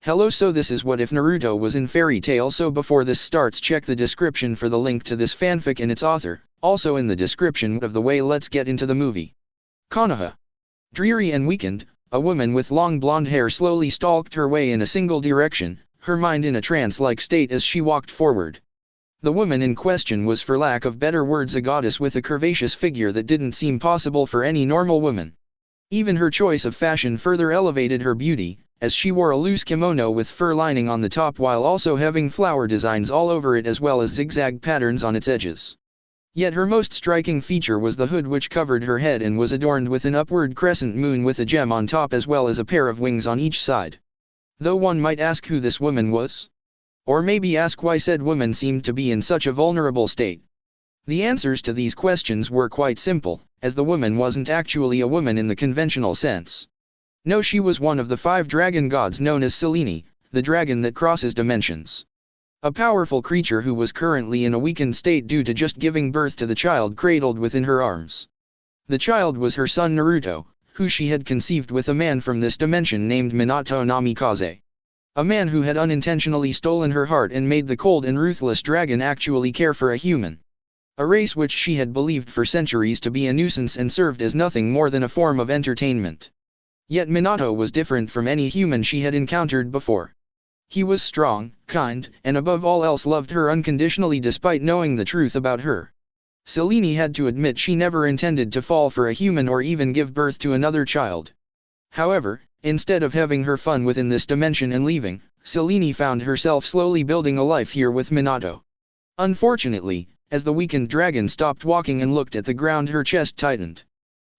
Hello, so this is What If Naruto was in Fairy Tail. So before this starts, check the description for the link to this fanfic and its author, also in the description of the way. Let's get into the movie. Konoha. Dreary and weakened, a woman with long blonde hair slowly stalked her way in a single direction, her mind in a trance-like state as she walked forward. The woman in question was, for lack of better words, a goddess with a curvaceous figure that didn't seem possible for any normal woman. Even her choice of fashion further elevated her beauty, as she wore a loose kimono with fur lining on the top while also having flower designs all over it as well as zigzag patterns on its edges. Yet her most striking feature was the hood, which covered her head and was adorned with an upward crescent moon with a gem on top as well as a pair of wings on each side. Though one might ask who this woman was? Or maybe ask why said woman seemed to be in such a vulnerable state. The answers to these questions were quite simple, as the woman wasn't actually a woman in the conventional sense. No, she was one of the 5 dragon gods known as Selene, the dragon that crosses dimensions. A powerful creature who was currently in a weakened state due to just giving birth to the child cradled within her arms. The child was her son Naruto, who she had conceived with a man from this dimension named Minato Namikaze. A man who had unintentionally stolen her heart and made the cold and ruthless dragon actually care for a human. A race which she had believed for centuries to be a nuisance and served as nothing more than a form of entertainment. Yet Minato was different from any human she had encountered before. He was strong, kind, and above all else loved her unconditionally despite knowing the truth about her. Selene had to admit she never intended to fall for a human or even give birth to another child. However, instead of having her fun within this dimension and leaving, Selene found herself slowly building a life here with Minato. Unfortunately, as the weakened dragon stopped walking and looked at the ground, her chest tightened.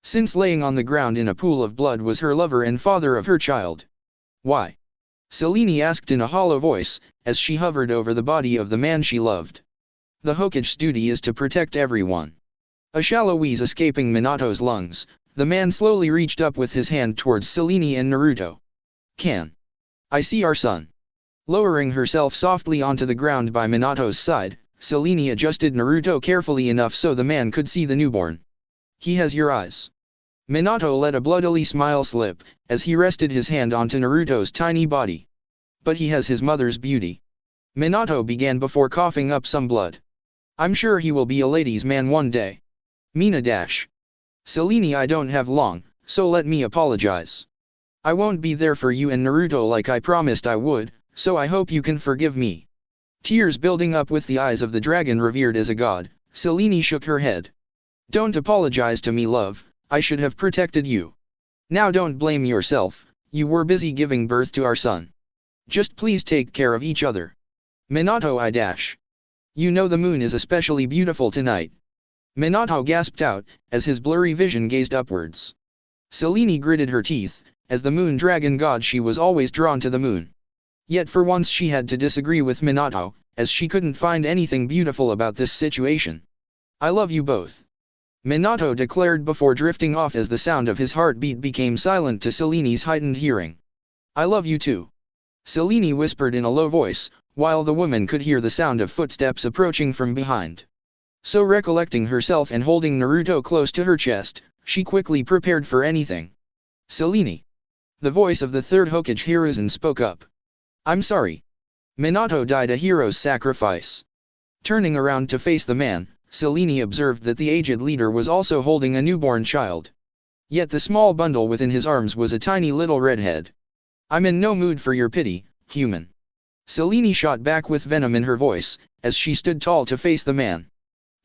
Since laying on the ground in a pool of blood was her lover and father of her child. Why? Selene asked in a hollow voice, as she hovered over the body of the man she loved. The Hokage's duty is to protect everyone. A shallow wheeze escaping Minato's lungs, the man slowly reached up with his hand towards Selene and Naruto. Can I see our son? Lowering herself softly onto the ground by Minato's side, Selene adjusted Naruto carefully enough so the man could see the newborn. He has your eyes. Minato let a bloodily smile slip, as he rested his hand onto Naruto's tiny body. But he has his mother's beauty. Minato began before coughing up some blood. I'm sure he will be a ladies' man one day. Mina dash. Selene, I don't have long, so let me apologize. I won't be there for you and Naruto like I promised I would, so I hope you can forgive me. Tears building up with the eyes of the dragon revered as a god, Selene shook her head. Don't apologize to me, love, I should have protected you. Now don't blame yourself, you were busy giving birth to our son. Just please take care of each other. Minato, I dash. You know the moon is especially beautiful tonight. Minato gasped out, as his blurry vision gazed upwards. Selene gritted her teeth, as the moon dragon god she was always drawn to the moon. Yet for once she had to disagree with Minato, as she couldn't find anything beautiful about this situation. I love you both. Minato declared before drifting off as the sound of his heartbeat became silent to Selene's heightened hearing. I love you too. Selene whispered in a low voice, while the woman could hear the sound of footsteps approaching from behind. So recollecting herself and holding Naruto close to her chest, she quickly prepared for anything. Selene. The voice of the 3rd Hokage Hiruzen spoke up. I'm sorry. Minato died a hero's sacrifice. Turning around to face the man, Selene observed that the aged leader was also holding a newborn child. Yet the small bundle within his arms was a tiny little redhead. I'm in no mood for your pity, human. Selene shot back with venom in her voice, as she stood tall to face the man.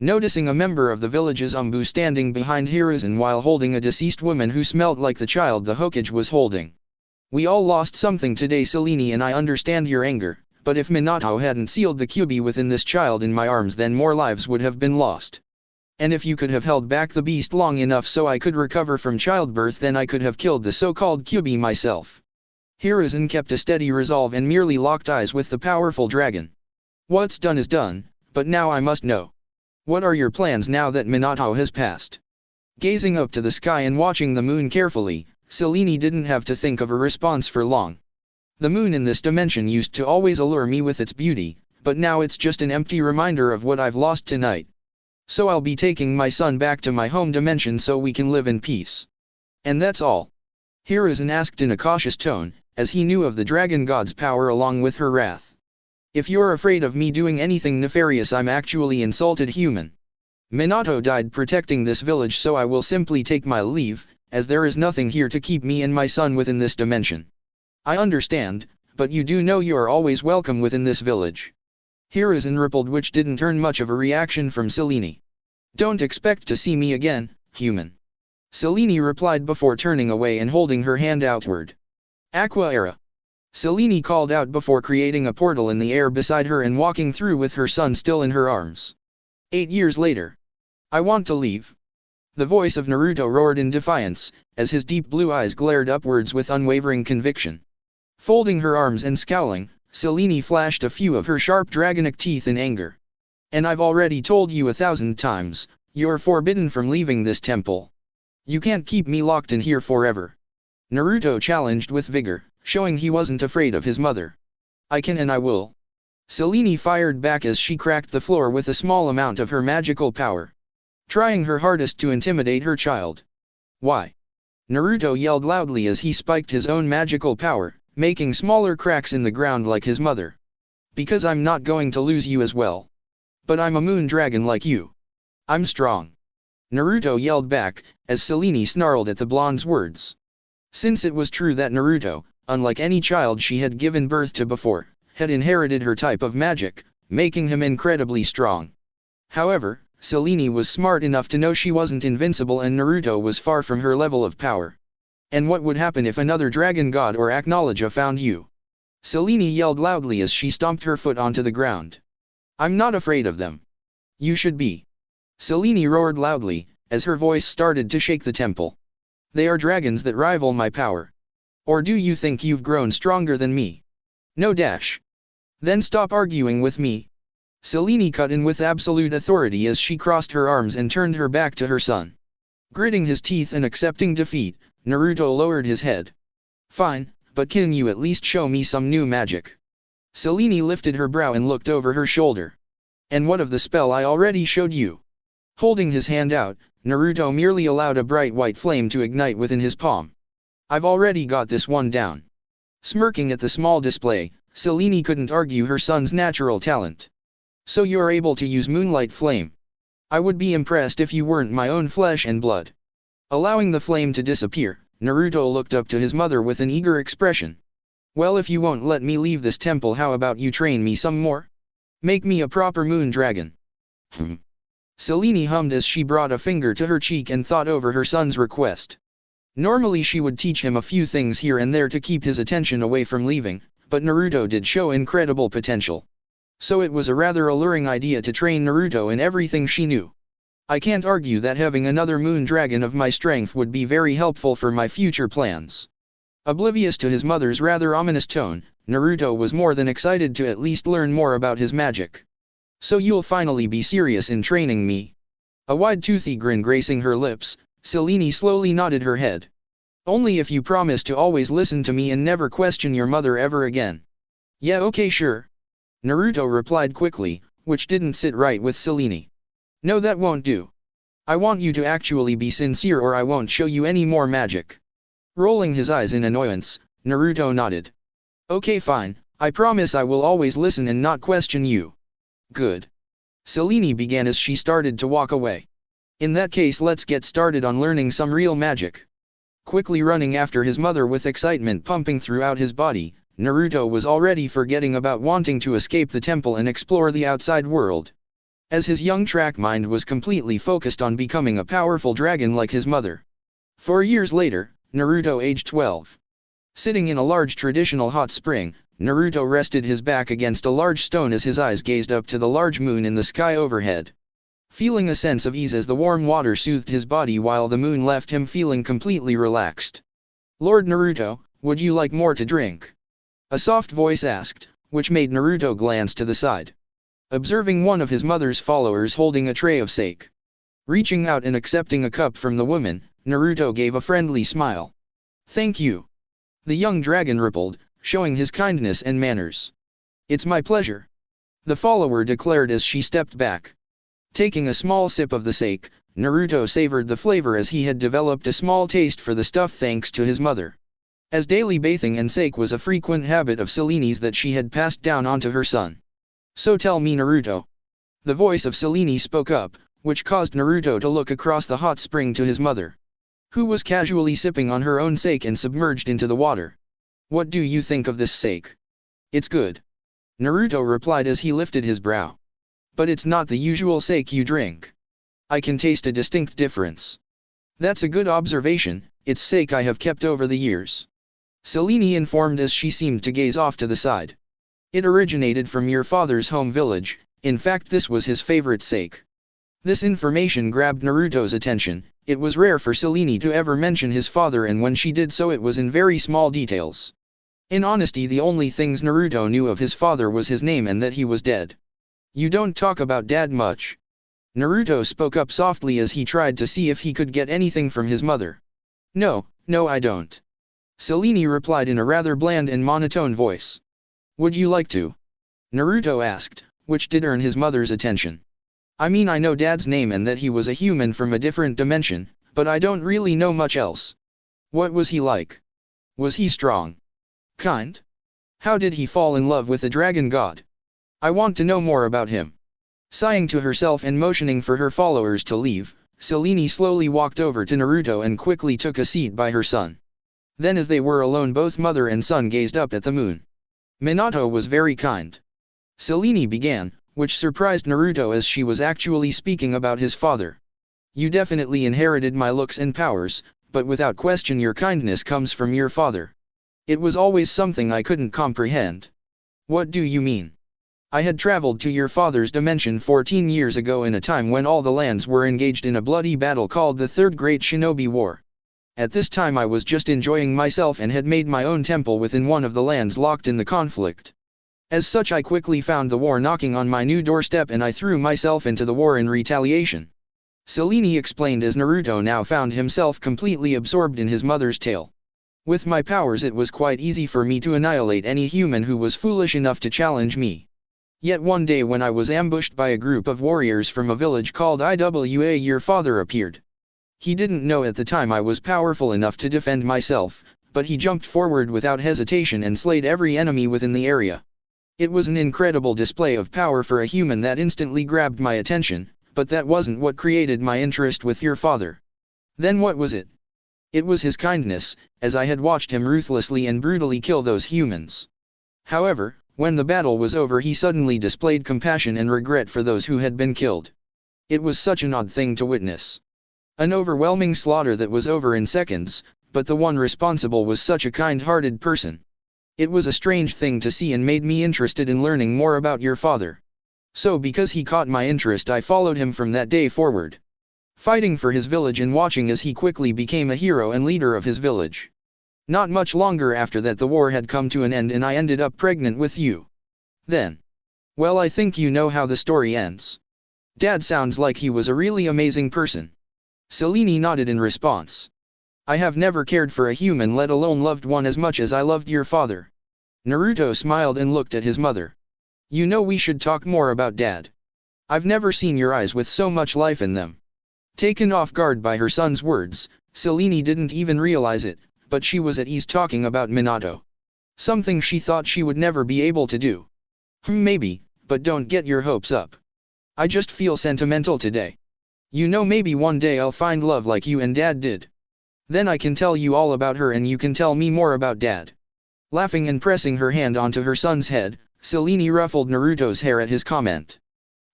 Noticing a member of the village's Umbu standing behind Hiruzen while holding a deceased woman who smelt like the child the Hokage was holding. We all lost something today, Selene, and I understand your anger. But if Minato hadn't sealed the Kyuubi within this child in my arms, then more lives would have been lost. And if you could have held back the beast long enough so I could recover from childbirth, then I could have killed the so-called Kyuubi myself. Hiruzen kept a steady resolve and merely locked eyes with the powerful dragon. What's done is done, but now I must know. What are your plans now that Minato has passed? Gazing up to the sky and watching the moon carefully, Selene didn't have to think of a response for long. The moon in this dimension used to always allure me with its beauty, but now it's just an empty reminder of what I've lost tonight. So I'll be taking my son back to my home dimension so we can live in peace. And that's all. Hiruzen asked in a cautious tone, as he knew of the dragon god's power along with her wrath. If you're afraid of me doing anything nefarious, I'm actually insulted human. Minato died protecting this village, so I will simply take my leave, as there is nothing here to keep me and my son within this dimension. I understand, but you do know you are always welcome within this village. Hiruzen rippled, which didn't turn much of a reaction from Selene. Don't expect to see me again, human. Selene replied before turning away and holding her hand outward. Aqua Era. Selene called out before creating a portal in the air beside her and walking through with her son still in her arms. 8 years later. I want to leave. The voice of Naruto roared in defiance, as his deep blue eyes glared upwards with unwavering conviction. Folding her arms and scowling, Selene flashed a few of her sharp dragonic teeth in anger. And I've already told you 1,000 times, you're forbidden from leaving this temple. You can't keep me locked in here forever. Naruto challenged with vigor, showing he wasn't afraid of his mother. I can and I will. Selene fired back as she cracked the floor with a small amount of her magical power, trying her hardest to intimidate her child. Why? Naruto yelled loudly as he spiked his own magical power, making smaller cracks in the ground like his mother. Because I'm not going to lose you as well. But I'm a moon dragon like you. I'm strong. Naruto yelled back, as Selene snarled at the blonde's words. Since it was true that Naruto, unlike any child she had given birth to before, had inherited her type of magic, making him incredibly strong. However, Selene was smart enough to know she wasn't invincible and Naruto was far from her level of power. And what would happen if another dragon god or Acknowledge found you? Selene yelled loudly as she stomped her foot onto the ground. I'm not afraid of them. You should be. Selene roared loudly, as her voice started to shake the temple. They are dragons that rival my power. Or do you think you've grown stronger than me? No dash. Then stop arguing with me. Selene cut in with absolute authority as she crossed her arms and turned her back to her son. Gritting his teeth and accepting defeat, Naruto lowered his head. Fine, but can you at least show me some new magic? Selene lifted her brow and looked over her shoulder. And what of the spell I already showed you? Holding his hand out, Naruto merely allowed a bright white flame to ignite within his palm. I've already got this one down. Smirking at the small display, Selene couldn't argue her son's natural talent. So you're able to use Moonlight Flame. I would be impressed if you weren't my own flesh and blood. Allowing the flame to disappear, Naruto looked up to his mother with an eager expression. Well, if you won't let me leave this temple, how about you train me some more? Make me a proper moon dragon. Selene hummed as she brought a finger to her cheek and thought over her son's request. Normally she would teach him a few things here and there to keep his attention away from leaving, but Naruto did show incredible potential. So it was a rather alluring idea to train Naruto in everything she knew. I can't argue that having another moon dragon of my strength would be very helpful for my future plans. Oblivious to his mother's rather ominous tone, Naruto was more than excited to at least learn more about his magic. So you'll finally be serious in training me? A wide toothy grin gracing her lips, Selene slowly nodded her head. Only if you promise to always listen to me and never question your mother ever again. Yeah, okay, sure. Naruto replied quickly, which didn't sit right with Selene. No, that won't do. I want you to actually be sincere or I won't show you any more magic. Rolling his eyes in annoyance, Naruto nodded. Okay, fine, I promise I will always listen and not question you. Good. Selene began as she started to walk away. In that case, let's get started on learning some real magic. Quickly running after his mother with excitement pumping throughout his body, Naruto was already forgetting about wanting to escape the temple and explore the outside world. As his young track mind was completely focused on becoming a powerful dragon like his mother. 4 years later, Naruto aged 12. Sitting in a large traditional hot spring, Naruto rested his back against a large stone as his eyes gazed up to the large moon in the sky overhead. Feeling a sense of ease as the warm water soothed his body while the moon left him feeling completely relaxed. Lord Naruto, would you like more to drink? A soft voice asked, which made Naruto glance to the side. Observing one of his mother's followers holding a tray of sake. Reaching out and accepting a cup from the woman, Naruto gave a friendly smile. Thank you. The young dragon rippled, showing his kindness and manners. It's my pleasure. The follower declared as she stepped back. Taking a small sip of the sake, Naruto savored the flavor as he had developed a small taste for the stuff thanks to his mother. as daily bathing and sake was a frequent habit of Selene's that she had passed down onto her son. "So tell me, Naruto." The voice of Selene spoke up, which caused Naruto to look across the hot spring to his mother, who was casually sipping on her own sake and submerged into the water. "What do you think of this sake?" "It's good," Naruto replied as he lifted his brow. "But it's not the usual sake you drink. I can taste a distinct difference." "That's a good observation, it's sake I have kept over the years," Selene informed as she seemed to gaze off to the side. "It originated from your father's home village, in fact this was his favorite sake." This information grabbed Naruto's attention. It was rare for Selene to ever mention his father, and when she did so it was in very small details. In honesty, the only things Naruto knew of his father was his name and that he was dead. "You don't talk about dad much." Naruto spoke up softly as he tried to see if he could get anything from his mother. No, I don't," Selene replied in a rather bland and monotone voice. "Would you like to?" Naruto asked, which did earn his mother's attention. "I mean, I know dad's name and that he was a human from a different dimension, but I don't really know much else. What was he like? Was he strong? Kind? How did he fall in love with the dragon god? I want to know more about him." Sighing to herself and motioning for her followers to leave, Selene slowly walked over to Naruto and quickly took a seat by her son. Then as they were alone, both mother and son gazed up at the moon. "Minato was very kind," Selene began, which surprised Naruto as she was actually speaking about his father. "You definitely inherited my looks and powers, but without question your kindness comes from your father. It was always something I couldn't comprehend." "What do you mean?" "I had traveled to your father's dimension 14 years ago in a time when all the lands were engaged in a bloody battle called the Third Great Shinobi War. At this time I was just enjoying myself and had made my own temple within one of the lands locked in the conflict. As such, I quickly found the war knocking on my new doorstep and I threw myself into the war in retaliation," Selene explained as Naruto now found himself completely absorbed in his mother's tale. "With my powers it was quite easy for me to annihilate any human who was foolish enough to challenge me. Yet one day when I was ambushed by a group of warriors from a village called Iwa, your father appeared. He didn't know at the time I was powerful enough to defend myself, but he jumped forward without hesitation and slayed every enemy within the area. It was an incredible display of power for a human that instantly grabbed my attention, but that wasn't what created my interest with your father." "Then what was it?" "It was his kindness, as I had watched him ruthlessly and brutally kill those humans. However, when the battle was over he suddenly displayed compassion and regret for those who had been killed. It was such an odd thing to witness. An overwhelming slaughter that was over in seconds, but the one responsible was such a kind-hearted person. It was a strange thing to see and made me interested in learning more about your father. So because he caught my interest I followed him from that day forward, fighting for his village and watching as he quickly became a hero and leader of his village. Not much longer after that the war had come to an end and I ended up pregnant with you. Then. Well, I think you know how the story ends. Dad sounds like he was a really amazing person." Selene nodded in response. "I have never cared for a human, let alone loved one as much as I loved your father." Naruto smiled and looked at his mother. "You know, we should talk more about Dad. I've never seen your eyes with so much life in them." Taken off guard by her son's words, Selene didn't even realize it, but she was at ease talking about Minato. Something she thought she would never be able to do. Maybe, but don't get your hopes up. I just feel sentimental today. You know, maybe one day I'll find love like you and Dad did. Then I can tell you all about her and you can tell me more about Dad." Laughing and pressing her hand onto her son's head, Selene ruffled Naruto's hair at his comment.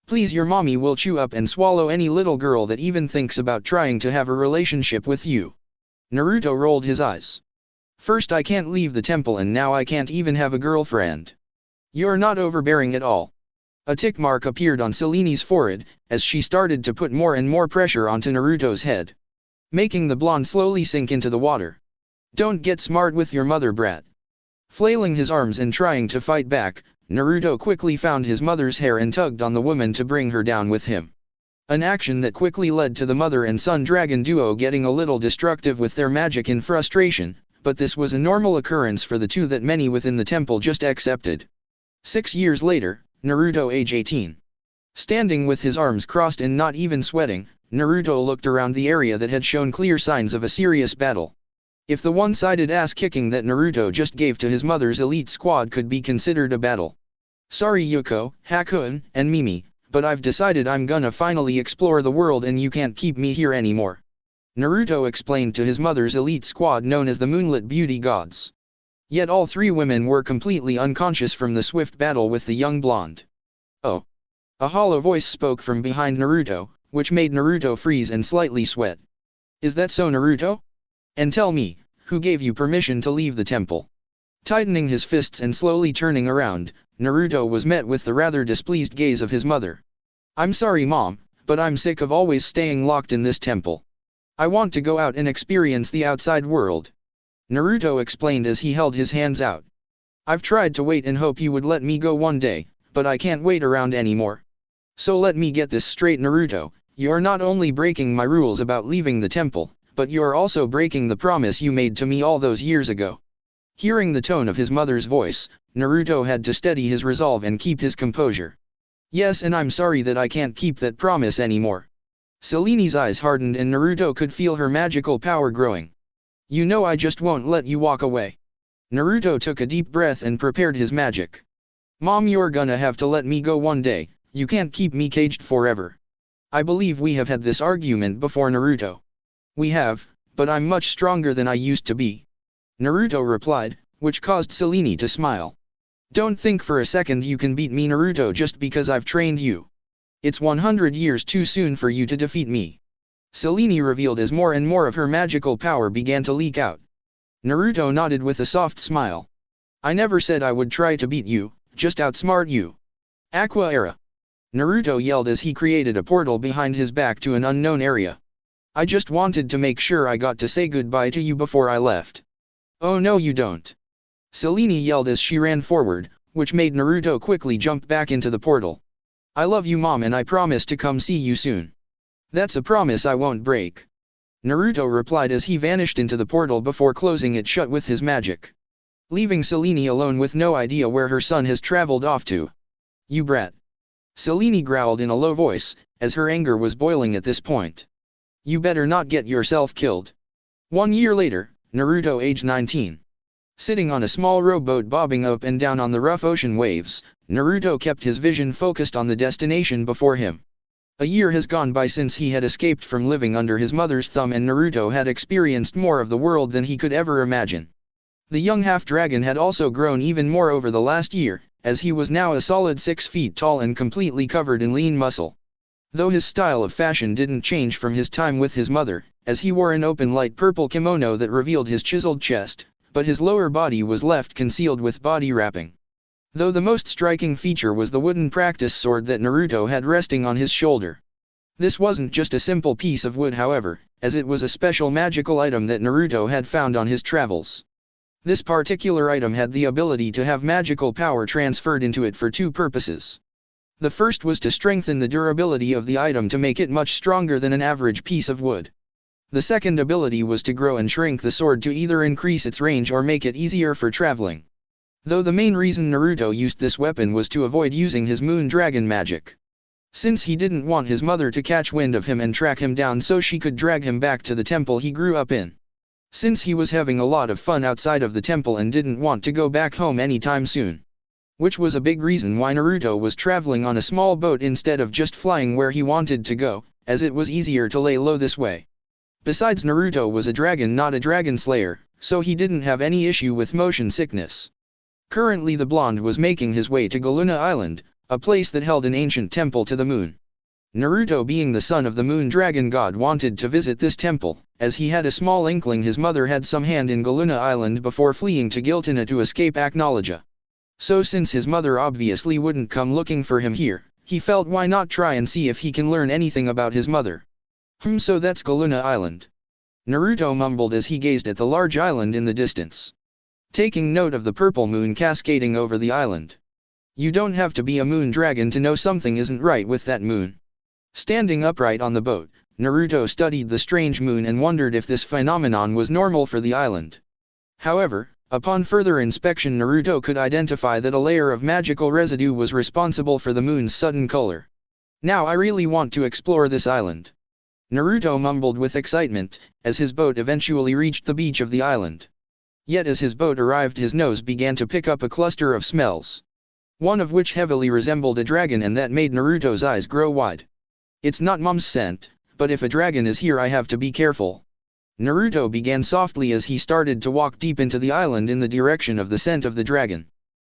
"Please, your mommy will chew up and swallow any little girl that even thinks about trying to have a relationship with you." Naruto rolled his eyes. "First I can't leave the temple and now I can't even have a girlfriend. You're not overbearing at all." A tick mark appeared on Selene's forehead, as she started to put more and more pressure onto Naruto's head, making the blonde slowly sink into the water. "Don't get smart with your mother, brat." Flailing his arms and trying to fight back, Naruto quickly found his mother's hair and tugged on the woman to bring her down with him. An action that quickly led to the mother and son dragon duo getting a little destructive with their magic in frustration, but this was a normal occurrence for the two that many within the temple just accepted. 6 years later, Naruto age 18. Standing with his arms crossed and not even sweating, Naruto looked around the area that had shown clear signs of a serious battle. If the one-sided ass-kicking that Naruto just gave to his mother's elite squad could be considered a battle. Sorry Yuko, Hakun, and Mimi, but I've decided I'm gonna finally explore the world and you can't keep me here anymore. Naruto explained to his mother's elite squad known as the Moonlit Beauty Gods. Yet all three women were completely unconscious from the swift battle with the young blonde. Oh. A hollow voice spoke from behind Naruto, which made Naruto freeze and slightly sweat. Is that so, Naruto? And tell me, who gave you permission to leave the temple? Tightening his fists and slowly turning around, Naruto was met with the rather displeased gaze of his mother. I'm sorry Mom, but I'm sick of always staying locked in this temple. I want to go out and experience the outside world. Naruto explained as he held his hands out. I've tried to wait and hope you would let me go one day, but I can't wait around anymore. So let me get this straight Naruto, you're not only breaking my rules about leaving the temple, but you're also breaking the promise you made to me all those years ago. Hearing the tone of his mother's voice, Naruto had to steady his resolve and keep his composure. Yes, and I'm sorry that I can't keep that promise anymore. Selene's eyes hardened and Naruto could feel her magical power growing. You know I just won't let you walk away. Naruto took a deep breath and prepared his magic. Mom, you're gonna have to let me go one day, you can't keep me caged forever. I believe we have had this argument before Naruto. We have, but I'm much stronger than I used to be. Naruto replied, which caused Selene to smile. Don't think for a second you can beat me Naruto just because I've trained you. It's 100 years too soon for you to defeat me. Selene revealed as more and more of her magical power began to leak out. Naruto nodded with a soft smile. I never said I would try to beat you, just outsmart you. Aqua Era. Naruto yelled as he created a portal behind his back to an unknown area. I just wanted to make sure I got to say goodbye to you before I left. Oh no you don't. Selene yelled as she ran forward, which made Naruto quickly jump back into the portal. I love you Mom and I promise to come see you soon. That's a promise I won't break. Naruto replied as he vanished into the portal before closing it shut with his magic. Leaving Selene alone with no idea where her son has traveled off to. You brat. Selene growled in a low voice, as her anger was boiling at this point. You better not get yourself killed. 1 year later, Naruto aged 19. Sitting on a small rowboat bobbing up and down on the rough ocean waves, Naruto kept his vision focused on the destination before him. A year has gone by since he had escaped from living under his mother's thumb and Naruto had experienced more of the world than he could ever imagine. The young half-dragon had also grown even more over the last year, as he was now a solid 6 feet tall and completely covered in lean muscle. Though his style of fashion didn't change from his time with his mother, as he wore an open light purple kimono that revealed his chiseled chest, but his lower body was left concealed with body wrapping. Though the most striking feature was the wooden practice sword that Naruto had resting on his shoulder. This wasn't just a simple piece of wood however, as it was a special magical item that Naruto had found on his travels. This particular item had the ability to have magical power transferred into it for 2 purposes. The first was to strengthen the durability of the item to make it much stronger than an average piece of wood. The second ability was to grow and shrink the sword to either increase its range or make it easier for traveling. Though the main reason Naruto used this weapon was to avoid using his moon dragon magic. Since he didn't want his mother to catch wind of him and track him down so she could drag him back to the temple he grew up in. Since he was having a lot of fun outside of the temple and didn't want to go back home anytime soon. Which was a big reason why Naruto was traveling on a small boat instead of just flying where he wanted to go, as it was easier to lay low this way. Besides Naruto was a dragon not a dragon slayer, so he didn't have any issue with motion sickness. Currently the blonde was making his way to Galuna Island, a place that held an ancient temple to the moon. Naruto being the son of the moon dragon god wanted to visit this temple, as he had a small inkling his mother had some hand in Galuna Island before fleeing to Giltana to escape Aknowledge. So since his mother obviously wouldn't come looking for him here, he felt why not try and see if he can learn anything about his mother. So that's Galuna Island. Naruto mumbled as he gazed at the large island in the distance. Taking note of the purple moon cascading over the island. You don't have to be a moon dragon to know something isn't right with that moon. Standing upright on the boat, Naruto studied the strange moon and wondered if this phenomenon was normal for the island. However, upon further inspection Naruto could identify that a layer of magical residue was responsible for the moon's sudden color. Now I really want to explore this island. Naruto mumbled with excitement, as his boat eventually reached the beach of the island. Yet as his boat arrived his nose began to pick up a cluster of smells. One of which heavily resembled a dragon and that made Naruto's eyes grow wide. It's not Mom's scent, but if a dragon is here I have to be careful. Naruto began softly as he started to walk deep into the island in the direction of the scent of the dragon.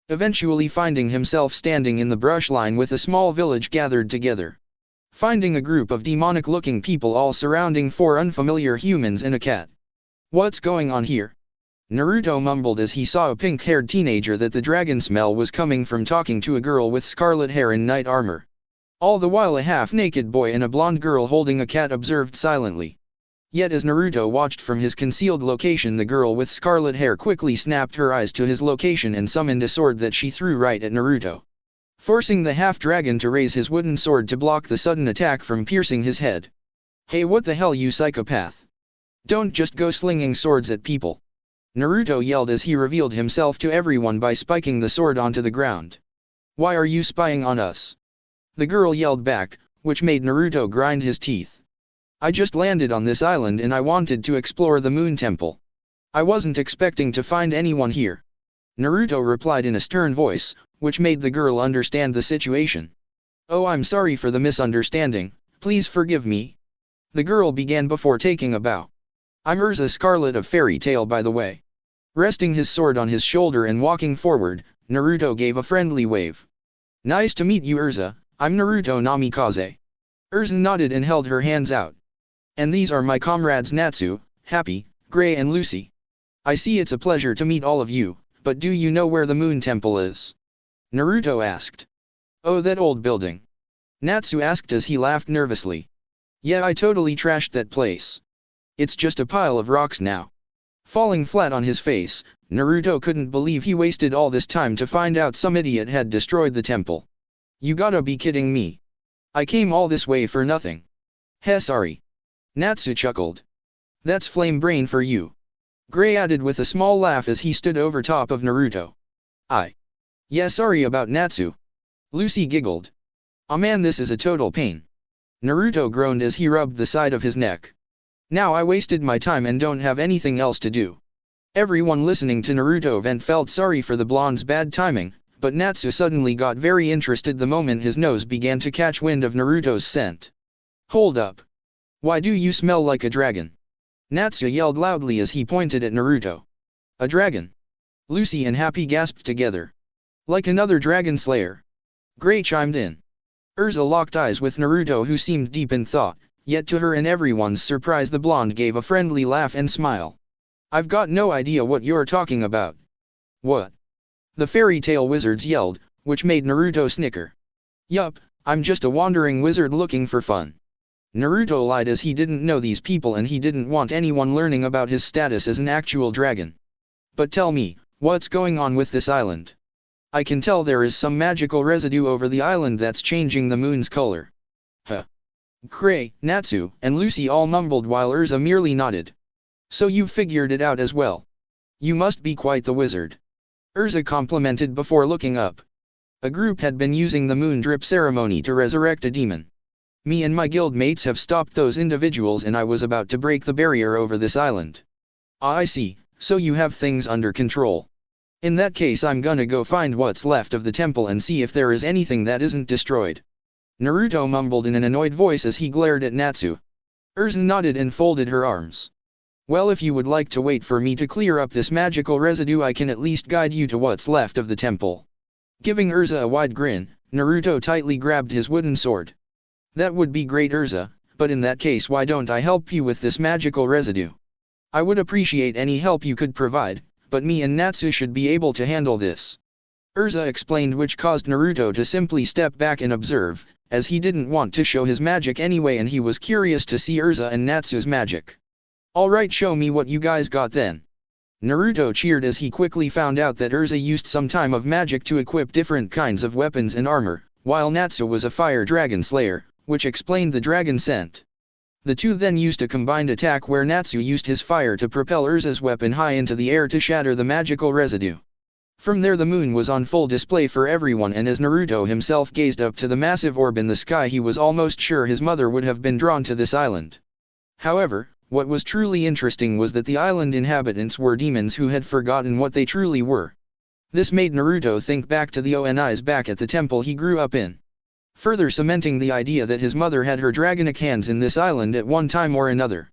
Eventually finding himself standing in the brush line with a small village gathered together. Finding a group of demonic-looking people all surrounding 4 unfamiliar humans and a cat. What's going on here? Naruto mumbled as he saw a pink-haired teenager that the dragon smell was coming from talking to a girl with scarlet hair and knight armor. All the while a half-naked boy and a blonde girl holding a cat observed silently. Yet as Naruto watched from his concealed location the girl with scarlet hair quickly snapped her eyes to his location and summoned a sword that she threw right at Naruto. Forcing the half-dragon to raise his wooden sword to block the sudden attack from piercing his head. Hey, what the hell, you psychopath? Don't just go slinging swords at people. Naruto yelled as he revealed himself to everyone by spiking the sword onto the ground. Why are you spying on us? The girl yelled back, which made Naruto grind his teeth. I just landed on this island and I wanted to explore the Moon Temple. I wasn't expecting to find anyone here. Naruto replied in a stern voice, which made the girl understand the situation. Oh, I'm sorry for the misunderstanding, please forgive me. The girl began before taking a bow. I'm Urza Scarlet of Fairy Tail, by the way. Resting his sword on his shoulder and walking forward, Naruto gave a friendly wave. Nice to meet you, Urza, I'm Naruto Namikaze. Urza nodded and held her hands out. And these are my comrades Natsu, Happy, Gray and Lucy. I see it's a pleasure to meet all of you, but do you know where the Moon Temple is? Naruto asked. Oh, that old building. Natsu asked as he laughed nervously. Yeah, I totally trashed that place. It's just a pile of rocks now. Falling flat on his face, Naruto couldn't believe he wasted all this time to find out some idiot had destroyed the temple. You gotta be kidding me. I came all this way for nothing. Heh, sorry. Natsu chuckled. That's flame brain for you. Gray added with a small laugh as he stood over top of Naruto. Yeah, sorry about Natsu. Lucy giggled. Aw man, this is a total pain. Naruto groaned as he rubbed the side of his neck. Now I wasted my time and don't have anything else to do. Everyone listening to Naruto vent felt sorry for the blonde's bad timing, but Natsu suddenly got very interested the moment his nose began to catch wind of Naruto's scent. Hold up. Why do you smell like a dragon? Natsu yelled loudly as he pointed at Naruto. A dragon? Lucy and Happy gasped together. Like another dragon slayer. Gray chimed in. Urza locked eyes with Naruto, who seemed deep in thought, yet to her and everyone's surprise the blonde gave a friendly laugh and smile. I've got no idea what you're talking about. What? The fairy tale wizards yelled, which made Naruto snicker. Yup, I'm just a wandering wizard looking for fun. Naruto lied as he didn't know these people and he didn't want anyone learning about his status as an actual dragon. But tell me, what's going on with this island? I can tell there is some magical residue over the island that's changing the moon's color. Huh. Gray, Natsu, and Lucy all mumbled while Urza merely nodded. So you've figured it out as well. You must be quite the wizard. Urza complimented before looking up. A group had been using the moon drip ceremony to resurrect a demon. Me and my guild mates have stopped those individuals and I was about to break the barrier over this island. Ah, I see, so you have things under control. In that case I'm gonna go find what's left of the temple and see if there is anything that isn't destroyed. Naruto mumbled in an annoyed voice as he glared at Natsu. Urza nodded and folded her arms. Well, if you would like to wait for me to clear up this magical residue I can at least guide you to what's left of the temple. Giving Urza a wide grin, Naruto tightly grabbed his wooden sword. That would be great, Urza, but in that case why don't I help you with this magical residue? I would appreciate any help you could provide, but me and Natsu should be able to handle this. Urza explained, which caused Naruto to simply step back and observe, as he didn't want to show his magic anyway and he was curious to see Urza and Natsu's magic. Alright, show me what you guys got then. Naruto cheered as he quickly found out that Urza used some time of magic to equip different kinds of weapons and armor, while Natsu was a fire dragon slayer, which explained the dragon scent. The two then used a combined attack where Natsu used his fire to propel Urza's weapon high into the air to shatter the magical residue. From there the moon was on full display for everyone, and as Naruto himself gazed up to the massive orb in the sky, he was almost sure his mother would have been drawn to this island. However, what was truly interesting was that the island inhabitants were demons who had forgotten what they truly were. This made Naruto think back to the ONIs back at the temple he grew up in, further cementing the idea that his mother had her dragonic hands in this island at one time or another.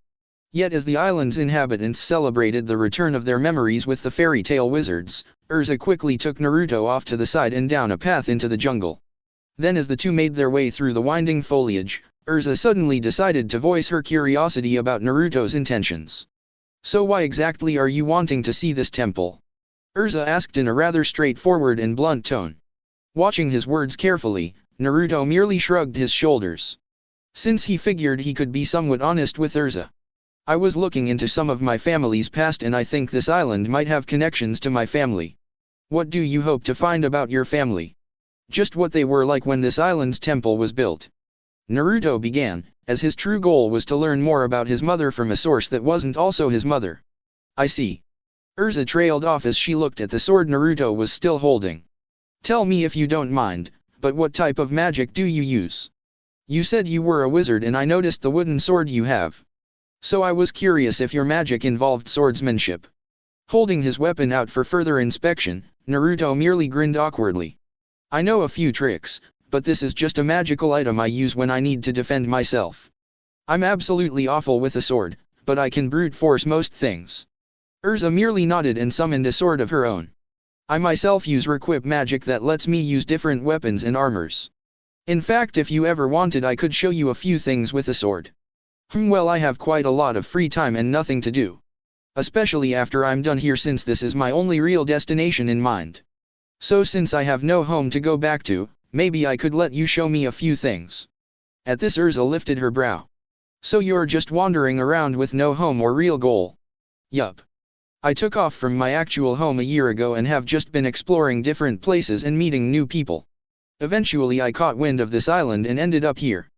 Yet as the island's inhabitants celebrated the return of their memories with the fairy tale wizards, Erza quickly took Naruto off to the side and down a path into the jungle. Then as the two made their way through the winding foliage, Erza suddenly decided to voice her curiosity about Naruto's intentions. "So why exactly are you wanting to see this temple?" Erza asked in a rather straightforward and blunt tone. Watching his words carefully, Naruto merely shrugged his shoulders, since he figured he could be somewhat honest with Erza. "I was looking into some of my family's past and I think this island might have connections to my family." "What do you hope to find about your family?" "Just what they were like when this island's temple was built," Naruto began, as his true goal was to learn more about his mother from a source that wasn't also his mother. "I see." Erza trailed off as she looked at the sword Naruto was still holding. "Tell me if you don't mind, but what type of magic do you use? You said you were a wizard and I noticed the wooden sword you have. So I was curious if your magic involved swordsmanship." Holding his weapon out for further inspection, Naruto merely grinned awkwardly. "I know a few tricks, but this is just a magical item I use when I need to defend myself. I'm absolutely awful with a sword, but I can brute force most things." Erza merely nodded and summoned a sword of her own. "I myself use requip magic that lets me use different weapons and armors. In fact, if you ever wanted I could show you a few things with a sword." Well, I have quite a lot of free time and nothing to do. Especially after I'm done here, since this is my only real destination in mind. So since I have no home to go back to, maybe I could let you show me a few things." At this Erza lifted her brow. "So you're just wandering around with no home or real goal?" "Yup. I took off from my actual home a year ago and have just been exploring different places and meeting new people. Eventually I caught wind of this island and ended up here."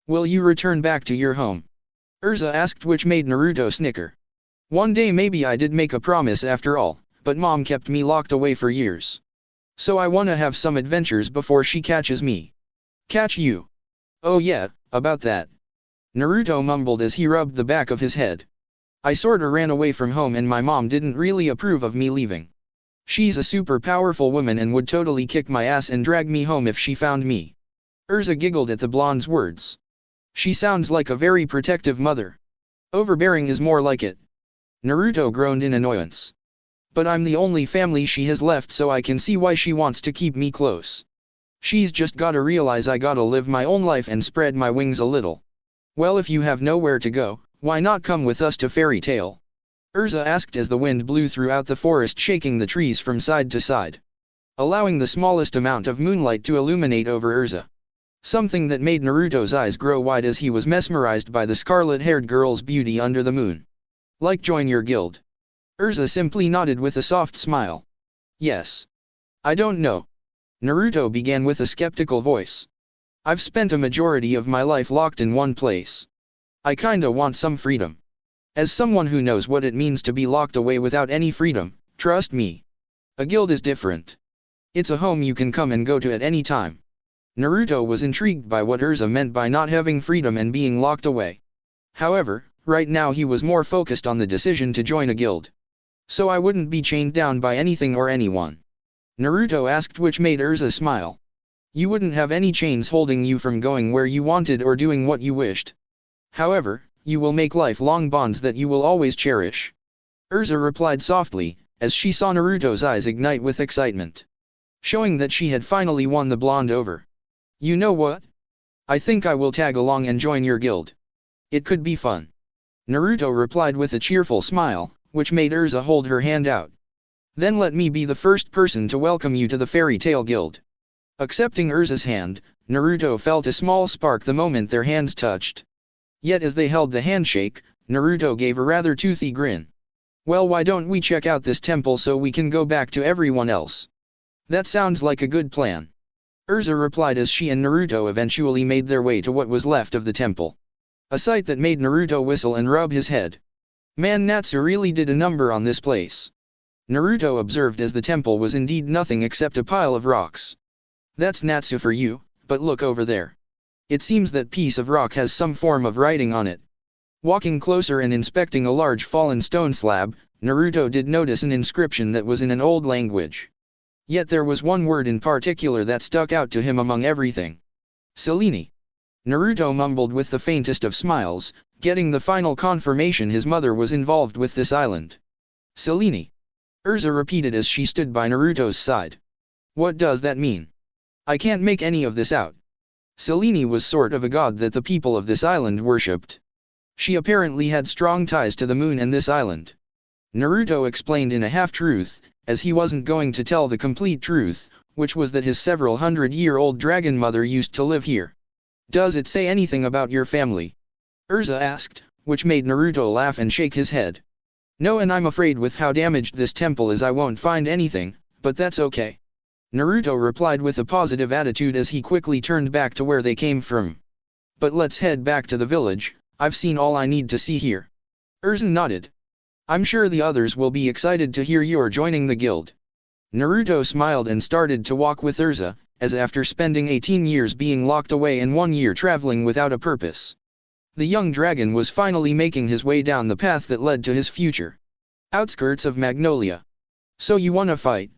"Will you return back to your home?" Erza asked, which made Naruto snicker. "One day maybe. I did make a promise after all, but mom kept me locked away for years. So I wanna have some adventures before she catches me." "Catch you?" "Oh yeah, about that." Naruto mumbled as he rubbed the back of his head. "I sorta ran away from home and my mom didn't really approve of me leaving. She's a super powerful woman and would totally kick my ass and drag me home if she found me." Erza giggled at the blonde's words. "She sounds like a very protective mother." "Overbearing is more like it." Naruto groaned in annoyance. "But I'm the only family she has left, so I can see why she wants to keep me close. She's just gotta realize I gotta live my own life and spread my wings a little." "Well, if you have nowhere to go, why not come with us to Fairy Tale?" Erza asked as the wind blew throughout the forest, shaking the trees from side to side, allowing the smallest amount of moonlight to illuminate over Erza. Something that made Naruto's eyes grow wide as he was mesmerized by the scarlet-haired girl's beauty under the moon. "Like join your guild?" Erza simply nodded with a soft smile. "Yes. I don't know." Naruto began with a skeptical voice. "I've spent a majority of my life locked in one place. I kinda want some freedom. As someone who knows what it means to be locked away without any freedom, trust me. A guild is different. It's a home you can come and go to at any time." Naruto was intrigued by what Erza meant by not having freedom and being locked away. However, right now he was more focused on the decision to join a guild. "So I wouldn't be chained down by anything or anyone?" Naruto asked, which made Erza smile. "You wouldn't have any chains holding you from going where you wanted or doing what you wished. However, you will make lifelong bonds that you will always cherish." Erza replied softly, as she saw Naruto's eyes ignite with excitement, showing that she had finally won the blonde over. "You know what? I think I will tag along and join your guild. It could be fun." Naruto replied with a cheerful smile, which made Erza hold her hand out. "Then let me be the first person to welcome you to the Fairy Tale Guild." Accepting Erza's hand, Naruto felt a small spark the moment their hands touched. Yet as they held the handshake, Naruto gave a rather toothy grin. "Well, why don't we check out this temple so we can go back to everyone else?" "That sounds like a good plan," Erza replied as she and Naruto eventually made their way to what was left of the temple. A sight that made Naruto whistle and rub his head. Man, Natsu really did a number on this place. Naruto observed as the temple was indeed nothing except a pile of rocks. That's Natsu for you, but look over there. It seems that piece of rock has some form of writing on it. Walking closer and inspecting a large fallen stone slab, Naruto did notice an inscription that was in an old language. Yet there was one word in particular that stuck out to him among everything. Selene. Naruto mumbled with the faintest of smiles, getting the final confirmation his mother was involved with this island. Selene. Urza repeated as she stood by Naruto's side. What does that mean? I can't make any of this out. Selene was sort of a god that the people of this island worshipped. She apparently had strong ties to the moon and this island. Naruto explained in a half-truth, as he wasn't going to tell the complete truth, which was that his several hundred-year-old dragon mother used to live here. Does it say anything about your family? Urza asked, which made Naruto laugh and shake his head. No, and I'm afraid with how damaged this temple is I won't find anything, but that's okay. Naruto replied with a positive attitude as he quickly turned back to where they came from. But let's head back to the village, I've seen all I need to see here. Urza nodded. I'm sure the others will be excited to hear you're joining the guild. Naruto smiled and started to walk with Urza, as after spending 18 years being locked away and 1 year traveling without a purpose, the young dragon was finally making his way down the path that led to his future. Outskirts of Magnolia. So you wanna fight?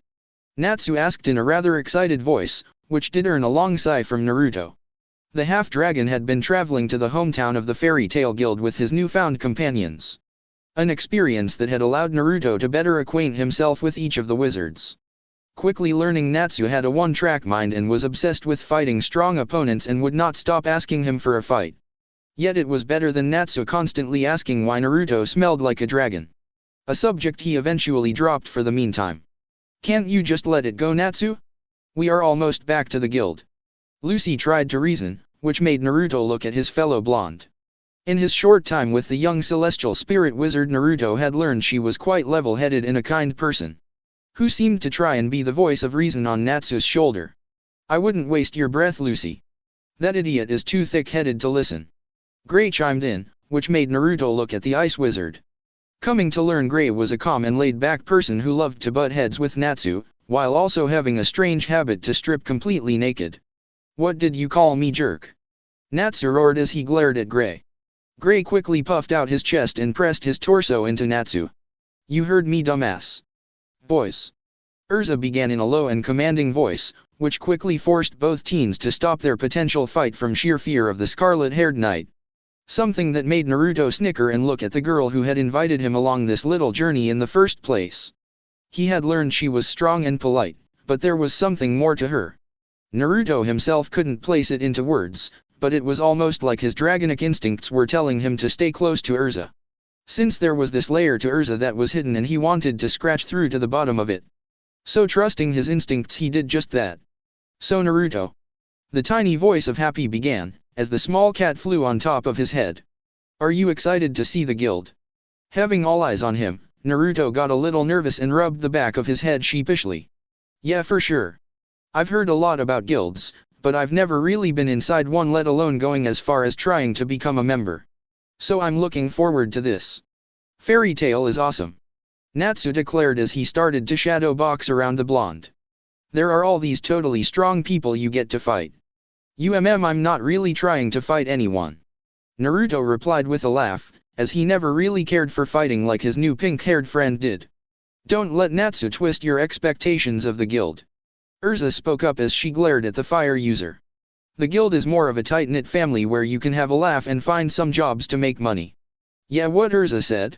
Natsu asked in a rather excited voice, which did earn a long sigh from Naruto. The half-dragon had been traveling to the hometown of the Fairy Tail Guild with his newfound companions. An experience that had allowed Naruto to better acquaint himself with each of the wizards. Quickly learning Natsu had a one-track mind and was obsessed with fighting strong opponents and would not stop asking him for a fight. Yet it was better than Natsu constantly asking why Naruto smelled like a dragon. A subject he eventually dropped for the meantime. Can't you just let it go, Natsu? We are almost back to the guild. Lucy tried to reason, which made Naruto look at his fellow blonde. In his short time with the young celestial spirit wizard, Naruto had learned she was quite level-headed and a kind person, who seemed to try and be the voice of reason on Natsu's shoulder. I wouldn't waste your breath, Lucy. That idiot is too thick-headed to listen. Gray chimed in, which made Naruto look at the ice wizard. Coming to learn Gray was a calm and laid-back person who loved to butt heads with Natsu, while also having a strange habit to strip completely naked. What did you call me, jerk? Natsu roared as he glared at Gray. Gray quickly puffed out his chest and pressed his torso into Natsu. You heard me, dumbass. Boys. Urza began in a low and commanding voice, which quickly forced both teens to stop their potential fight from sheer fear of the scarlet-haired knight. Something that made Naruto snicker and look at the girl who had invited him along this little journey in the first place. He had learned she was strong and polite, but there was something more to her. Naruto himself couldn't place it into words, but it was almost like his dragonic instincts were telling him to stay close to Urza. Since there was this layer to Urza that was hidden and he wanted to scratch through to the bottom of it. So trusting his instincts he did just that. So Naruto. The tiny voice of Happy began, as the small cat flew on top of his head. Are you excited to see the guild? Having all eyes on him, Naruto got a little nervous and rubbed the back of his head sheepishly. Yeah, for sure. I've heard a lot about guilds, but I've never really been inside one, let alone going as far as trying to become a member. So I'm looking forward to this. Fairy Tail is awesome. Natsu declared as he started to shadow box around the blonde. There are all these totally strong people you get to fight. I'm not really trying to fight anyone. Naruto replied with a laugh, as he never really cared for fighting like his new pink-haired friend did. Don't let Natsu twist your expectations of the guild. Urza spoke up as she glared at the fire user. The guild is more of a tight-knit family where you can have a laugh and find some jobs to make money. Yeah, what Urza said?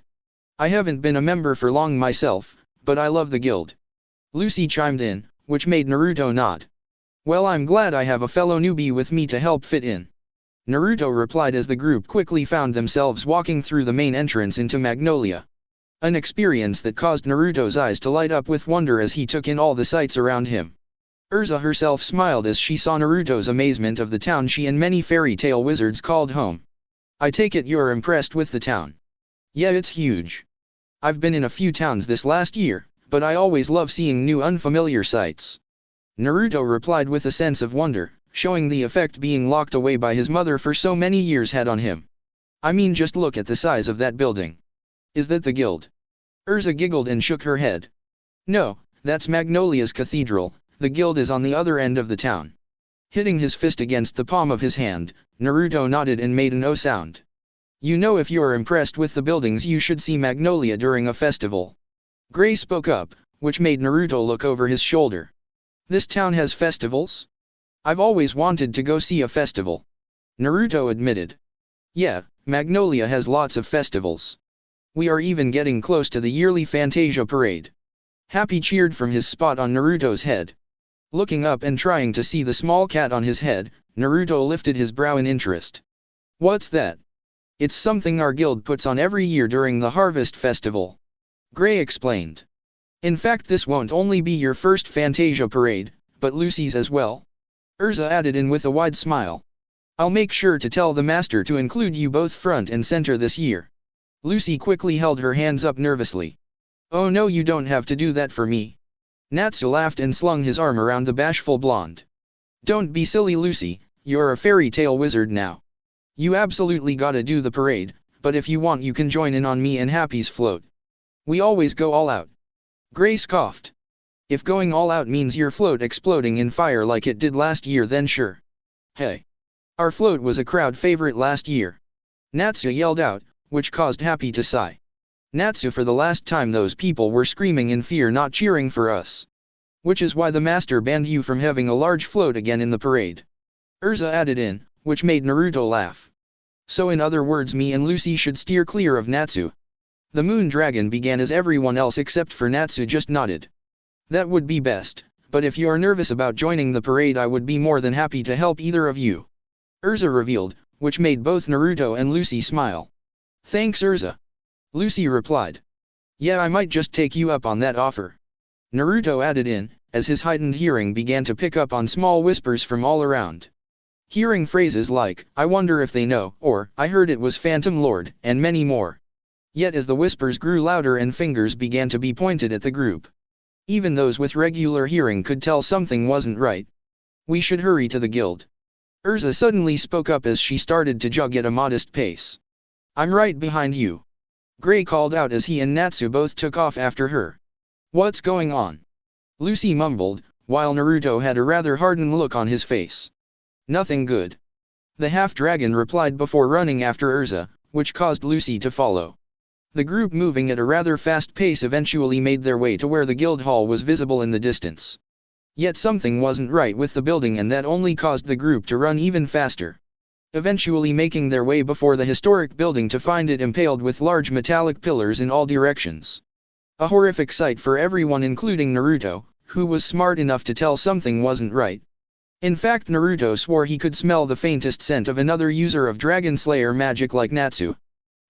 I haven't been a member for long myself, but I love the guild. Lucy chimed in, which made Naruto nod. Well, I'm glad I have a fellow newbie with me to help fit in. Naruto replied as the group quickly found themselves walking through the main entrance into Magnolia. An experience that caused Naruto's eyes to light up with wonder as he took in all the sights around him. Urza herself smiled as she saw Naruto's amazement of the town she and many fairy tale wizards called home. I take it you're impressed with the town. Yeah, it's huge. I've been in a few towns this last year, but I always love seeing new unfamiliar sights. Naruto replied with a sense of wonder, showing the effect being locked away by his mother for so many years had on him. I mean, just look at the size of that building. Is that the guild? Urza giggled and shook her head. No, that's Magnolia's cathedral, the guild is on the other end of the town. Hitting his fist against the palm of his hand, Naruto nodded and made an O sound. You know, if you're impressed with the buildings you should see Magnolia during a festival. Gray spoke up, which made Naruto look over his shoulder. This town has festivals? I've always wanted to go see a festival. Naruto admitted. Yeah, Magnolia has lots of festivals. We are even getting close to the yearly Fantasia parade. Happy cheered from his spot on Naruto's head. Looking up and trying to see the small cat on his head, Naruto lifted his brow in interest. What's that? It's something our guild puts on every year during the Harvest Festival. Gray explained. In fact, this won't only be your first Fantasia parade, but Lucy's as well. Urza added in with a wide smile. I'll make sure to tell the master to include you both front and center this year. Lucy quickly held her hands up nervously. Oh no, you don't have to do that for me. Natsu laughed and slung his arm around the bashful blonde. Don't be silly, Lucy, you're a fairy tale wizard now. You absolutely gotta do the parade, but if you want you can join in on me and Happy's float. We always go all out. Gray scoffed. If going all out means your float exploding in fire like it did last year, then sure. Hey. Our float was a crowd favorite last year. Natsu yelled out, which caused Happy to sigh. Natsu, for the last time those people were screaming in fear, not cheering for us. Which is why the master banned you from having a large float again in the parade. Urza added in, which made Naruto laugh. So in other words, me and Lucy should steer clear of Natsu. The moon dragon began as everyone else except for Natsu just nodded. That would be best, but if you're nervous about joining the parade I would be more than happy to help either of you. Urza revealed, which made both Naruto and Lucy smile. Thanks, Urza. Lucy replied. Yeah, I might just take you up on that offer. Naruto added in, as his heightened hearing began to pick up on small whispers from all around. Hearing phrases like, I wonder if they know, or, I heard it was Phantom Lord, and many more. Yet as the whispers grew louder and fingers began to be pointed at the group. Even those with regular hearing could tell something wasn't right. We should hurry to the guild. Urza suddenly spoke up as she started to jog at a modest pace. I'm right behind you. Gray called out as he and Natsu both took off after her. What's going on? Lucy mumbled, while Naruto had a rather hardened look on his face. Nothing good. The half-dragon replied before running after Urza, which caused Lucy to follow. The group, moving at a rather fast pace, eventually made their way to where the guild hall was visible in the distance. Yet something wasn't right with the building, and that only caused the group to run even faster. Eventually making their way before the historic building to find it impaled with large metallic pillars in all directions. A horrific sight for everyone, including Naruto, who was smart enough to tell something wasn't right. In fact, Naruto swore he could smell the faintest scent of another user of Dragon Slayer magic like Natsu.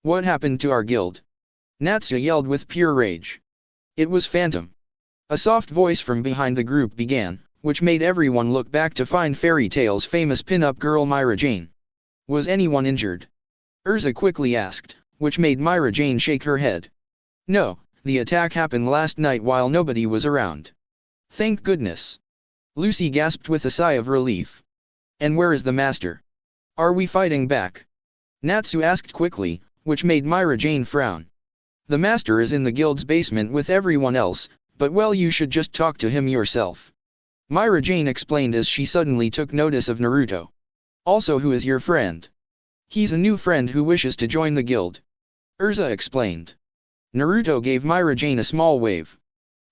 What happened to our guild? Natsu yelled with pure rage. It was Phantom. A soft voice from behind the group began, which made everyone look back to find Fairy Tail's famous pin-up girl Myra Jane. Was anyone injured? Urza quickly asked, which made Myra Jane shake her head. No, the attack happened last night while nobody was around. Thank goodness. Lucy gasped with a sigh of relief. And where is the master? Are we fighting back? Natsu asked quickly, which made Myra Jane frown. The master is in the guild's basement with everyone else, but well, you should just talk to him yourself. Myra Jane explained as she suddenly took notice of Naruto. Also, who is your friend? He's a new friend who wishes to join the guild. Urza explained. Naruto gave Myra Jane a small wave.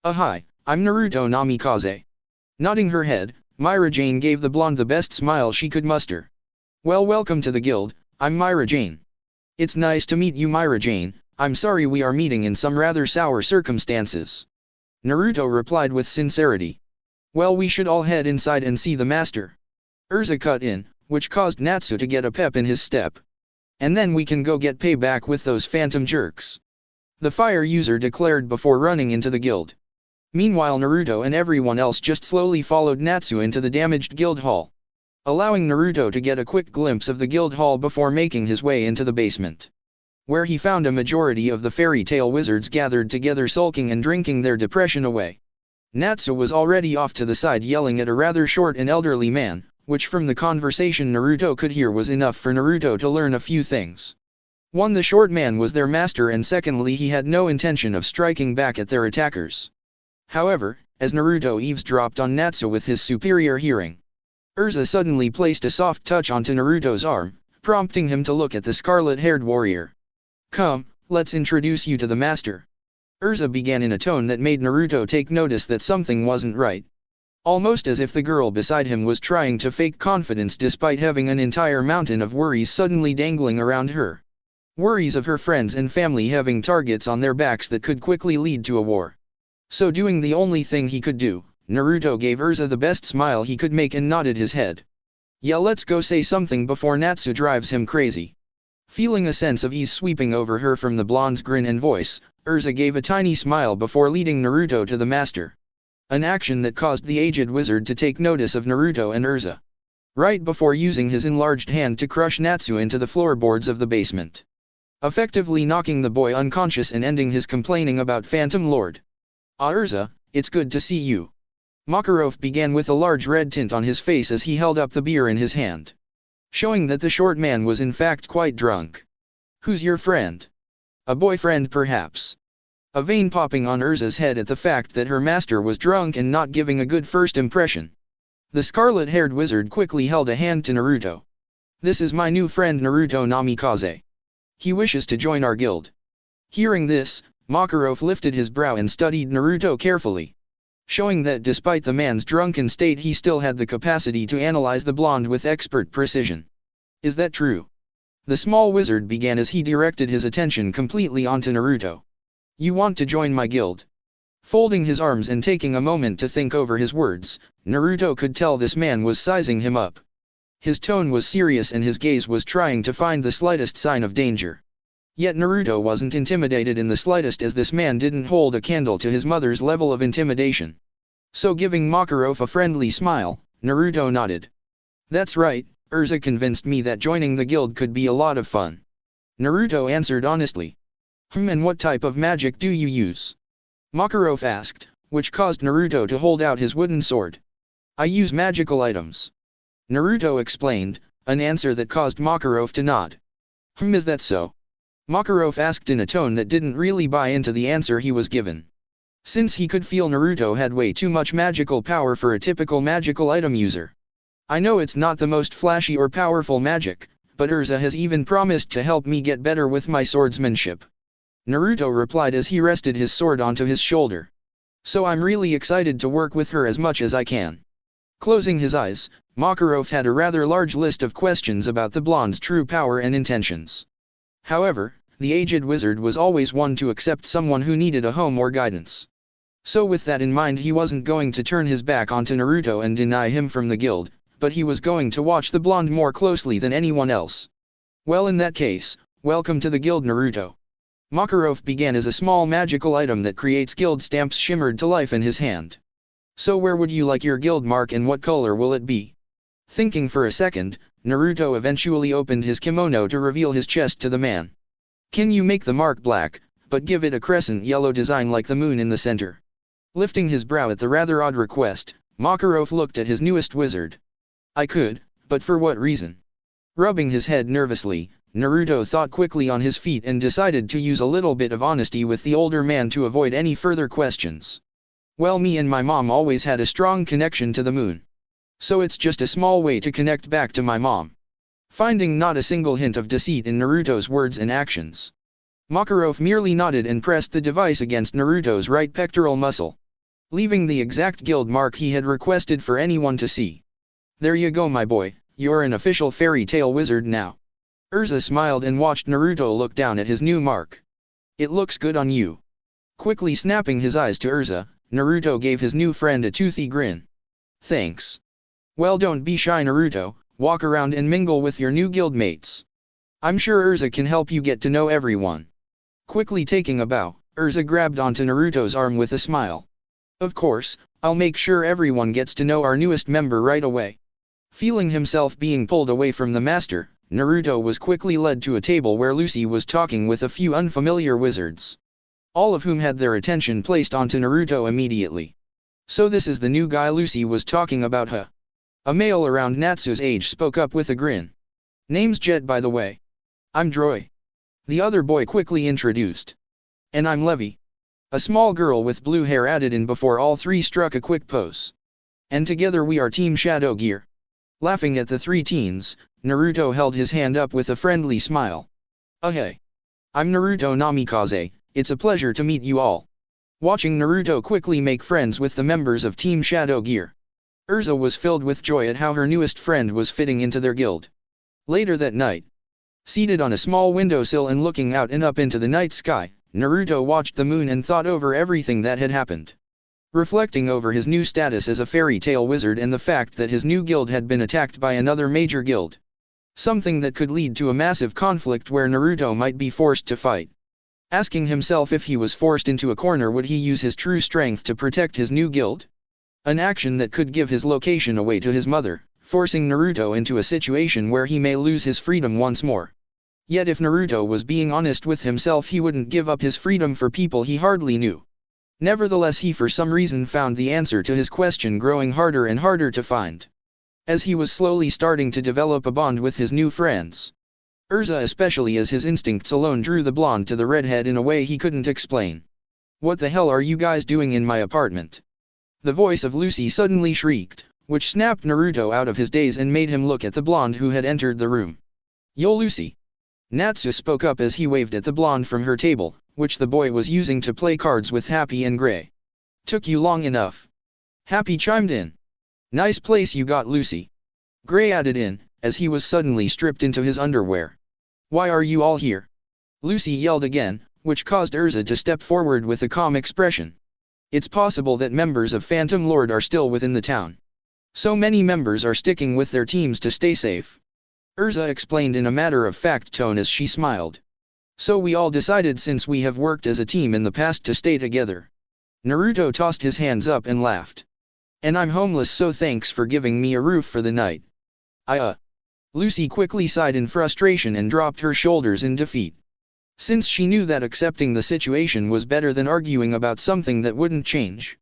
Hi, I'm Naruto Namikaze. Nodding her head, Myra Jane gave the blonde the best smile she could muster. Well, welcome to the guild, I'm Myra Jane. It's nice to meet you, Myra Jane. I'm sorry we are meeting in some rather sour circumstances. Naruto replied with sincerity. Well, we should all head inside and see the master. Urza cut in, which caused Natsu to get a pep in his step. And then we can go get payback with those phantom jerks. The fire user declared before running into the guild. Meanwhile, Naruto and everyone else just slowly followed Natsu into the damaged guild hall, allowing Naruto to get a quick glimpse of the guild hall before making his way into the basement, where he found a majority of the fairy tale wizards gathered together, sulking and drinking their depression away. Natsu was already off to the side yelling at a rather short and elderly man, which from the conversation Naruto could hear was enough for Naruto to learn a few things. One, the short man was their master, and secondly, he had no intention of striking back at their attackers. However, as Naruto eavesdropped on Natsu with his superior hearing, Urza suddenly placed a soft touch onto Naruto's arm, prompting him to look at the scarlet-haired warrior. "Come, let's introduce you to the master." Urza began in a tone that made Naruto take notice that something wasn't right. Almost as if the girl beside him was trying to fake confidence despite having an entire mountain of worries suddenly dangling around her. Worries of her friends and family having targets on their backs that could quickly lead to a war. So doing the only thing he could do, Naruto gave Urza the best smile he could make and nodded his head. "Yeah, let's go say something before Natsu drives him crazy." Feeling a sense of ease sweeping over her from the blonde's grin and voice, Urza gave a tiny smile before leading Naruto to the master. An action that caused the aged wizard to take notice of Naruto and Urza. Right before using his enlarged hand to crush Natsu into the floorboards of the basement, effectively knocking the boy unconscious and ending his complaining about Phantom Lord. "Ah, Urza, it's good to see you." Makarov began with a large red tint on his face as he held up the beer in his hand, showing that the short man was in fact quite drunk. "Who's your friend? A boyfriend perhaps?" A vein popping on Urza's head at the fact that her master was drunk and not giving a good first impression. The scarlet-haired wizard quickly held a hand to Naruto. "This is my new friend Naruto Namikaze. He wishes to join our guild." Hearing this, Makarov lifted his brow and studied Naruto carefully, showing that despite the man's drunken state he still had the capacity to analyze the blonde with expert precision. "Is that true?" The small wizard began as he directed his attention completely onto Naruto. "You want to join my guild?" Folding his arms and taking a moment to think over his words, Naruto could tell this man was sizing him up. His tone was serious and his gaze was trying to find the slightest sign of danger. Yet Naruto wasn't intimidated in the slightest as this man didn't hold a candle to his mother's level of intimidation. So giving Makarov a friendly smile, Naruto nodded. "That's right, Urza convinced me that joining the guild could be a lot of fun." Naruto answered honestly. And what type of magic do you use?" Makarov asked, which caused Naruto to hold out his wooden sword. "I use magical items," Naruto explained, an answer that caused Makarov to nod. Is that so?" Makarov asked in a tone that didn't really buy into the answer he was given. Since he could feel Naruto had way too much magical power for a typical magical item user. "I know it's not the most flashy or powerful magic, but Urza has even promised to help me get better with my swordsmanship," Naruto replied as he rested his sword onto his shoulder. "So I'm really excited to work with her as much as I can." Closing his eyes, Makarov had a rather large list of questions about the blonde's true power and intentions. However, the aged wizard was always one to accept someone who needed a home or guidance. So with that in mind he wasn't going to turn his back onto Naruto and deny him from the guild, but he was going to watch the blonde more closely than anyone else. "Well, in that case, welcome to the guild, Naruto." Makarov began as a small magical item that creates guild stamps shimmered to life in his hand. "So where would you like your guild mark and what color will it be?" Thinking for a second, Naruto eventually opened his kimono to reveal his chest to the man. "Can you make the mark black, but give it a crescent yellow design like the moon in the center?" Lifting his brow at the rather odd request, Makarov looked at his newest wizard. "I could, but for what reason?" Rubbing his head nervously, Naruto thought quickly on his feet and decided to use a little bit of honesty with the older man to avoid any further questions. "Well, me and my mom always had a strong connection to the moon. So it's just a small way to connect back to my mom." Finding not a single hint of deceit in Naruto's words and actions, Makarov merely nodded and pressed the device against Naruto's right pectoral muscle, leaving the exact guild mark he had requested for anyone to see. "There you go, my boy, you're an official fairy tale wizard now." Urza smiled and watched Naruto look down at his new mark. "It looks good on you." Quickly snapping his eyes to Urza, Naruto gave his new friend a toothy grin. "Thanks." "Well, don't be shy, Naruto, walk around and mingle with your new guildmates. I'm sure Urza can help you get to know everyone." Quickly taking a bow, Urza grabbed onto Naruto's arm with a smile. "Of course, I'll make sure everyone gets to know our newest member right away." Feeling himself being pulled away from the master, Naruto was quickly led to a table where Lucy was talking with a few unfamiliar wizards, all of whom had their attention placed onto Naruto immediately. "So this is the new guy Lucy was talking about, huh?" A male around Natsu's age spoke up with a grin. "Name's Jet, by the way." "I'm Droy," the other boy quickly introduced. "And I'm Levi." A small girl with blue hair added in before all three struck a quick pose. And together we are Team Shadow Gear. Laughing at the three teens, Naruto held his hand up with a friendly smile. Hey. I'm Naruto Namikaze, it's a pleasure to meet you all. Watching Naruto quickly make friends with the members of Team Shadow Gear, Urza was filled with joy at how her newest friend was fitting into their guild. Later that night, seated on a small windowsill and looking out and up into the night sky, Naruto watched the moon and thought over everything that had happened. Reflecting over his new status as a fairy tale wizard and the fact that his new guild had been attacked by another major guild. Something that could lead to a massive conflict where Naruto might be forced to fight. Asking himself if he was forced into a corner, would he use his true strength to protect his new guild? An action that could give his location away to his mother, forcing Naruto into a situation where he may lose his freedom once more. Yet if Naruto was being honest with himself, he wouldn't give up his freedom for people he hardly knew. Nevertheless, he for some reason found the answer to his question growing harder and harder to find. As he was slowly starting to develop a bond with his new friends. Urza especially, as his instincts alone drew the blonde to the redhead in a way he couldn't explain. What the hell are you guys doing in my apartment? The voice of Lucy suddenly shrieked, which snapped Naruto out of his daze and made him look at the blonde who had entered the room. Yo Lucy! Natsu spoke up as he waved at the blonde from her table, which the boy was using to play cards with Happy and Gray. Took you long enough. Happy chimed in. Nice place you got, Lucy. Gray added in, as he was suddenly stripped into his underwear. Why are you all here? Lucy yelled again, which caused Urza to step forward with a calm expression. It's possible that members of Phantom Lord are still within the town. So many members are sticking with their teams to stay safe. Urza explained in a matter-of-fact tone as she smiled. So we all decided, since we have worked as a team in the past, to stay together. Naruto tossed his hands up and laughed. And I'm homeless, so thanks for giving me a roof for the night. Lucy quickly sighed in frustration and dropped her shoulders in defeat. Since she knew that accepting the situation was better than arguing about something that wouldn't change.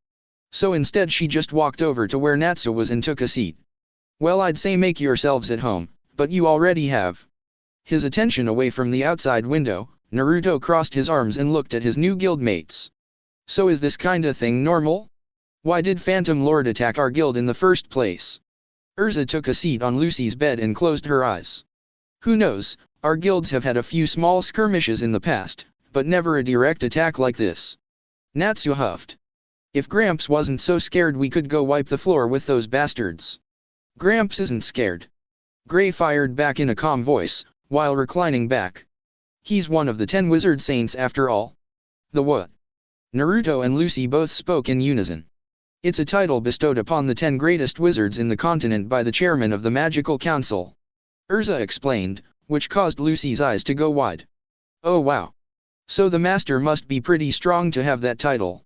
So instead she just walked over to where Natsu was and took a seat. Well, I'd say make yourselves at home, but you already have. His attention away from the outside window, Naruto crossed his arms and looked at his new guildmates. So is this kinda thing normal? Why did Phantom Lord attack our guild in the first place? Urza took a seat on Lucy's bed and closed her eyes. Who knows, our guilds have had a few small skirmishes in the past, but never a direct attack like this. Natsu huffed. If Gramps wasn't so scared, we could go wipe the floor with those bastards. Gramps isn't scared. Gray fired back in a calm voice, while reclining back. He's one of the 10 wizard saints after all. The what? Naruto and Lucy both spoke in unison. It's a title bestowed upon the 10 greatest wizards in the continent by the chairman of the Magical Council. Urza explained, which caused Lucy's eyes to go wide. Oh wow. So the master must be pretty strong to have that title.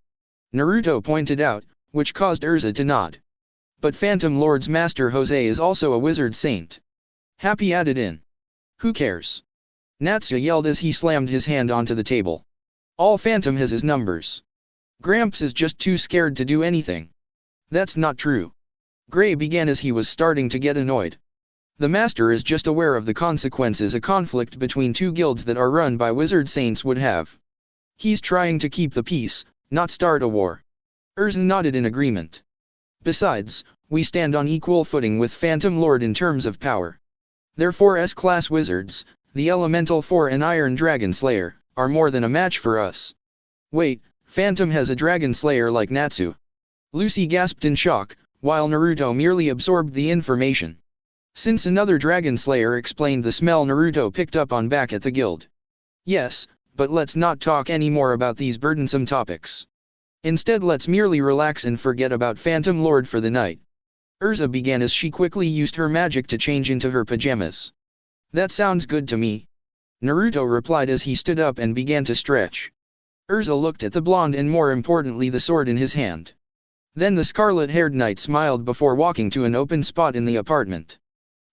Naruto pointed out, which caused Urza to nod. But Phantom Lord's master Jose is also a wizard saint. Happy added in. Who cares? Natsu yelled as he slammed his hand onto the table. All Phantom has is numbers. Gramps is just too scared to do anything. That's not true. Gray began as he was starting to get annoyed. The master is just aware of the consequences a conflict between two guilds that are run by wizard saints would have. He's trying to keep the peace, not start a war. Urza nodded in agreement. Besides, we stand on equal footing with Phantom Lord in terms of power. Therefore S-class wizards, the Elemental 4 and Iron Dragon Slayer, are more than a match for us. Wait, Phantom has a Dragon Slayer like Natsu? Lucy gasped in shock, while Naruto merely absorbed the information. Since another Dragon Slayer explained the smell Naruto picked up on back at the guild. Yes, but let's not talk anymore about these burdensome topics. Instead, let's merely relax and forget about Phantom Lord for the night. Urza began as she quickly used her magic to change into her pajamas. That sounds good to me. Naruto replied as he stood up and began to stretch. Urza looked at the blonde and more importantly the sword in his hand. Then the scarlet-haired knight smiled before walking to an open spot in the apartment.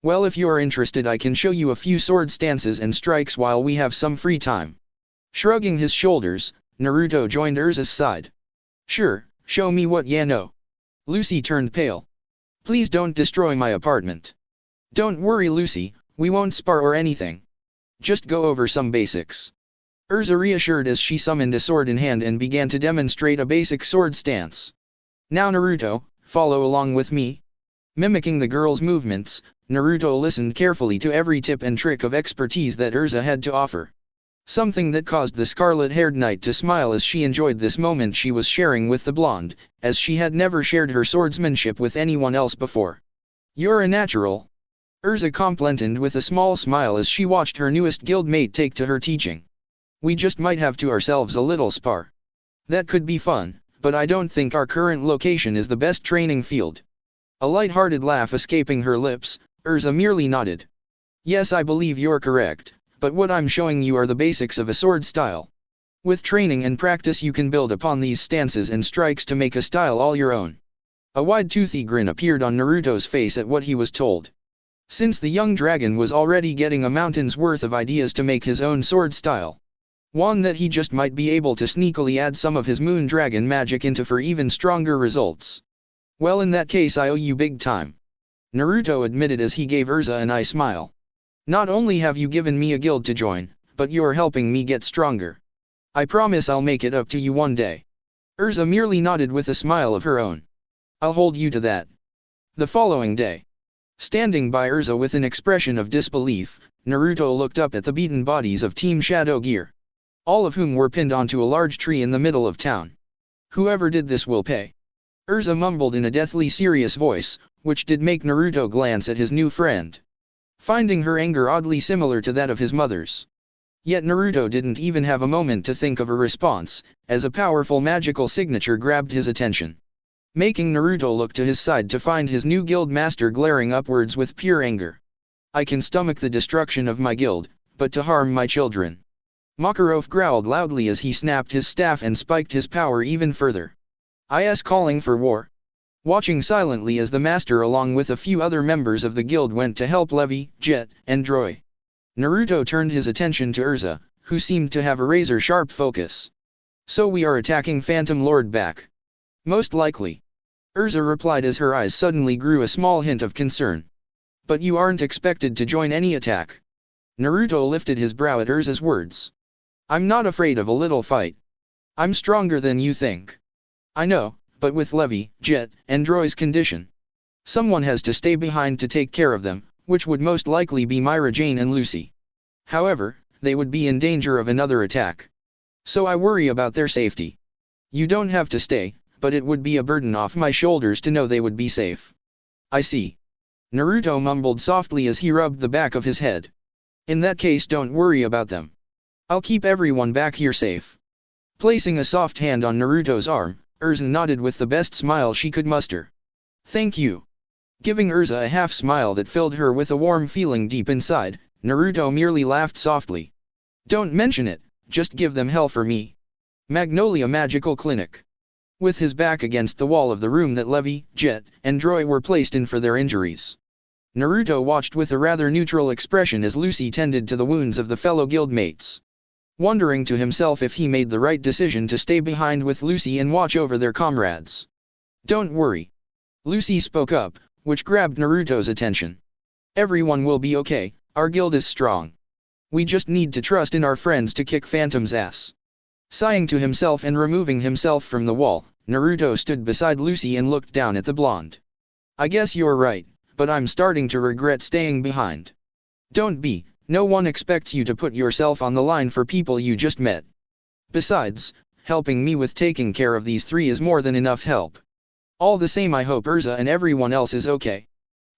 Well, if you're interested, I can show you a few sword stances and strikes while we have some free time. Shrugging his shoulders, Naruto joined Urza's side. Sure, show me what ya know. Lucy turned pale. Please don't destroy my apartment. Don't worry, Lucy, we won't spar or anything. Just go over some basics. Urza reassured as she summoned a sword in hand and began to demonstrate a basic sword stance. Now Naruto, follow along with me. Mimicking the girl's movements, Naruto listened carefully to every tip and trick of expertise that Urza had to offer. Something that caused the scarlet-haired knight to smile as she enjoyed this moment she was sharing with the blonde, as she had never shared her swordsmanship with anyone else before. You're a natural. Urza complimented with a small smile as she watched her newest guildmate take to her teaching. We just might have to ourselves a little spar. That could be fun, but I don't think our current location is the best training field. A light-hearted laugh escaping her lips, Urza merely nodded. Yes, I believe you're correct, but what I'm showing you are the basics of a sword style. With training and practice you can build upon these stances and strikes to make a style all your own. A wide toothy grin appeared on Naruto's face at what he was told. Since the young dragon was already getting a mountain's worth of ideas to make his own sword style. One that he just might be able to sneakily add some of his moon dragon magic into for even stronger results. Well, in that case I owe you big time. Naruto admitted as he gave Urza a nice smile. Not only have you given me a guild to join, but you're helping me get stronger. I promise I'll make it up to you one day. Urza merely nodded with a smile of her own. I'll hold you to that. The following day. Standing by Urza with an expression of disbelief, Naruto looked up at the beaten bodies of Team Shadow Gear. All of whom were pinned onto a large tree in the middle of town. Whoever did this will pay. Urza mumbled in a deathly serious voice, which did make Naruto glance at his new friend. Finding her anger oddly similar to that of his mother's. Yet Naruto didn't even have a moment to think of a response, as a powerful magical signature grabbed his attention. Making Naruto look to his side to find his new guild master glaring upwards with pure anger. I can stomach the destruction of my guild, but to harm my children. Makarov growled loudly as he snapped his staff and spiked his power even further. Is calling for war. Watching silently as the master along with a few other members of the guild went to help Levi, Jet, and Droy. Naruto turned his attention to Urza, who seemed to have a razor-sharp focus. So we are attacking Phantom Lord back. Most likely. Urza replied as her eyes suddenly grew a small hint of concern. But you aren't expected to join any attack. Naruto lifted his brow at Urza's words. I'm not afraid of a little fight. I'm stronger than you think. I know, but with Levi, Jet, and Droy's condition. Someone has to stay behind to take care of them, which would most likely be Myra Jane and Lucy. However, they would be in danger of another attack. So I worry about their safety. You don't have to stay, but it would be a burden off my shoulders to know they would be safe. I see. Naruto mumbled softly as he rubbed the back of his head. In that case, don't worry about them. I'll keep everyone back here safe. Placing a soft hand on Naruto's arm, Urza nodded with the best smile she could muster. Thank you. Giving Urza a half smile that filled her with a warm feeling deep inside, Naruto merely laughed softly. Don't mention it, just give them hell for me. Magnolia Magical Clinic. With his back against the wall of the room that Levi, Jet, and Droy were placed in for their injuries. Naruto watched with a rather neutral expression as Lucy tended to the wounds of the fellow guildmates. Wondering to himself if he made the right decision to stay behind with Lucy and watch over their comrades. Don't worry. Lucy spoke up, which grabbed Naruto's attention. Everyone will be okay, our guild is strong. We just need to trust in our friends to kick Phantom's ass. Sighing to himself and removing himself from the wall, Naruto stood beside Lucy and looked down at the blonde. I guess you're right, but I'm starting to regret staying behind. Don't be. No one expects you to put yourself on the line for people you just met. Besides, helping me with taking care of these three is more than enough help. All the same, I hope Urza and everyone else is okay.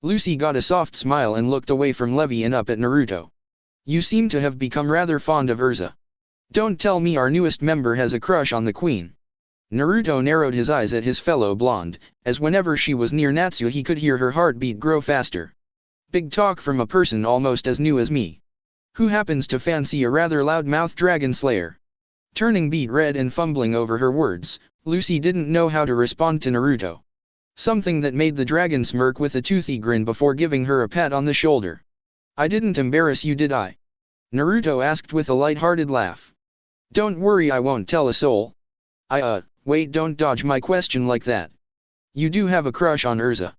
Lucy got a soft smile and looked away from Levi and up at Naruto. You seem to have become rather fond of Urza. Don't tell me our newest member has a crush on the queen. Naruto narrowed his eyes at his fellow blonde, as whenever she was near Natsuo he could hear her heartbeat grow faster. Big talk from a person almost as new as me. Who happens to fancy a rather loud-mouthed dragon slayer? Turning beet red and fumbling over her words, Lucy didn't know how to respond to Naruto. Something that made the dragon smirk with a toothy grin before giving her a pat on the shoulder. I didn't embarrass you, did I? Naruto asked with a light-hearted laugh. Don't worry, I won't tell a soul. Wait, don't dodge my question like that. You do have a crush on Urza.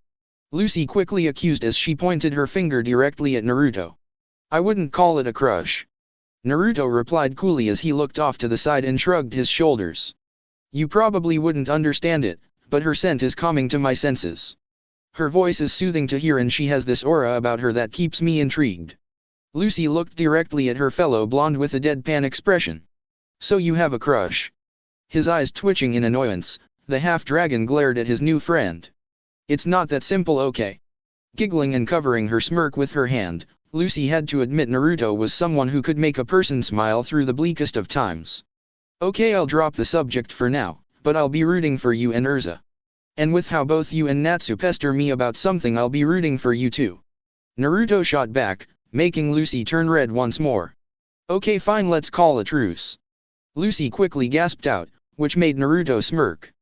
Lucy quickly accused as she pointed her finger directly at Naruto. I wouldn't call it a crush. Naruto replied coolly as he looked off to the side and shrugged his shoulders. You probably wouldn't understand it, but her scent is calming to my senses. Her voice is soothing to hear and she has this aura about her that keeps me intrigued. Lucy looked directly at her fellow blonde with a deadpan expression. So you have a crush? His eyes twitching in annoyance, the half-dragon glared at his new friend. It's not that simple, okay? Giggling and covering her smirk with her hand, Lucy had to admit Naruto was someone who could make a person smile through the bleakest of times. Okay, I'll drop the subject for now, but I'll be rooting for you and Urza. And with how both you and Natsu pester me about something, I'll be rooting for you too. Naruto shot back, making Lucy turn red once more. Okay fine, let's call a truce. Lucy quickly gasped out, which made Naruto smirk.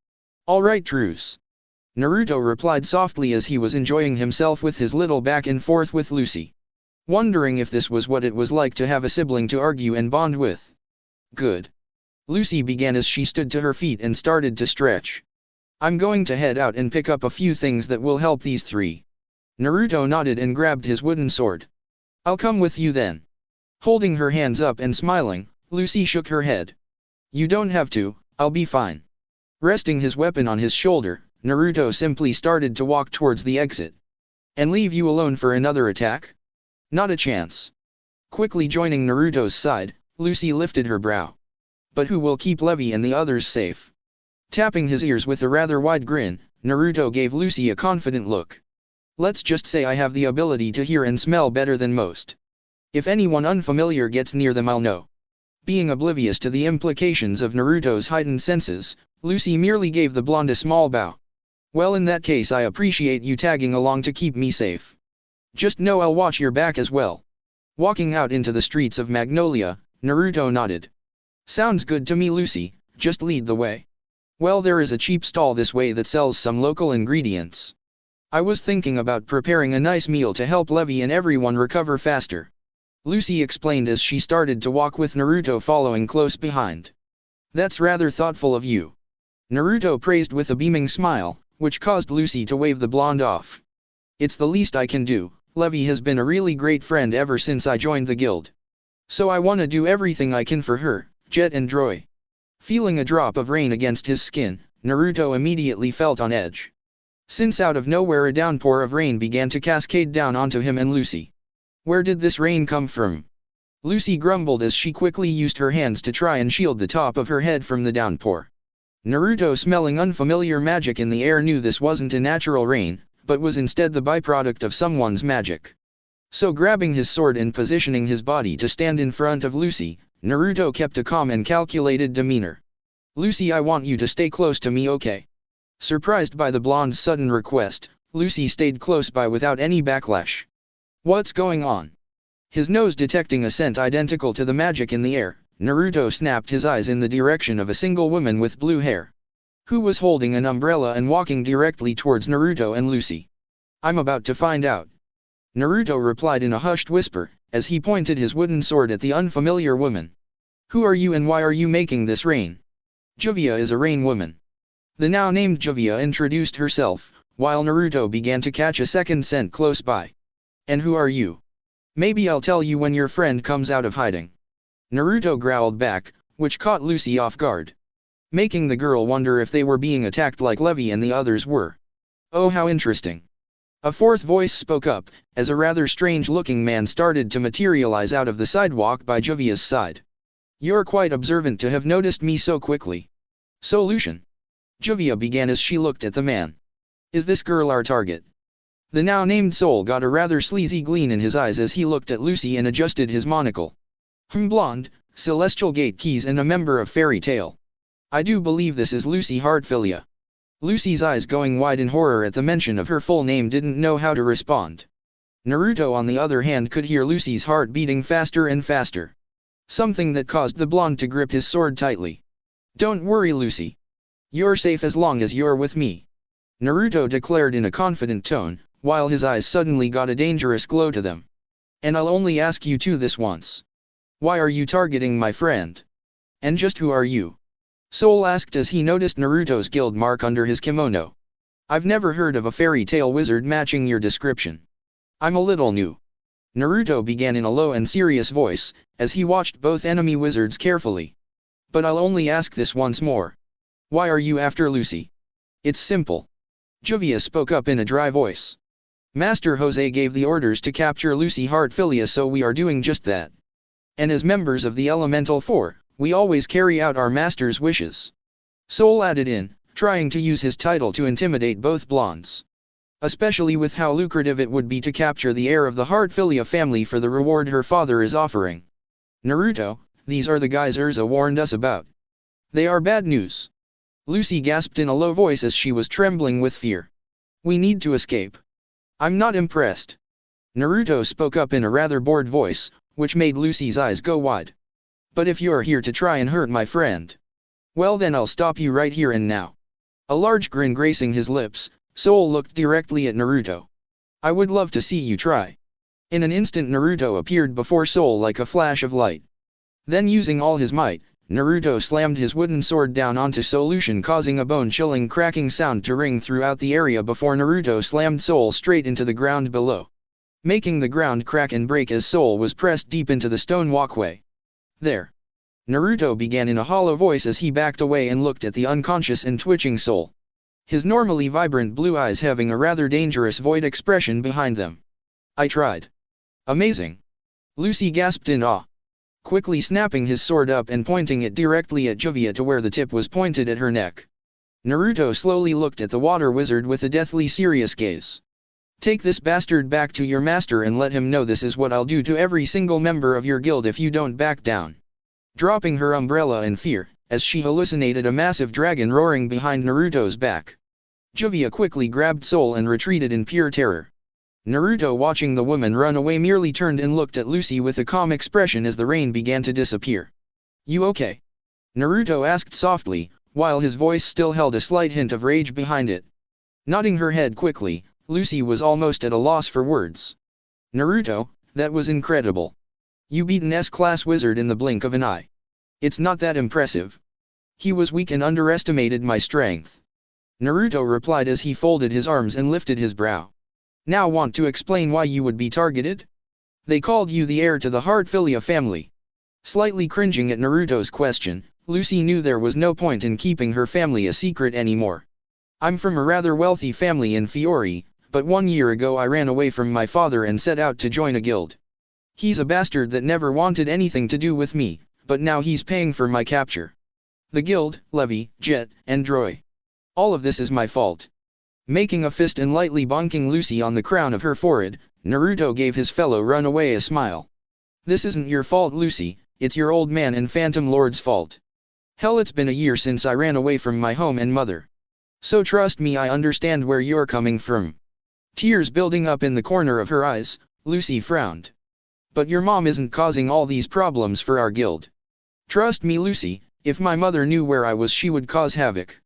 Alright, truce. Naruto replied softly as he was enjoying himself with his little back and forth with Lucy. Wondering if this was what it was like to have a sibling to argue and bond with. Good. Lucy began as she stood to her feet and started to stretch. I'm going to head out and pick up a few things that will help these three. Naruto nodded and grabbed his wooden sword. I'll come with you then. Holding her hands up and smiling, Lucy shook her head. You don't have to, I'll be fine. Resting his weapon on his shoulder, Naruto simply started to walk towards the exit. And leave you alone for another attack? Not a chance. Quickly joining Naruto's side, Lucy lifted her brow. But who will keep Levi and the others safe? Tapping his ears with a rather wide grin, Naruto gave Lucy a confident look. Let's just say I have the ability to hear and smell better than most. If anyone unfamiliar gets near them, I'll know. Being oblivious to the implications of Naruto's heightened senses, Lucy merely gave the blonde a small bow. Well, in that case, I appreciate you tagging along to keep me safe. Just know I'll watch your back as well. Walking out into the streets of Magnolia, Naruto nodded. Sounds good to me, Lucy, just lead the way. Well, there is a cheap stall this way that sells some local ingredients. I was thinking about preparing a nice meal to help Levi and everyone recover faster. Lucy explained as she started to walk with Naruto following close behind. That's rather thoughtful of you. Naruto praised with a beaming smile, which caused Lucy to wave the blonde off. It's the least I can do. Levi has been a really great friend ever since I joined the guild. So I wanna do everything I can for her, Jet and Joy. Feeling a drop of rain against his skin, Naruto immediately felt on edge. Since out of nowhere a downpour of rain began to cascade down onto him and Lucy. Where did this rain come from? Lucy grumbled as she quickly used her hands to try and shield the top of her head from the downpour. Naruto, smelling unfamiliar magic in the air, knew this wasn't a natural rain, but was instead the byproduct of someone's magic. So grabbing his sword and positioning his body to stand in front of Lucy, Naruto kept a calm and calculated demeanor. Lucy, I want you to stay close to me, okay? Surprised by the blonde's sudden request, Lucy stayed close by without any backlash. What's going on? His nose detecting a scent identical to the magic in the air, Naruto snapped his eyes in the direction of a single woman with blue hair, who was holding an umbrella and walking directly towards Naruto and Lucy. I'm about to find out. Naruto replied in a hushed whisper, as he pointed his wooden sword at the unfamiliar woman. Who are you and why are you making this rain? Juvia is a rain woman. The now named Juvia introduced herself, while Naruto began to catch a second scent close by. And who are you? Maybe I'll tell you when your friend comes out of hiding. Naruto growled back, which caught Lucy off guard, making the girl wonder if they were being attacked like Levi and the others were. Oh, how interesting. A fourth voice spoke up, as a rather strange-looking man started to materialize out of the sidewalk by Juvia's side. You're quite observant to have noticed me so quickly. Solution. Juvia began as she looked at the man. Is this girl our target? The now named soul got a rather sleazy gleam in his eyes as he looked at Lucy and adjusted his monocle. Blonde, Celestial Gate Keys and a member of Fairy Tail. I do believe this is Lucy Heartfilia. Lucy's eyes going wide in horror at the mention of her full name didn't know how to respond. Naruto on the other hand could hear Lucy's heart beating faster and faster. Something that caused the blonde to grip his sword tightly. Don't worry, Lucy. You're safe as long as you're with me. Naruto declared in a confident tone, while his eyes suddenly got a dangerous glow to them. And I'll only ask you to this once. Why are you targeting my friend? And just who are you? Soul asked as he noticed Naruto's guild mark under his kimono. I've never heard of a fairy tale wizard matching your description. I'm a little new. Naruto began in a low and serious voice, as he watched both enemy wizards carefully. But I'll only ask this once more. Why are you after Lucy? It's simple. Juvia spoke up in a dry voice. Master Jose gave the orders to capture Lucy Heartfilia, so we are doing just that. And as members of the Elemental Four, we always carry out our master's wishes. Soul added in, trying to use his title to intimidate both blondes. Especially with how lucrative it would be to capture the heir of the Heartfilia family for the reward her father is offering. Naruto, these are the guys Urza warned us about. They are bad news. Lucy gasped in a low voice as she was trembling with fear. We need to escape. I'm not impressed. Naruto spoke up in a rather bored voice, which made Lucy's eyes go wide. But if you're here to try and hurt my friend, well then I'll stop you right here and now. A large grin gracing his lips, Soul looked directly at Naruto. I would love to see you try. In an instant Naruto appeared before Soul like a flash of light. Then using all his might, Naruto slammed his wooden sword down onto Solution, causing a bone-chilling cracking sound to ring throughout the area before Naruto slammed Soul straight into the ground below, making the ground crack and break as Soul was pressed deep into the stone walkway. There. Naruto began in a hollow voice as he backed away and looked at the unconscious and twitching Soul, his normally vibrant blue eyes having a rather dangerous void expression behind them. I tried. Amazing. Lucy gasped in awe. Quickly snapping his sword up and pointing it directly at Juvia to where the tip was pointed at her neck. Naruto slowly looked at the water wizard with a deathly serious gaze. Take this bastard back to your master and let him know this is what I'll do to every single member of your guild if you don't back down. Dropping her umbrella in fear, as she hallucinated a massive dragon roaring behind Naruto's back, Juvia quickly grabbed Soul and retreated in pure terror. Naruto, watching the woman run away, merely turned and looked at Lucy with a calm expression as the rain began to disappear. You okay? Naruto asked softly, while his voice still held a slight hint of rage behind it. Nodding her head quickly, Lucy was almost at a loss for words. Naruto, that was incredible. You beat an S-class wizard in the blink of an eye. It's not that impressive. He was weak and underestimated my strength. Naruto replied as he folded his arms and lifted his brow. Now want to explain why you would be targeted? They called you the heir to the Heartfilia family. Slightly cringing at Naruto's question, Lucy knew there was no point in keeping her family a secret anymore. I'm from a rather wealthy family in Fiore, but 1 year ago I ran away from my father and set out to join a guild. He's a bastard that never wanted anything to do with me, but now he's paying for my capture. The guild, Levi, Jet, and Droy. All of this is my fault. Making a fist and lightly bonking Lucy on the crown of her forehead, Naruto gave his fellow runaway a smile. This isn't your fault, Lucy, it's your old man and Phantom Lord's fault. Hell, it's been a year since I ran away from my home and mother. So trust me, I understand where you're coming from. Tears building up in the corner of her eyes, Lucy frowned. But your mom isn't causing all these problems for our guild. Trust me, Lucy, if my mother knew where I was, she would cause havoc.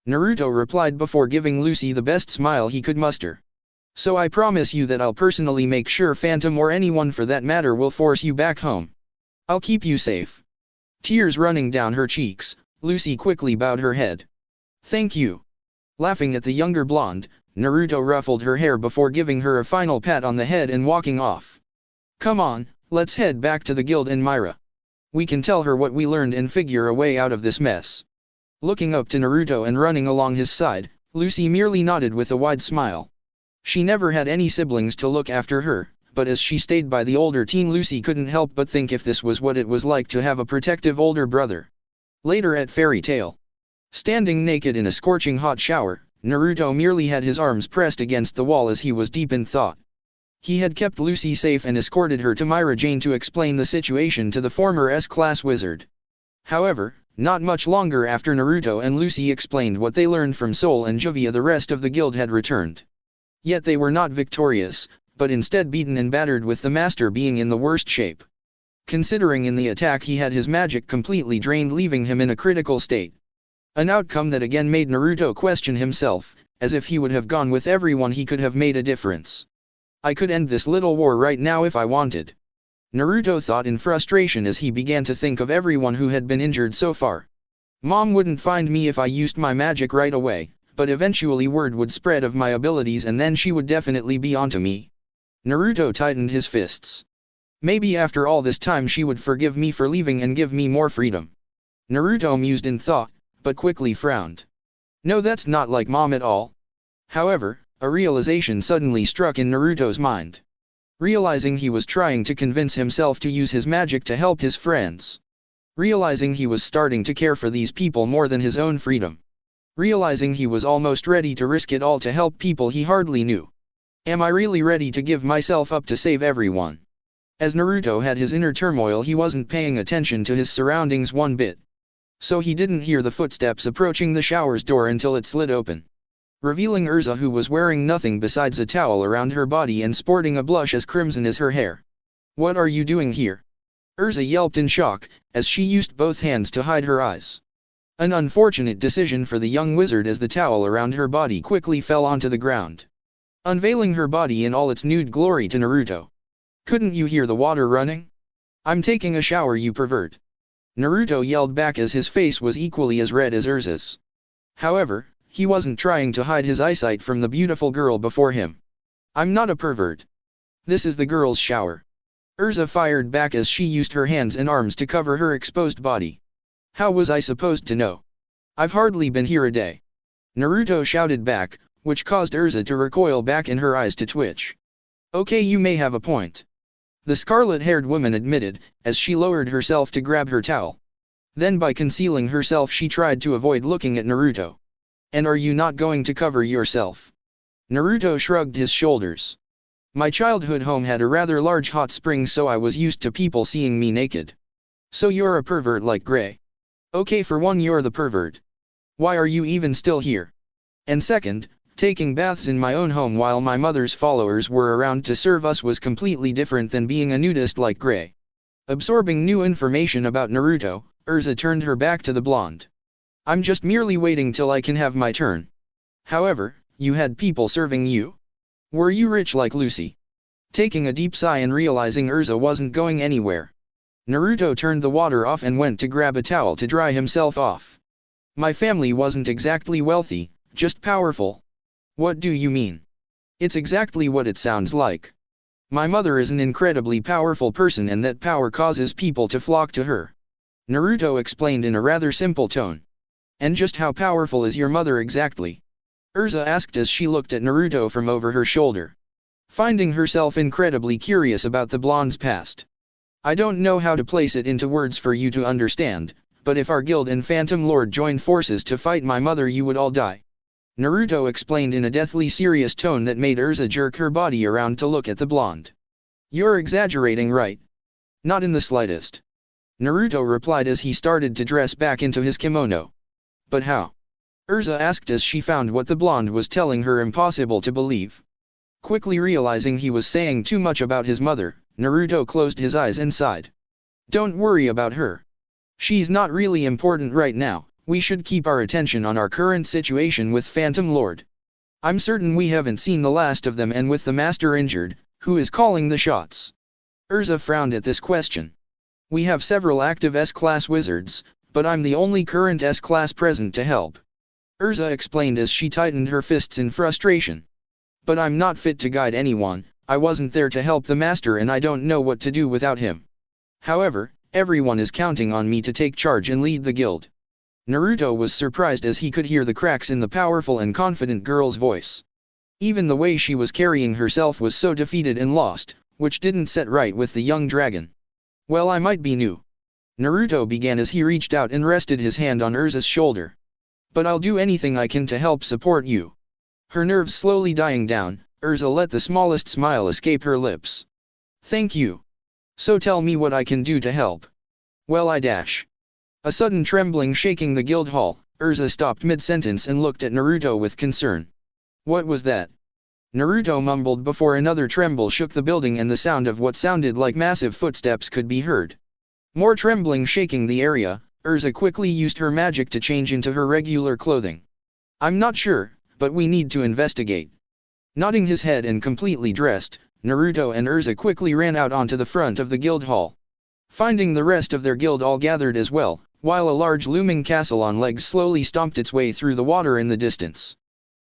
Naruto replied before giving Lucy the best smile he could muster. So I promise you that I'll personally make sure Phantom, or anyone for that matter, will force you back home. I'll keep you safe. Tears running down her cheeks, Lucy quickly bowed her head. Thank you. Laughing at the younger blonde, Naruto ruffled her hair before giving her a final pat on the head and walking off. Come on, let's head back to the guild and Myra. We can tell her what we learned and figure a way out of this mess. Looking up to Naruto and running along his side, Lucy merely nodded with a wide smile. She never had any siblings to look after her, but as she stayed by the older teen, Lucy couldn't help but think if this was what it was like to have a protective older brother. Later at Fairy Tail. Standing naked in a scorching hot shower, Naruto merely had his arms pressed against the wall as he was deep in thought. He had kept Lucy safe and escorted her to Myra Jane to explain the situation to the former S-class wizard. However, not much longer after Naruto and Lucy explained what they learned from Soul and Juvia, the rest of the guild had returned. Yet they were not victorious, but instead beaten and battered, with the master being in the worst shape. Considering in the attack he had his magic completely drained, leaving him in a critical state. An outcome that again made Naruto question himself, as if he would have gone with everyone he could have made a difference. I could end this little war right now if I wanted. Naruto thought in frustration as he began to think of everyone who had been injured so far. Mom wouldn't find me if I used my magic right away, but eventually word would spread of my abilities and then she would definitely be onto me. Naruto tightened his fists. Maybe after all this time she would forgive me for leaving and give me more freedom. Naruto mused in thought, but quickly frowned. No, that's not like mom at all. However, a realization suddenly struck in Naruto's mind. Realizing he was trying to convince himself to use his magic to help his friends. Realizing he was starting to care for these people more than his own freedom. Realizing he was almost ready to risk it all to help people he hardly knew. Am I really ready to give myself up to save everyone? As Naruto had his inner turmoil, he wasn't paying attention to his surroundings one bit. So he didn't hear the footsteps approaching the shower's door until it slid open, revealing Erza, who was wearing nothing besides a towel around her body and sporting a blush as crimson as her hair. What are you doing here? Erza yelped in shock, as she used both hands to hide her eyes. An unfortunate decision for the young wizard, as the towel around her body quickly fell onto the ground, unveiling her body in all its nude glory to Naruto. Couldn't you hear the water running? I'm taking a shower, you pervert. Naruto yelled back as his face was equally as red as Erza's. However, he wasn't trying to hide his eyesight from the beautiful girl before him. I'm not a pervert. This is the girl's shower. Erza fired back as she used her hands and arms to cover her exposed body. How was I supposed to know? I've hardly been here a day. Naruto shouted back, which caused Erza to recoil back and her eyes to twitch. Okay, you may have a point. The scarlet-haired woman admitted, as she lowered herself to grab her towel. Then by concealing herself she tried to avoid looking at Naruto. And are you not going to cover yourself? Naruto shrugged his shoulders. My childhood home had a rather large hot spring, so I was used to people seeing me naked. So you're a pervert like Gray. Okay, for one, you're the pervert. Why are you even still here? And second, taking baths in my own home while my mother's followers were around to serve us was completely different than being a nudist like Gray. Absorbing new information about Naruto, Erza turned her back to the blonde. I'm just merely waiting till I can have my turn. However, you had people serving you? Were you rich like Lucy? Taking a deep sigh and realizing Erza wasn't going anywhere, Naruto turned the water off and went to grab a towel to dry himself off. My family wasn't exactly wealthy, just powerful. What do you mean? It's exactly what it sounds like. My mother is an incredibly powerful person, and that power causes people to flock to her. Naruto explained in a rather simple tone. And just how powerful is your mother exactly? Erza asked as she looked at Naruto from over her shoulder, finding herself incredibly curious about the blonde's past. I don't know how to place it into words for you to understand, but if our guild and Phantom Lord joined forces to fight my mother, you would all die. Naruto explained in a deathly serious tone that made Erza jerk her body around to look at the blonde. You're exaggerating, right? Not in the slightest. Naruto replied as he started to dress back into his kimono. But how? Erza asked as she found what the blonde was telling her impossible to believe. Quickly realizing he was saying too much about his mother, Naruto closed his eyes and sighed. Don't worry about her. She's not really important right now. We should keep our attention on our current situation with Phantom Lord. I'm certain we haven't seen the last of them, and with the master injured, who is calling the shots? Erza frowned at this question. We have several active S-class wizards, but I'm the only current S-class present to help. Erza explained as she tightened her fists in frustration. But I'm not fit to guide anyone. I wasn't there to help the master, and I don't know what to do without him. However, everyone is counting on me to take charge and lead the guild. Naruto was surprised as he could hear the cracks in the powerful and confident girl's voice. Even the way she was carrying herself was so defeated and lost, which didn't set right with the young dragon. Well, I might be new. Naruto began as he reached out and rested his hand on Erza's shoulder. But I'll do anything I can to help support you. Her nerves slowly dying down, Erza let the smallest smile escape her lips. Thank you. So tell me what I can do to help. Well, I dash. A sudden trembling shaking the guild hall, Erza stopped mid-sentence and looked at Naruto with concern. What was that? Naruto mumbled before another tremble shook the building and the sound of what sounded like massive footsteps could be heard. More trembling shaking the area, Erza quickly used her magic to change into her regular clothing. I'm not sure, but we need to investigate. Nodding his head and completely dressed, Naruto and Erza quickly ran out onto the front of the guild hall. Finding the rest of their guild all gathered as well, while a large looming castle on legs slowly stomped its way through the water in the distance.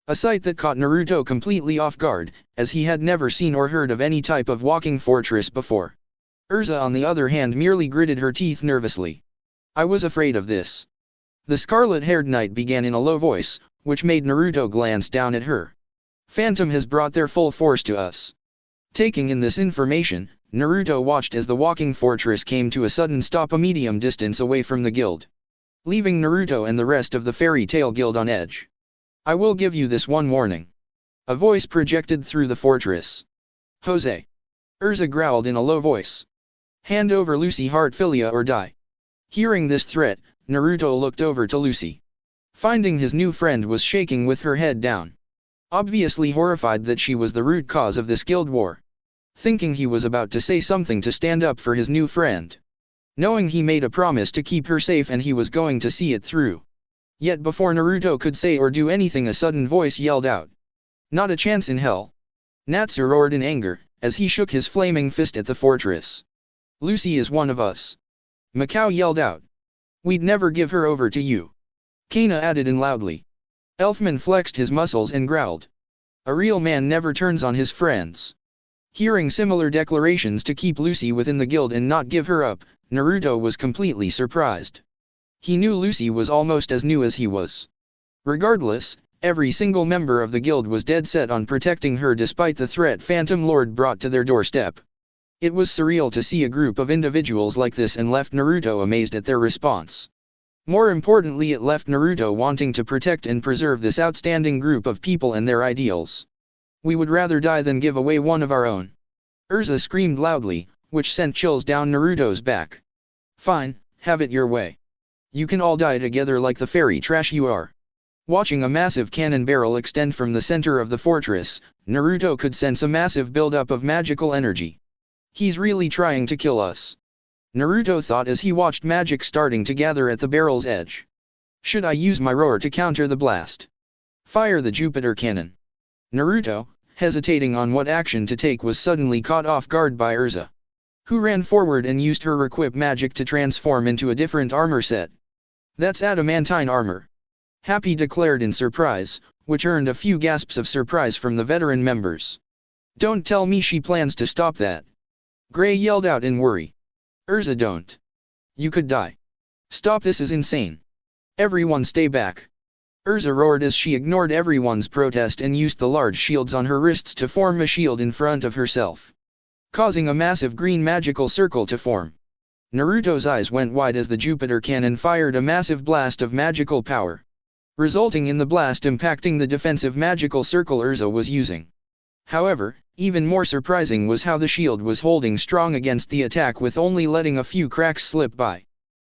A sight that caught Naruto completely off guard, as he had never seen or heard of any type of walking fortress before. Urza on the other hand merely gritted her teeth nervously. I was afraid of this. The scarlet-haired knight began in a low voice, which made Naruto glance down at her. Phantom has brought their full force to us. Taking in this information, Naruto watched as the walking fortress came to a sudden stop a medium distance away from the guild, leaving Naruto and the rest of the Fairy Tail Guild on edge. I will give you this one warning. A voice projected through the fortress. Jose. Urza growled in a low voice. Hand over Lucy Heartfilia or die. Hearing this threat, Naruto looked over to Lucy. Finding his new friend was shaking with her head down, obviously horrified that she was the root cause of this guild war. Thinking he was about to say something to stand up for his new friend. Knowing he made a promise to keep her safe and he was going to see it through. Yet before Naruto could say or do anything, a sudden voice yelled out. Not a chance in hell. Natsu roared in anger, as he shook his flaming fist at the fortress. Lucy is one of us. Mikao yelled out. We'd never give her over to you. Kana added in loudly. Elfman flexed his muscles and growled. A real man never turns on his friends. Hearing similar declarations to keep Lucy within the guild and not give her up, Naruto was completely surprised. He knew Lucy was almost as new as he was. Regardless, every single member of the guild was dead set on protecting her despite the threat Phantom Lord brought to their doorstep. It was surreal to see a group of individuals like this and left Naruto amazed at their response. More importantly, it left Naruto wanting to protect and preserve this outstanding group of people and their ideals. We would rather die than give away one of our own. Urza screamed loudly, which sent chills down Naruto's back. Fine, have it your way. You can all die together like the fairy trash you are. Watching a massive cannon barrel extend from the center of the fortress, Naruto could sense a massive buildup of magical energy. He's really trying to kill us. Naruto thought as he watched magic starting to gather at the barrel's edge. Should I use my roar to counter the blast? Fire the Jupiter cannon. Naruto, hesitating on what action to take, was suddenly caught off guard by Urza, who ran forward and used her equip magic to transform into a different armor set. That's adamantine armor. Happy declared in surprise, which earned a few gasps of surprise from the veteran members. Don't tell me she plans to stop that. Gray yelled out in worry. Urza, don't. You could die. Stop, this is insane. Everyone stay back. Urza roared as she ignored everyone's protest and used the large shields on her wrists to form a shield in front of herself, causing a massive green magical circle to form. Naruto's eyes went wide as the Jupiter cannon fired a massive blast of magical power, resulting in the blast impacting the defensive magical circle Urza was using. However, even more surprising was how the shield was holding strong against the attack with only letting a few cracks slip by.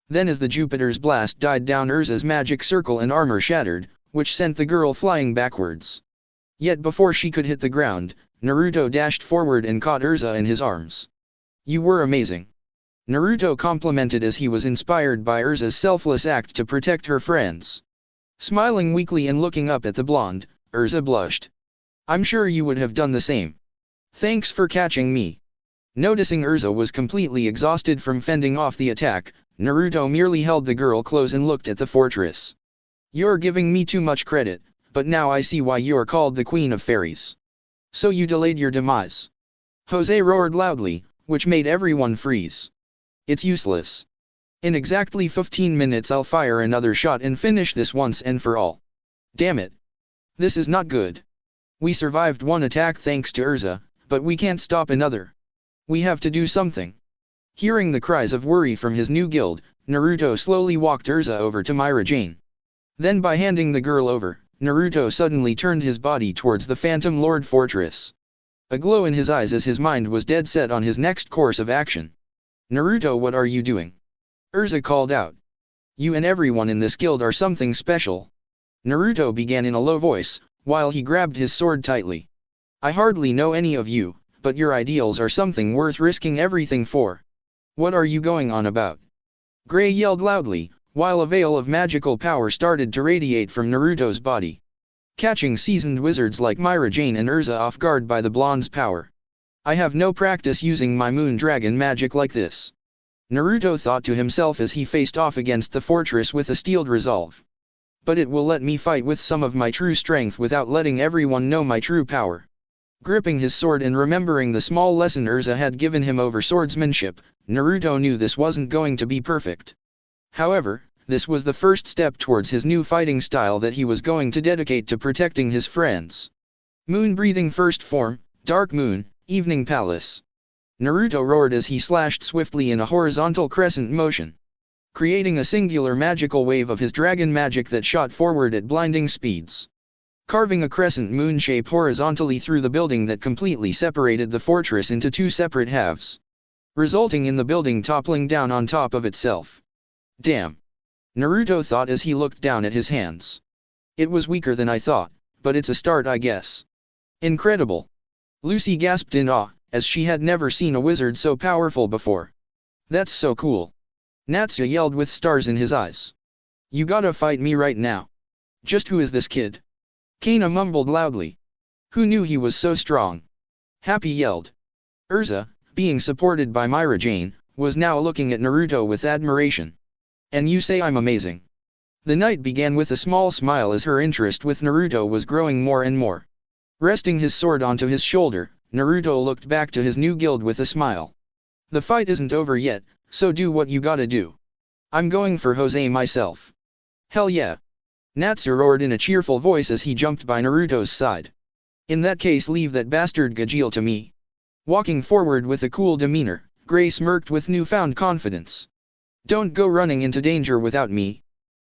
Then as the Jupiter's blast died down, Urza's magic circle and armor shattered, which sent the girl flying backwards. Yet before she could hit the ground, Naruto dashed forward and caught Urza in his arms. You were amazing. Naruto complimented as he was inspired by Urza's selfless act to protect her friends. Smiling weakly and looking up at the blonde, Urza blushed. I'm sure you would have done the same. Thanks for catching me. Noticing Urza was completely exhausted from fending off the attack, Naruto merely held the girl close and looked at the fortress. You're giving me too much credit, but now I see why you're called the Queen of Fairies. So you delayed your demise. Jose roared loudly, which made everyone freeze. It's useless. In exactly 15 minutes I'll fire another shot and finish this once and for all. Damn it. This is not good. We survived one attack thanks to Urza, but we can't stop another. We have to do something. Hearing the cries of worry from his new guild, Naruto slowly walked Urza over to Myra Jane. Then by handing the girl over, Naruto suddenly turned his body towards the Phantom Lord Fortress, a glow in his eyes as his mind was dead set on his next course of action. Naruto, what are you doing? Urza called out. You and everyone in this guild are something special. Naruto began in a low voice, while he grabbed his sword tightly. I hardly know any of you, but your ideals are something worth risking everything for. What are you going on about? Gray yelled loudly, while a veil of magical power started to radiate from Naruto's body, catching seasoned wizards like Myra Jane and Urza off guard by the blonde's power. I have no practice using my moon dragon magic like this. Naruto thought to himself as he faced off against the fortress with a steeled resolve. But it will let me fight with some of my true strength without letting everyone know my true power. Gripping his sword and remembering the small lesson Urza had given him over swordsmanship, Naruto knew this wasn't going to be perfect. However, this was the first step towards his new fighting style that he was going to dedicate to protecting his friends. Moon-breathing first form, Dark Moon, Evening Palace. Naruto roared as he slashed swiftly in a horizontal crescent motion, creating a singular magical wave of his dragon magic that shot forward at blinding speeds, carving a crescent moon shape horizontally through the building that completely separated the fortress into two separate halves, resulting in the building toppling down on top of itself. Damn! Naruto thought as he looked down at his hands. It was weaker than I thought, but it's a start, I guess. Incredible! Lucy gasped in awe, as she had never seen a wizard so powerful before. That's so cool! Natsuya yelled with stars in his eyes. You gotta fight me right now. Just who is this kid? Kana mumbled loudly. Who knew he was so strong? Happy yelled. Urza, being supported by Myra Jane, was now looking at Naruto with admiration. And you say I'm amazing? The knight began with a small smile as her interest with Naruto was growing more and more. Resting his sword onto his shoulder, Naruto looked back to his new guild with a smile. The fight isn't over yet, so do what you gotta do. I'm going for Jose myself. Hell yeah! Natsu roared in a cheerful voice as he jumped by Naruto's side. In that case, leave that bastard Gajeel to me. Walking forward with a cool demeanor, Gray smirked with newfound confidence. Don't go running into danger without me.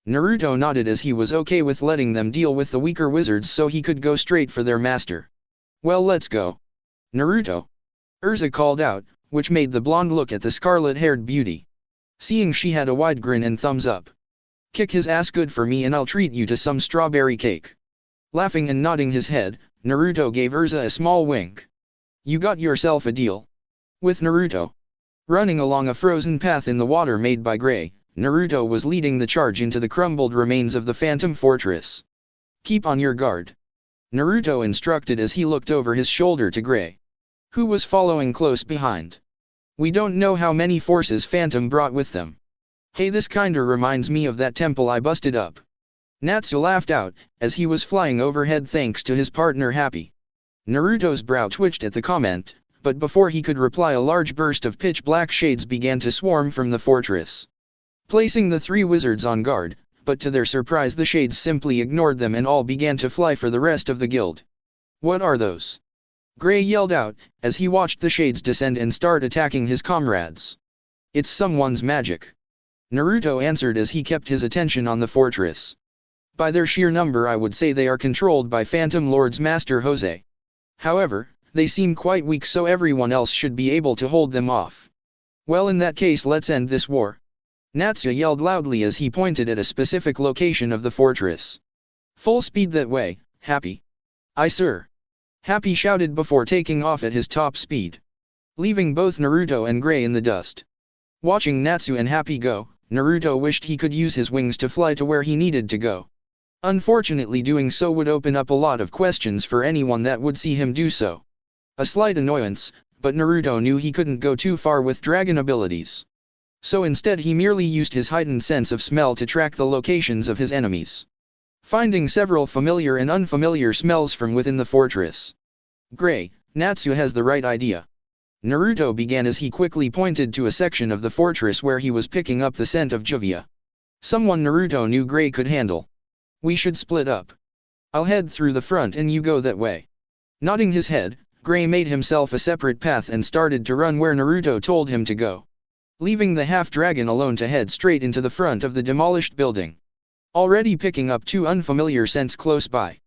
Naruto nodded as he was okay with letting them deal with the weaker wizards so he could go straight for their master. Well, let's go. Naruto! Urza called out, which made the blonde look at the scarlet-haired beauty. Seeing she had a wide grin and thumbs up. Kick his ass good for me and I'll treat you to some strawberry cake. Laughing and nodding his head, Naruto gave Urza a small wink. You got yourself a deal. With Naruto running along a frozen path in the water made by Gray, Naruto was leading the charge into the crumbled remains of the Phantom Fortress. Keep on your guard. Naruto instructed as he looked over his shoulder to Gray, who was following close behind. We don't know how many forces Phantom brought with them. Hey, this kinda reminds me of that temple I busted up. Natsu laughed out, as he was flying overhead thanks to his partner Happy. Naruto's brow twitched at the comment, but before he could reply a large burst of pitch-black shades began to swarm from the fortress, placing the three wizards on guard, but to their surprise the shades simply ignored them and all began to fly for the rest of the guild. What are those? Gray yelled out, as he watched the shades descend and start attacking his comrades. It's someone's magic. Naruto answered as he kept his attention on the fortress. By their sheer number I would say they are controlled by Phantom Lord's Master Jose. However, they seem quite weak so everyone else should be able to hold them off. Well, in that case let's end this war. Natsuya yelled loudly as he pointed at a specific location of the fortress. Full speed that way, Happy. Aye sir. Happy shouted before taking off at his top speed, leaving both Naruto and Gray in the dust. Watching Natsu and Happy go, Naruto wished he could use his wings to fly to where he needed to go. Unfortunately, doing so would open up a lot of questions for anyone that would see him do so. A slight annoyance, but Naruto knew he couldn't go too far with dragon abilities. So instead he merely used his heightened sense of smell to track the locations of his enemies, finding several familiar and unfamiliar smells from within the fortress. Gray, Natsu has the right idea. Naruto began as he quickly pointed to a section of the fortress where he was picking up the scent of Juvia. Someone Naruto knew Gray could handle. We should split up. I'll head through the front and you go that way. Nodding his head, Gray made himself a separate path and started to run where Naruto told him to go, leaving the half-dragon alone to head straight into the front of the demolished building, already picking up two unfamiliar scents close by.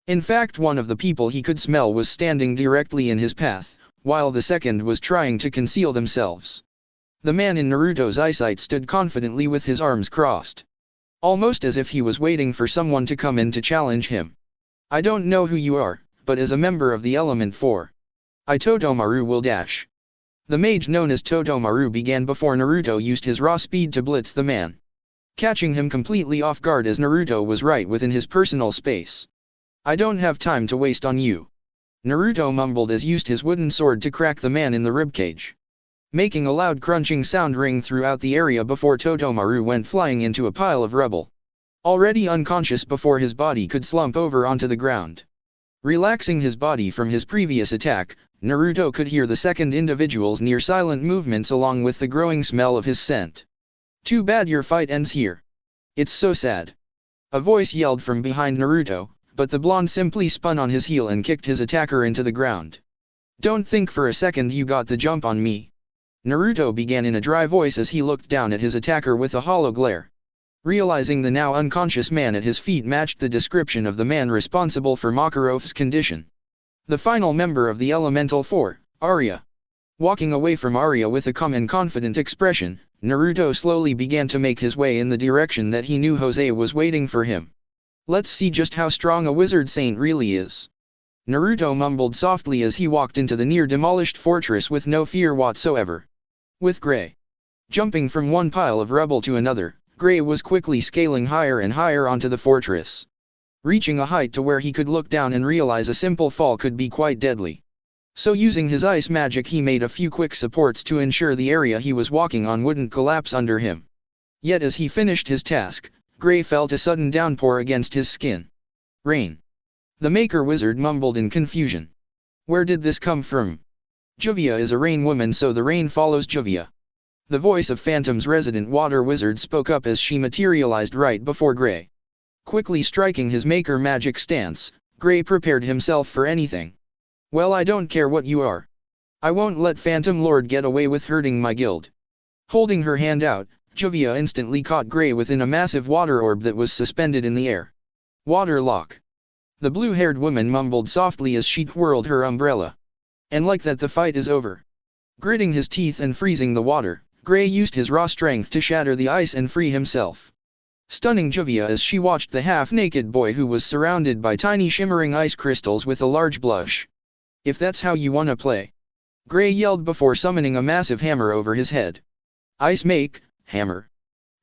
In fact, one of the people he could smell was standing directly in his path, while the second was trying to conceal themselves. The man in Naruto's eyesight stood confidently with his arms crossed, almost as if he was waiting for someone to come in to challenge him. I don't know who you are, but as a member of the Element 4, I Todomaru will dash. The mage known as Todomaru began before Naruto used his raw speed to blitz the man, catching him completely off guard as Naruto was right within his personal space. I don't have time to waste on you, Naruto mumbled as used his wooden sword to crack the man in the ribcage, making a loud crunching sound ring throughout the area before Todomaru went flying into a pile of rubble. already unconscious before his body could slump over onto the ground. Relaxing his body from his previous attack, Naruto could hear the second individual's near-silent movements along with the growing smell of his scent. "Too bad your fight ends here. It's so sad." A voice yelled from behind Naruto, but the blonde simply spun on his heel and kicked his attacker into the ground. "Don't think for a second you got the jump on me," Naruto began in a dry voice as he looked down at his attacker with a hollow glare. Realizing the now unconscious man at his feet matched the description of the man responsible for Makarov's condition. The final member of the Elemental Four, Arya. Walking away from Arya with a calm and confident expression, Naruto slowly began to make his way in the direction that he knew Jose was waiting for him. "Let's see just how strong a wizard saint really is," Naruto mumbled softly as he walked into the near-demolished fortress with no fear whatsoever. With Gray jumping from one pile of rubble to another, Gray was quickly scaling higher and higher onto the fortress, reaching a height to where he could look down and realize a simple fall could be quite deadly. So using his ice magic he made a few quick supports to ensure the area he was walking on wouldn't collapse under him. Yet as he finished his task, Gray felt a sudden downpour against his skin. "Rain." The Maker Wizard mumbled in confusion. "Where did this come from?" "Juvia is a rain woman, so the rain follows Juvia." The voice of Phantom's resident water wizard spoke up as she materialized right before Gray. Quickly striking his Maker magic stance, Gray prepared himself for anything. "Well, I don't care what you are. I won't let Phantom Lord get away with hurting my guild." Holding her hand out, Juvia instantly caught Gray within a massive water orb that was suspended in the air. "Water lock." The blue-haired woman mumbled softly as she twirled her umbrella. "And like that the fight is over." Gritting his teeth and freezing the water, Gray used his raw strength to shatter the ice and free himself, stunning Juvia as she watched the half-naked boy who was surrounded by tiny shimmering ice crystals with a large blush. "If that's how you wanna play," Gray yelled before summoning a massive hammer over his head. "Ice make, hammer."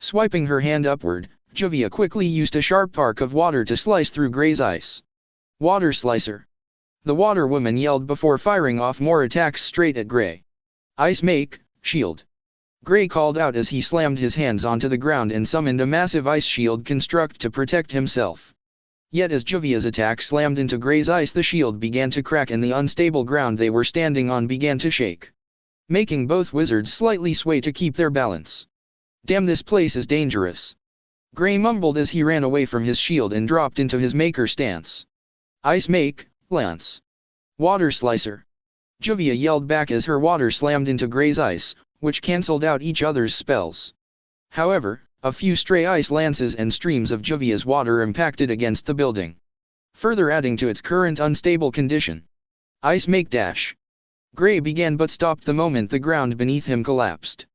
Swiping her hand upward, Juvia quickly used a sharp arc of water to slice through Gray's ice. "Water slicer." The water woman yelled before firing off more attacks straight at Gray. "Ice make, shield." Gray called out as he slammed his hands onto the ground and summoned a massive ice shield construct to protect himself. Yet as Juvia's attack slammed into Gray's ice, the shield began to crack and the unstable ground they were standing on began to shake, making both wizards slightly sway to keep their balance. "Damn, this place is dangerous," Gray mumbled as he ran away from his shield and dropped into his Maker stance. "Ice make, lance." "Water slicer." Juvia yelled back as her water slammed into Gray's ice, which cancelled out each other's spells. However, a few stray ice lances and streams of Juvia's water impacted against the building, further adding to its current unstable condition. "Ice make dash." Gray began but stopped the moment the ground beneath him collapsed,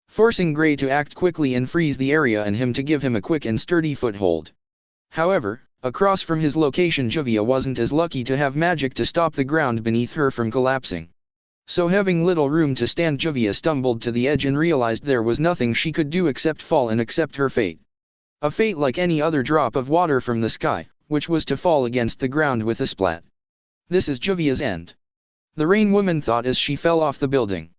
forcing Gray to act quickly and freeze the area and him to give him a quick and sturdy foothold. However, across from his location, Juvia wasn't as lucky to have magic to stop the ground beneath her from collapsing. So having little room to stand, Juvia stumbled to the edge and realized there was nothing she could do except fall and accept her fate. A fate like any other drop of water from the sky, which was to fall against the ground with a splat. This is Juvia's end, the rain woman thought as she fell off the building.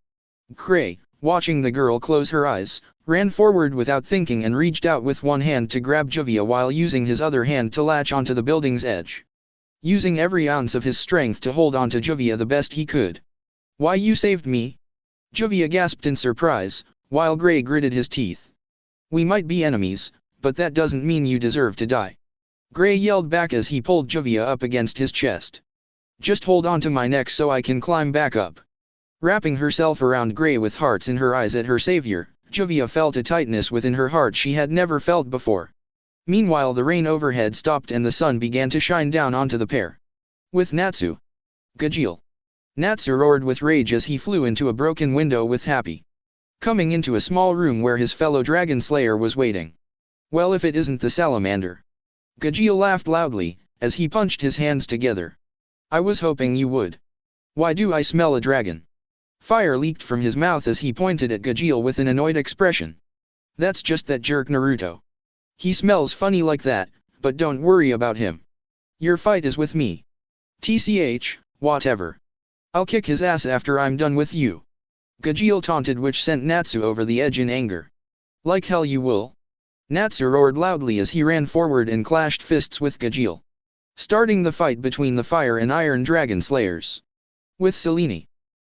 Gray, watching the girl close her eyes, ran forward without thinking and reached out with one hand to grab Juvia while using his other hand to latch onto the building's edge, using every ounce of his strength to hold onto Juvia the best he could. "Why, you saved me?" Juvia gasped in surprise, while Gray gritted his teeth. "We might be enemies, but that doesn't mean you deserve to die," Gray yelled back as he pulled Juvia up against his chest. "Just hold on to my neck so I can climb back up." Wrapping herself around Gray with hearts in her eyes at her savior, Juvia felt a tightness within her heart she had never felt before. Meanwhile, the rain overhead stopped and the sun began to shine down onto the pair. "With Natsu." "Gajeel." Natsu roared with rage as he flew into a broken window with Happy, coming into a small room where his fellow dragon slayer was waiting. "Well, if it isn't the salamander." Gajeel laughed loudly, as he punched his hands together. "I was hoping you would." "Why do I smell a dragon?" Fire leaked from his mouth as he pointed at Gajeel with an annoyed expression. "That's just that jerk Naruto. He smells funny like that, but don't worry about him. Your fight is with me." "TCH, whatever. I'll kick his ass after I'm done with you," Gajeel taunted, which sent Natsu over the edge in anger. "Like hell you will." Natsu roared loudly as he ran forward and clashed fists with Gajeel, starting the fight between the fire and iron dragon slayers. With Selene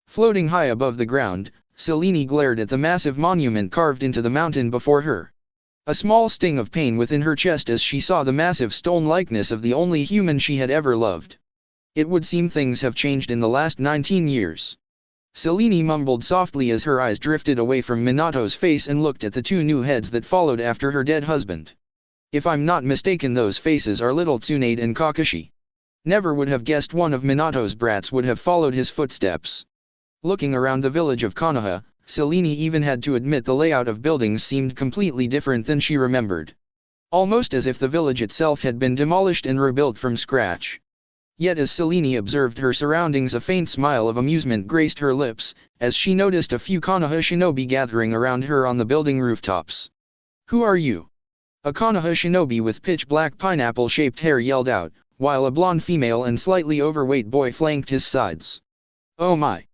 floating high above the ground, Selene glared at the massive monument carved into the mountain before her. A small sting of pain within her chest as she saw the massive stone likeness of the only human she had ever loved. It would seem things have changed in the last 19 years. Selene mumbled softly as her eyes drifted away from Minato's face and looked at the two new heads that followed after her dead husband. If I'm not mistaken, those faces are little Tsunade and Kakashi. Never would have guessed one of Minato's brats would have followed his footsteps. Looking around the village of Konoha, Selene even had to admit the layout of buildings seemed completely different than she remembered. Almost as if the village itself had been demolished and rebuilt from scratch. Yet as Selene observed her surroundings, a faint smile of amusement graced her lips, as she noticed a few Konoha shinobi gathering around her on the building rooftops. "Who are you?" A Konoha shinobi with pitch-black pineapple-shaped hair yelled out, while a blonde female and slightly overweight boy flanked his sides. "Oh my!"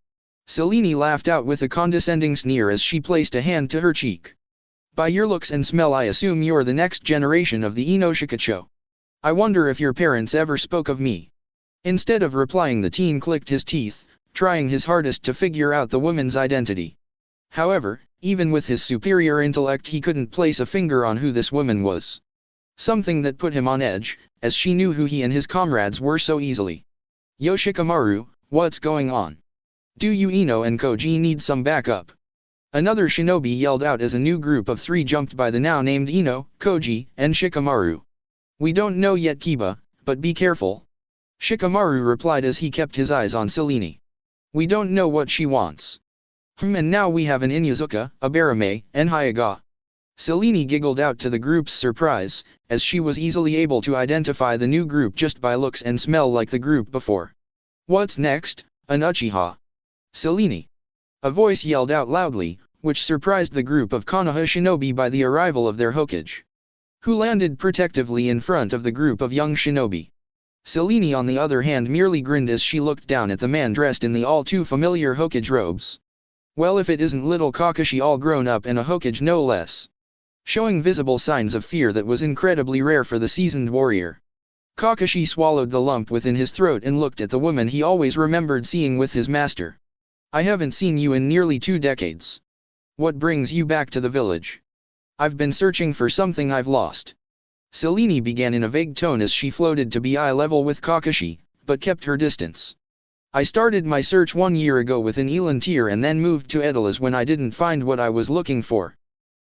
Selene laughed out with a condescending sneer as she placed a hand to her cheek. "By your looks and smell I assume you're the next generation of the Inoshikacho. I wonder if your parents ever spoke of me." Instead of replying, the teen clicked his teeth, trying his hardest to figure out the woman's identity. However, even with his superior intellect, he couldn't place a finger on who this woman was. Something that put him on edge, as she knew who he and his comrades were so easily. "Yoshikamaru, what's going on? Do you Ino and Koji need some backup?" Another shinobi yelled out as a new group of 3 jumped by the now named Ino, Koji, and Shikamaru. "We don't know yet, Kiba, but be careful," Shikamaru replied as he kept his eyes on Selene. "We don't know what she wants. And now we have an Inyazuka, a Barame, and Hyaga." Selene giggled out to the group's surprise, as she was easily able to identify the new group just by looks and smell like the group before. "What's next, an Uchiha?" "Selene!" a voice yelled out loudly, which surprised the group of Konoha shinobi by the arrival of their Hokage, who landed protectively in front of the group of young shinobi. Selene on the other hand merely grinned as she looked down at the man dressed in the all-too-familiar Hokage robes. Well, if it isn't little Kakashi all grown up and a Hokage no less. Showing visible signs of fear that was incredibly rare for the seasoned warrior. Kakashi swallowed the lump within his throat and looked at the woman he always remembered seeing with his master. "I haven't seen you in nearly 2 decades. What brings you back to the village?" "I've been searching for something I've lost." Selene began in a vague tone as she floated to be eye level with Kakashi, but kept her distance. "I started my search 1 year ago with an Elantir and then moved to Edalas when I didn't find what I was looking for.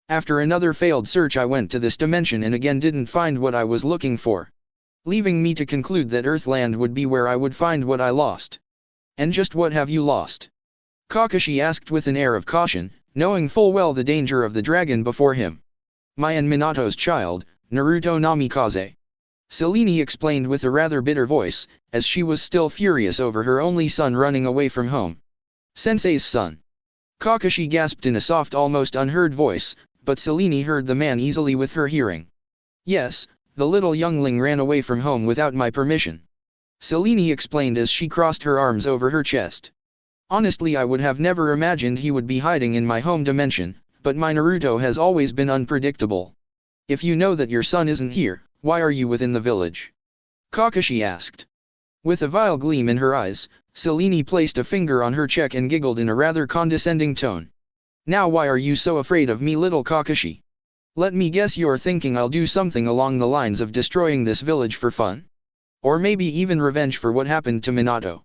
After another failed search I went to this dimension and again didn't find what I was looking for. Leaving me to conclude that Earthland would be where I would find what I lost." "And just what have you lost?" Kakashi asked with an air of caution, knowing full well the danger of the dragon before him. "My and Minato's child, Naruto Namikaze," Selene explained with a rather bitter voice, as she was still furious over her only son running away from home. "Sensei's son." Kakashi gasped in a soft, almost unheard voice, but Selene heard the man easily with her hearing. "Yes, the little youngling ran away from home without my permission," Selene explained as she crossed her arms over her chest. "Honestly, I would have never imagined he would be hiding in my home dimension, but my Naruto has always been unpredictable. If you know that your son isn't here, why are you within the village?" Kakashi asked. With a vile gleam in her eyes, Selene placed a finger on her cheek and giggled in a rather condescending tone. "Now why are you so afraid of me, little Kakashi? Let me guess, you're thinking I'll do something along the lines of destroying this village for fun? Or maybe even revenge for what happened to Minato?"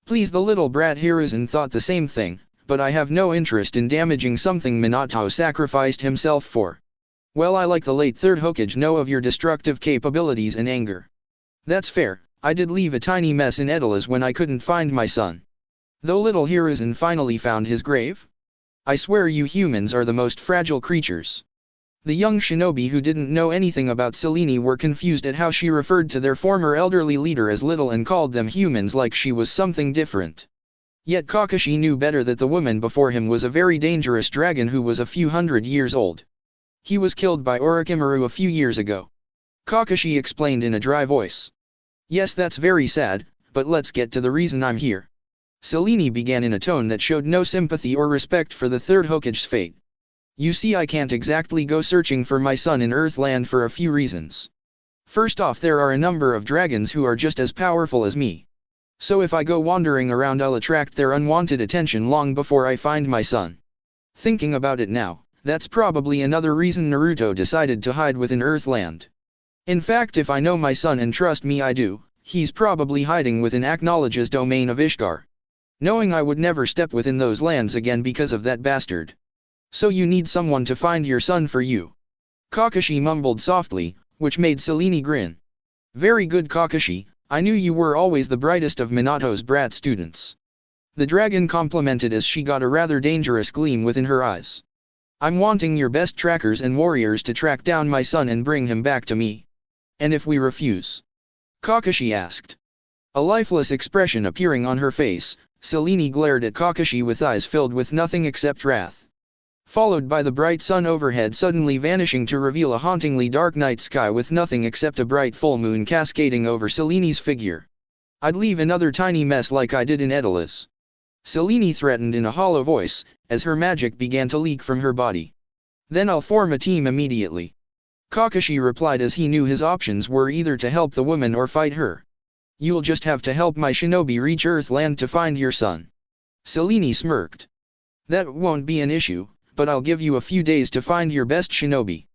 Please, the little brat Hiruzen thought the same thing, but I have no interest in damaging something Minato sacrificed himself for. "Well, I, like the late third Hokage, know of your destructive capabilities and anger. That's fair, I did leave a tiny mess in Edalas when I couldn't find my son. Though little Hiruzen finally found his grave? I swear you humans are the most fragile creatures." The young shinobi who didn't know anything about Selene were confused at how she referred to their former elderly leader as little and called them humans like she was something different. Yet Kakashi knew better that the woman before him was a very dangerous dragon who was a few hundred years old. "He was killed by Orochimaru a few years ago," Kakashi explained in a dry voice. "Yes, that's very sad, but let's get to the reason I'm here." Selene began in a tone that showed no sympathy or respect for the third Hokage's fate. You see, I can't exactly go searching for my son in Earthland for a few reasons. First off, there are a number of dragons who are just as powerful as me. So if I go wandering around, I'll attract their unwanted attention long before I find my son. Thinking about it now, that's probably another reason Naruto decided to hide within Earthland. In fact, if I know my son, and trust me I do, he's probably hiding within Acknowledge's domain of Ishgar. Knowing I would never step within those lands again because of that bastard. So you need someone to find your son for you. Kakashi mumbled softly, which made Selene grin. Very good, Kakashi, I knew you were always the brightest of Minato's brat students. The dragon complimented as she got a rather dangerous gleam within her eyes. I'm wanting your best trackers and warriors to track down my son and bring him back to me. And if we refuse? Kakashi asked. A lifeless expression appearing on her face, Selene glared at Kakashi with eyes filled with nothing except wrath. Followed by the bright sun overhead suddenly vanishing to reveal a hauntingly dark night sky with nothing except a bright full moon cascading over Selene's figure. I'd leave another tiny mess like I did in Edala's. Selene threatened in a hollow voice, as her magic began to leak from her body. Then I'll form a team immediately. Kakashi replied as he knew his options were either to help the woman or fight her. You'll just have to help my shinobi reach Earthland to find your son. Selene smirked. That won't be an issue, but I'll give you a few days to find your best shinobi.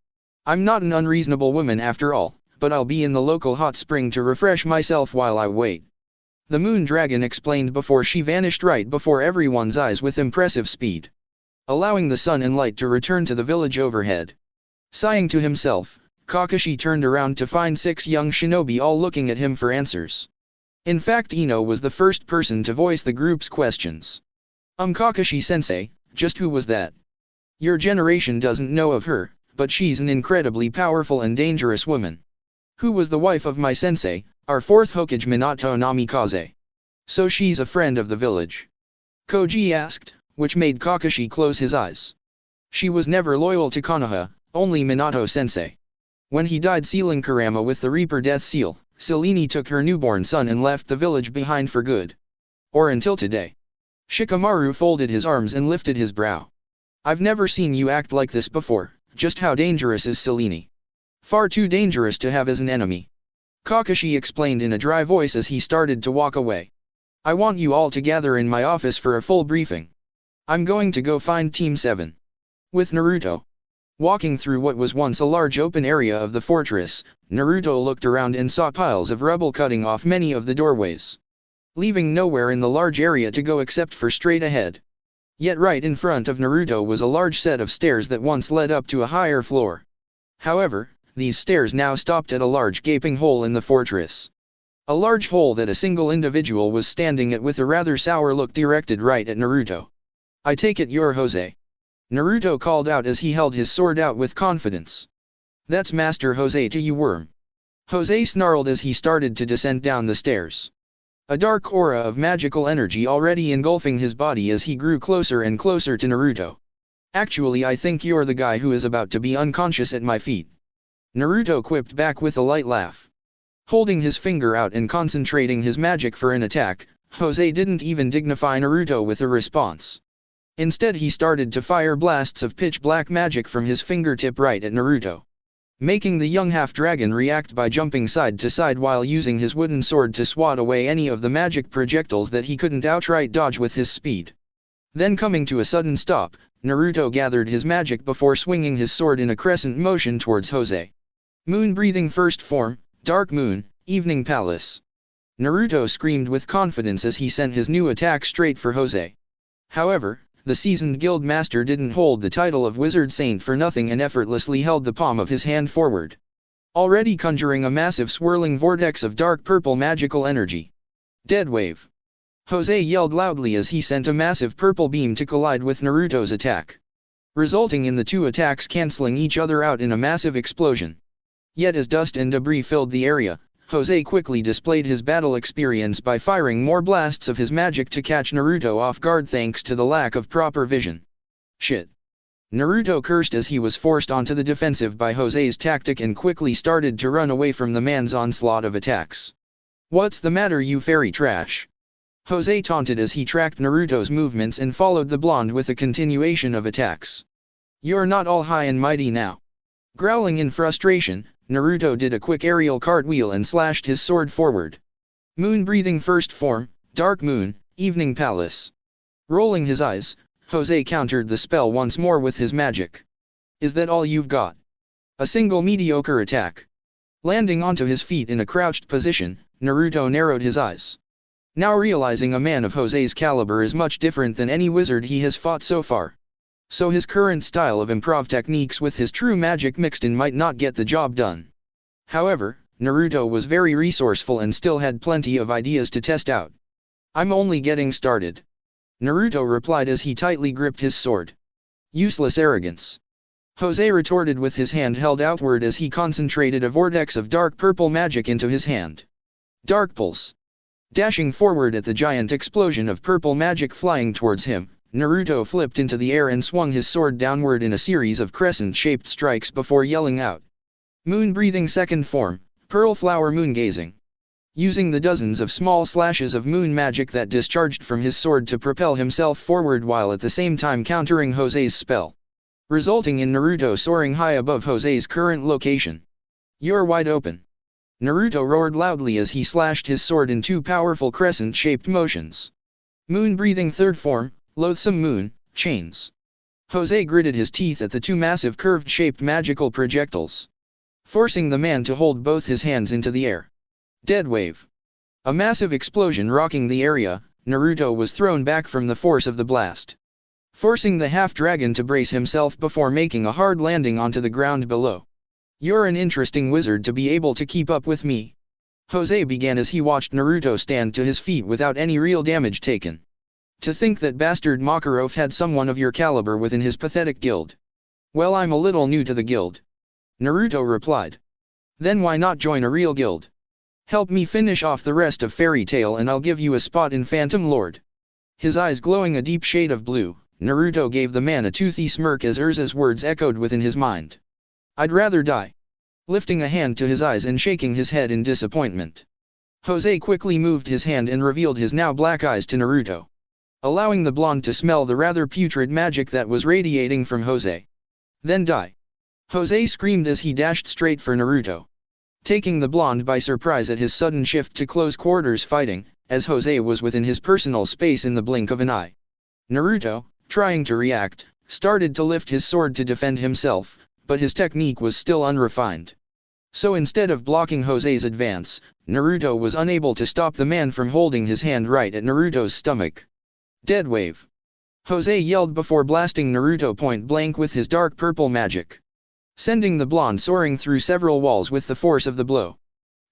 I'm not an unreasonable woman after all, but I'll be in the local hot spring to refresh myself while I wait. The moon dragon explained before she vanished right before everyone's eyes with impressive speed, allowing the sun and light to return to the village overhead. Sighing to himself, Kakashi turned around to find 6 young shinobi all looking at him for answers. In fact, Ino was the first person to voice the group's questions. Kakashi-sensei, just who was that? Your generation doesn't know of her, but she's an incredibly powerful and dangerous woman. Who was the wife of my sensei, our 4th Hokage Minato Namikaze? So she's a friend of the village? Koji asked, which made Kakashi close his eyes. She was never loyal to Konoha, only Minato-sensei. When he died sealing Kurama with the Reaper Death Seal, Selene took her newborn son and left the village behind for good. Or until today. Shikamaru folded his arms and lifted his brow. I've never seen you act like this before. Just how dangerous is Selene? Far too dangerous to have as an enemy. Kakashi explained in a dry voice as he started to walk away. I want you all to gather in my office for a full briefing. I'm going to go find Team 7. With Naruto. Walking through what was once a large open area of the fortress, Naruto looked around and saw piles of rubble cutting off many of the doorways, leaving nowhere in the large area to go except for straight ahead. Yet right in front of Naruto was a large set of stairs that once led up to a higher floor. However, these stairs now stopped at a large gaping hole in the fortress. A large hole that a single individual was standing at with a rather sour look directed right at Naruto. I take it you're Jose. Naruto called out as he held his sword out with confidence. That's Master Jose to you, worm. Jose snarled as he started to descend down the stairs. A dark aura of magical energy already engulfing his body as he grew closer and closer to Naruto. Actually, I think you're the guy who is about to be unconscious at my feet. Naruto quipped back with a light laugh. Holding his finger out and concentrating his magic for an attack, Jose didn't even dignify Naruto with a response. Instead, he started to fire blasts of pitch-black magic from his fingertip right at Naruto, making the young half-dragon react by jumping side to side while using his wooden sword to swat away any of the magic projectiles that he couldn't outright dodge with his speed. Then coming to a sudden stop, Naruto gathered his magic before swinging his sword in a crescent motion towards Jose. Moon-breathing first form, Dark Moon, Evening Palace. Naruto screamed with confidence as he sent his new attack straight for Jose. However, the seasoned guild master didn't hold the title of Wizard Saint for nothing and effortlessly held the palm of his hand forward, already conjuring a massive swirling vortex of dark purple magical energy. Dead Wave. Jose yelled loudly as he sent a massive purple beam to collide with Naruto's attack, resulting in the two attacks cancelling each other out in a massive explosion. Yet as dust and debris filled the area, Jose quickly displayed his battle experience by firing more blasts of his magic to catch Naruto off guard thanks to the lack of proper vision. Shit. Naruto cursed as he was forced onto the defensive by Jose's tactic and quickly started to run away from the man's onslaught of attacks. What's the matter, you fairy trash? Jose taunted as he tracked Naruto's movements and followed the blonde with a continuation of attacks. You're not all high and mighty now. Growling in frustration, Naruto did a quick aerial cartwheel and slashed his sword forward. Moon-breathing first form, Dark Moon, Evening Palace. Rolling his eyes, Jose countered the spell once more with his magic. Is that all you've got? A single mediocre attack. Landing onto his feet in a crouched position, Naruto narrowed his eyes. Now realizing a man of Jose's caliber is much different than any wizard he has fought so far. So his current style of improv techniques with his true magic mixed in might not get the job done. However, Naruto was very resourceful and still had plenty of ideas to test out. I'm only getting started. Naruto replied as he tightly gripped his sword. Useless arrogance. Jose retorted with his hand held outward as he concentrated a vortex of dark purple magic into his hand. Dark Pulse. Dashing forward at the giant explosion of purple magic flying towards him, Naruto flipped into the air and swung his sword downward in a series of crescent-shaped strikes before yelling out. Moon-breathing second form, Pearl Flower Moon-gazing. Using the dozens of small slashes of moon magic that discharged from his sword to propel himself forward while at the same time countering Jose's spell. Resulting in Naruto soaring high above Jose's current location. You're wide open. Naruto roared loudly as he slashed his sword in two powerful crescent-shaped motions. Moon-breathing third form, Loathsome Moon, Chains. Jose gritted his teeth at the two massive curved-shaped magical projectiles, forcing the man to hold both his hands into the air. Dead Wave. A massive explosion rocking the area, Naruto was thrown back from the force of the blast, forcing the half-dragon to brace himself before making a hard landing onto the ground below. You're an interesting wizard to be able to keep up with me. Jose began as he watched Naruto stand to his feet without any real damage taken. To think that bastard Makarov had someone of your caliber within his pathetic guild. Well, I'm a little new to the guild. Naruto replied. Then why not join a real guild? Help me finish off the rest of Fairy Tail and I'll give you a spot in Phantom Lord. His eyes glowing a deep shade of blue, Naruto gave the man a toothy smirk as Urza's words echoed within his mind. I'd rather die. Lifting a hand to his eyes and shaking his head in disappointment, Jose quickly moved his hand and revealed his now black eyes to Naruto, allowing the blonde to smell the rather putrid magic that was radiating from Jose. Then die. Jose screamed as he dashed straight for Naruto, taking the blonde by surprise at his sudden shift to close quarters fighting, as Jose was within his personal space in the blink of an eye. Naruto, trying to react, started to lift his sword to defend himself, but his technique was still unrefined. So instead of blocking Jose's advance, Naruto was unable to stop the man from holding his hand right at Naruto's stomach. Dead Wave. Jose yelled before blasting Naruto point blank with his dark purple magic, sending the blonde soaring through several walls with the force of the blow,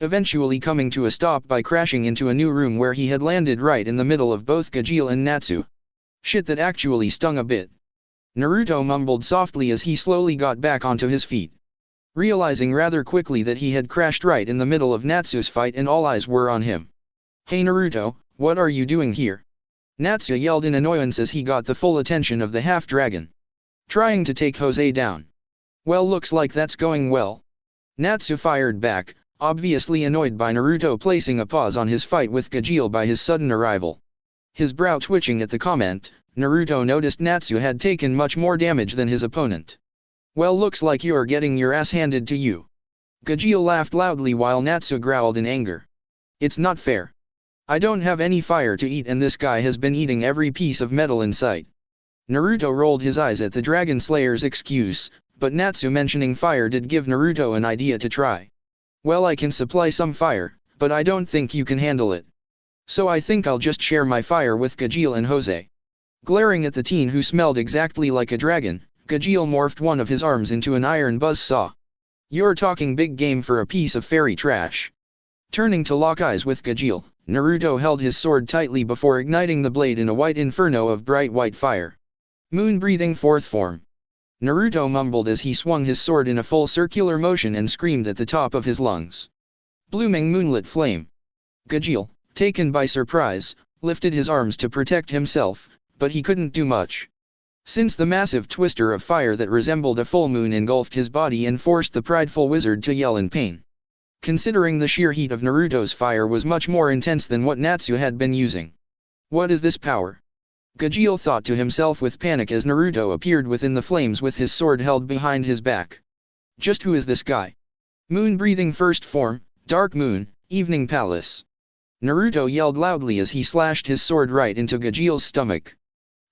eventually coming to a stop by crashing into a new room where he had landed right in the middle of both Gajeel and Natsu. Shit, that actually stung a bit. Naruto mumbled softly as he slowly got back onto his feet, realizing rather quickly that he had crashed right in the middle of Natsu's fight and all eyes were on him. Hey Naruto, what are you doing here? Natsu yelled in annoyance as he got the full attention of the half-dragon, trying to take Jose down. Well, looks like that's going well. Natsu fired back, obviously annoyed by Naruto placing a pause on his fight with Gajeel by his sudden arrival. His brow twitching at the comment, Naruto noticed Natsu had taken much more damage than his opponent. Well, looks like you're getting your ass handed to you. Gajeel laughed loudly while Natsu growled in anger. It's not fair. I don't have any fire to eat and this guy has been eating every piece of metal in sight. Naruto rolled his eyes at the Dragon Slayer's excuse, but Natsu mentioning fire did give Naruto an idea to try. Well, I can supply some fire, but I don't think you can handle it. So I think I'll just share my fire with Gajeel and Jose. Glaring at the teen who smelled exactly like a dragon, Gajeel morphed one of his arms into an iron buzzsaw. You're talking big game for a piece of fairy trash. Turning to lock eyes with Gajeel, Naruto held his sword tightly before igniting the blade in a white inferno of bright white fire. Moon-breathing fourth form. Naruto mumbled as he swung his sword in a full circular motion and screamed at the top of his lungs. Blooming moonlit flame. Gajeel, taken by surprise, lifted his arms to protect himself, but he couldn't do much, since the massive twister of fire that resembled a full moon engulfed his body and forced the prideful wizard to yell in pain. Considering the sheer heat of Naruto's fire was much more intense than what Natsu had been using. What is this power? Gajeel thought to himself with panic as Naruto appeared within the flames with his sword held behind his back. Just who is this guy? Moon-breathing first form, Dark Moon, Evening Palace. Naruto yelled loudly as he slashed his sword right into Gajeel's stomach,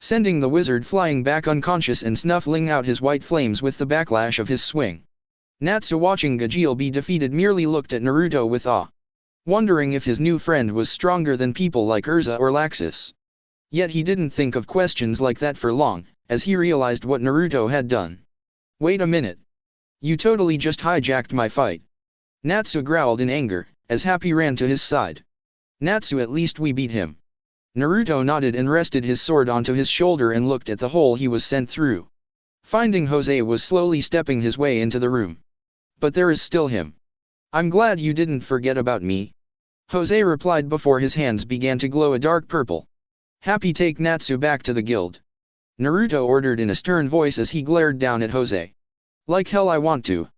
sending the wizard flying back unconscious and snuffling out his white flames with the backlash of his swing. Natsu, watching Gajeel be defeated, merely looked at Naruto with awe, wondering if his new friend was stronger than people like Urza or Laxus. Yet he didn't think of questions like that for long, as he realized what Naruto had done. Wait a minute. You totally just hijacked my fight. Natsu growled in anger, as Happy ran to his side. Natsu, at least we beat him. Naruto nodded and rested his sword onto his shoulder and looked at the hole he was sent through. Finding Jose was slowly stepping his way into the room. But there is still him. I'm glad you didn't forget about me. Jose replied before his hands began to glow a dark purple. Happy, take Natsu back to the guild. Naruto ordered in a stern voice as he glared down at Jose. Like hell I want to.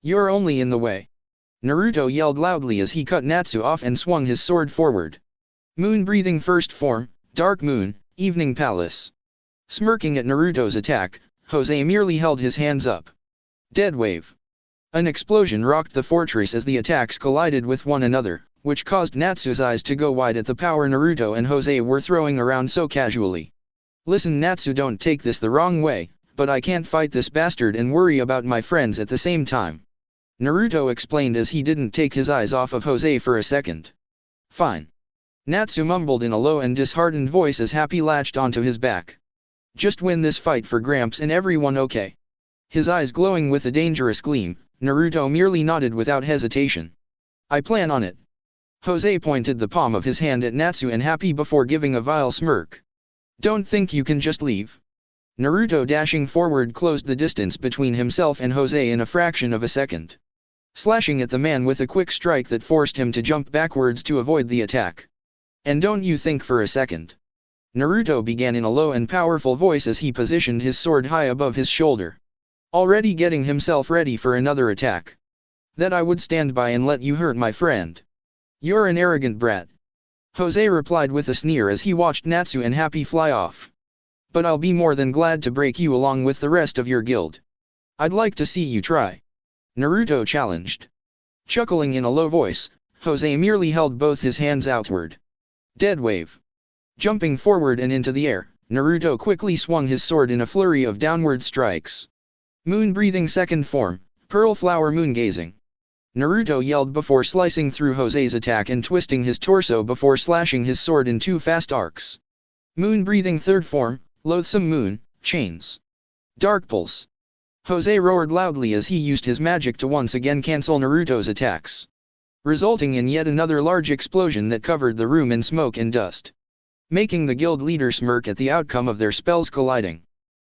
You're only in the way. Naruto yelled loudly as he cut Natsu off and swung his sword forward. Moon-breathing first form, Dark Moon, Evening Palace. Smirking at Naruto's attack, Jose merely held his hands up. Dead Wave. An explosion rocked the fortress as the attacks collided with one another, which caused Natsu's eyes to go wide at the power Naruto and Jose were throwing around so casually. Listen Natsu, don't take this the wrong way, but I can't fight this bastard and worry about my friends at the same time. Naruto explained as he didn't take his eyes off of Jose for a second. Fine. Natsu mumbled in a low and disheartened voice as Happy latched onto his back. Just win this fight for Gramps and everyone, okay? His eyes glowing with a dangerous gleam, Naruto merely nodded without hesitation. I plan on it. Jose pointed the palm of his hand at Natsu and Happy before giving a vile smirk. Don't think you can just leave. Naruto, dashing forward, closed the distance between himself and Jose in a fraction of a second, slashing at the man with a quick strike that forced him to jump backwards to avoid the attack. And don't you think for a second. Naruto began in a low and powerful voice as he positioned his sword high above his shoulder, already getting himself ready for another attack. That I would stand by and let you hurt my friend. You're an arrogant brat. Jose replied with a sneer as he watched Natsu and Happy fly off. But I'll be more than glad to break you along with the rest of your guild. I'd like to see you try. Naruto challenged. Chuckling in a low voice, Jose merely held both his hands outward. Dead Wave. Jumping forward and into the air, Naruto quickly swung his sword in a flurry of downward strikes. Moon-breathing second form, Pearl Flower Moon-gazing. Naruto yelled before slicing through Jose's attack and twisting his torso before slashing his sword in 2 fast arcs. Moon-breathing third form, Loathsome Moon, Chains. Dark Pulse. Jose roared loudly as he used his magic to once again cancel Naruto's attacks, resulting in yet another large explosion that covered the room in smoke and dust, making the guild leader smirk at the outcome of their spells colliding.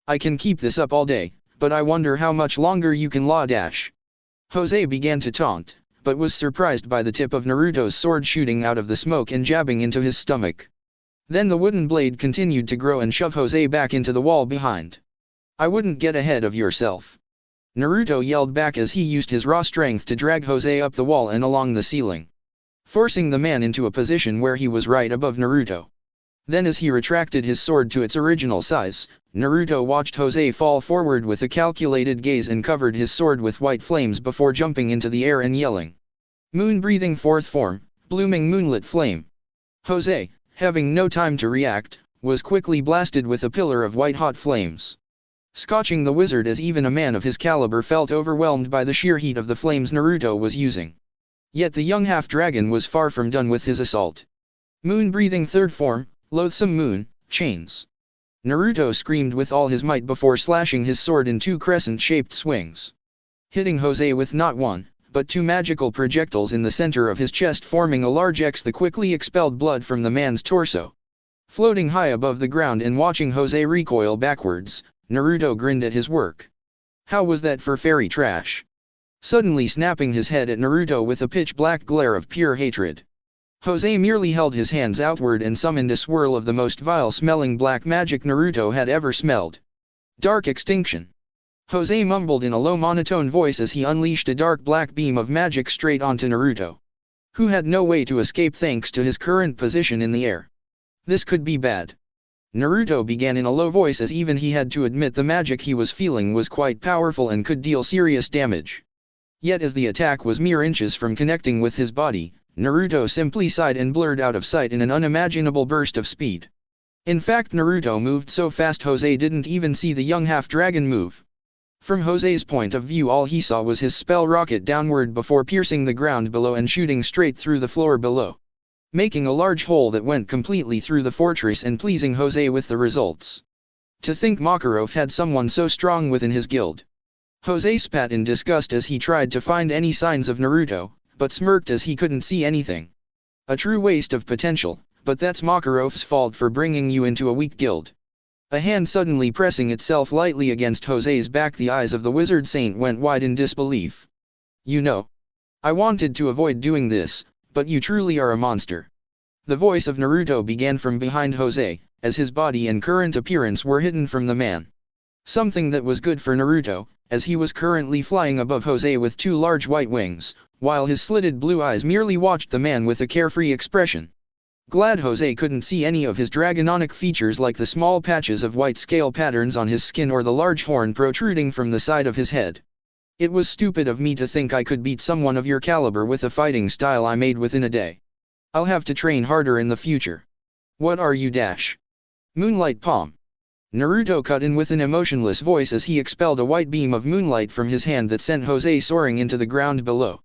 I can keep this up all day, but I wonder how much longer you can dash. Jose began to taunt, but was surprised by the tip of Naruto's sword shooting out of the smoke and jabbing into his stomach. Then the wooden blade continued to grow and shove Jose back into the wall behind. I wouldn't get ahead of yourself. Naruto yelled back as he used his raw strength to drag Jose up the wall and along the ceiling, forcing the man into a position where he was right above Naruto. Then as he retracted his sword to its original size, Naruto watched Jose fall forward with a calculated gaze and covered his sword with white flames before jumping into the air and yelling. Moon-breathing fourth form, Blooming Moonlit Flame. Jose, having no time to react, was quickly blasted with a pillar of white-hot flames, scorching the wizard as even a man of his caliber felt overwhelmed by the sheer heat of the flames Naruto was using. Yet the young half-dragon was far from done with his assault. Moon-breathing third form, Loathsome Moon, Chains. Naruto screamed with all his might before slashing his sword in 2 crescent-shaped swings, hitting Jose with not 1, but 2 magical projectiles in the center of his chest, forming a large X that quickly expelled blood from the man's torso. Floating high above the ground and watching Jose recoil backwards, Naruto grinned at his work. How was that for fairy trash? Suddenly snapping his head at Naruto with a pitch-black glare of pure hatred, Jose merely held his hands outward and summoned a swirl of the most vile-smelling black magic Naruto had ever smelled. Dark Extinction. Jose mumbled in a low monotone voice as he unleashed a dark black beam of magic straight onto Naruto, who had no way to escape thanks to his current position in the air. This could be bad. Naruto began in a low voice, as even he had to admit the magic he was feeling was quite powerful and could deal serious damage. Yet as the attack was mere inches from connecting with his body, Naruto simply sighed and blurred out of sight in an unimaginable burst of speed. In fact, Naruto moved so fast Jose didn't even see the young half-dragon move. From Jose's point of view, all he saw was his spell rocket downward before piercing the ground below and shooting straight through the floor below, making a large hole that went completely through the fortress and pleasing Jose with the results. To think Makarov had someone so strong within his guild. Jose spat in disgust as he tried to find any signs of Naruto, but smirked as he couldn't see anything. A true waste of potential, but that's Makarov's fault for bringing you into a weak guild. A hand suddenly pressing itself lightly against Jose's back, the eyes of the wizard saint went wide in disbelief. You know, I wanted to avoid doing this, but you truly are a monster. The voice of Naruto began from behind Jose, as his body and current appearance were hidden from the man. Something that was good for Naruto, as he was currently flying above Jose with two large white wings, while his slitted blue eyes merely watched the man with a carefree expression. Glad Jose couldn't see any of his dragononic features, like the small patches of white scale patterns on his skin or the large horn protruding from the side of his head. It was stupid of me to think I could beat someone of your caliber with a fighting style I made within a day. I'll have to train harder in the future. What are you dash? Moonlight palm. Naruto cut in with an emotionless voice as he expelled a white beam of moonlight from his hand that sent Jose soaring into the ground below,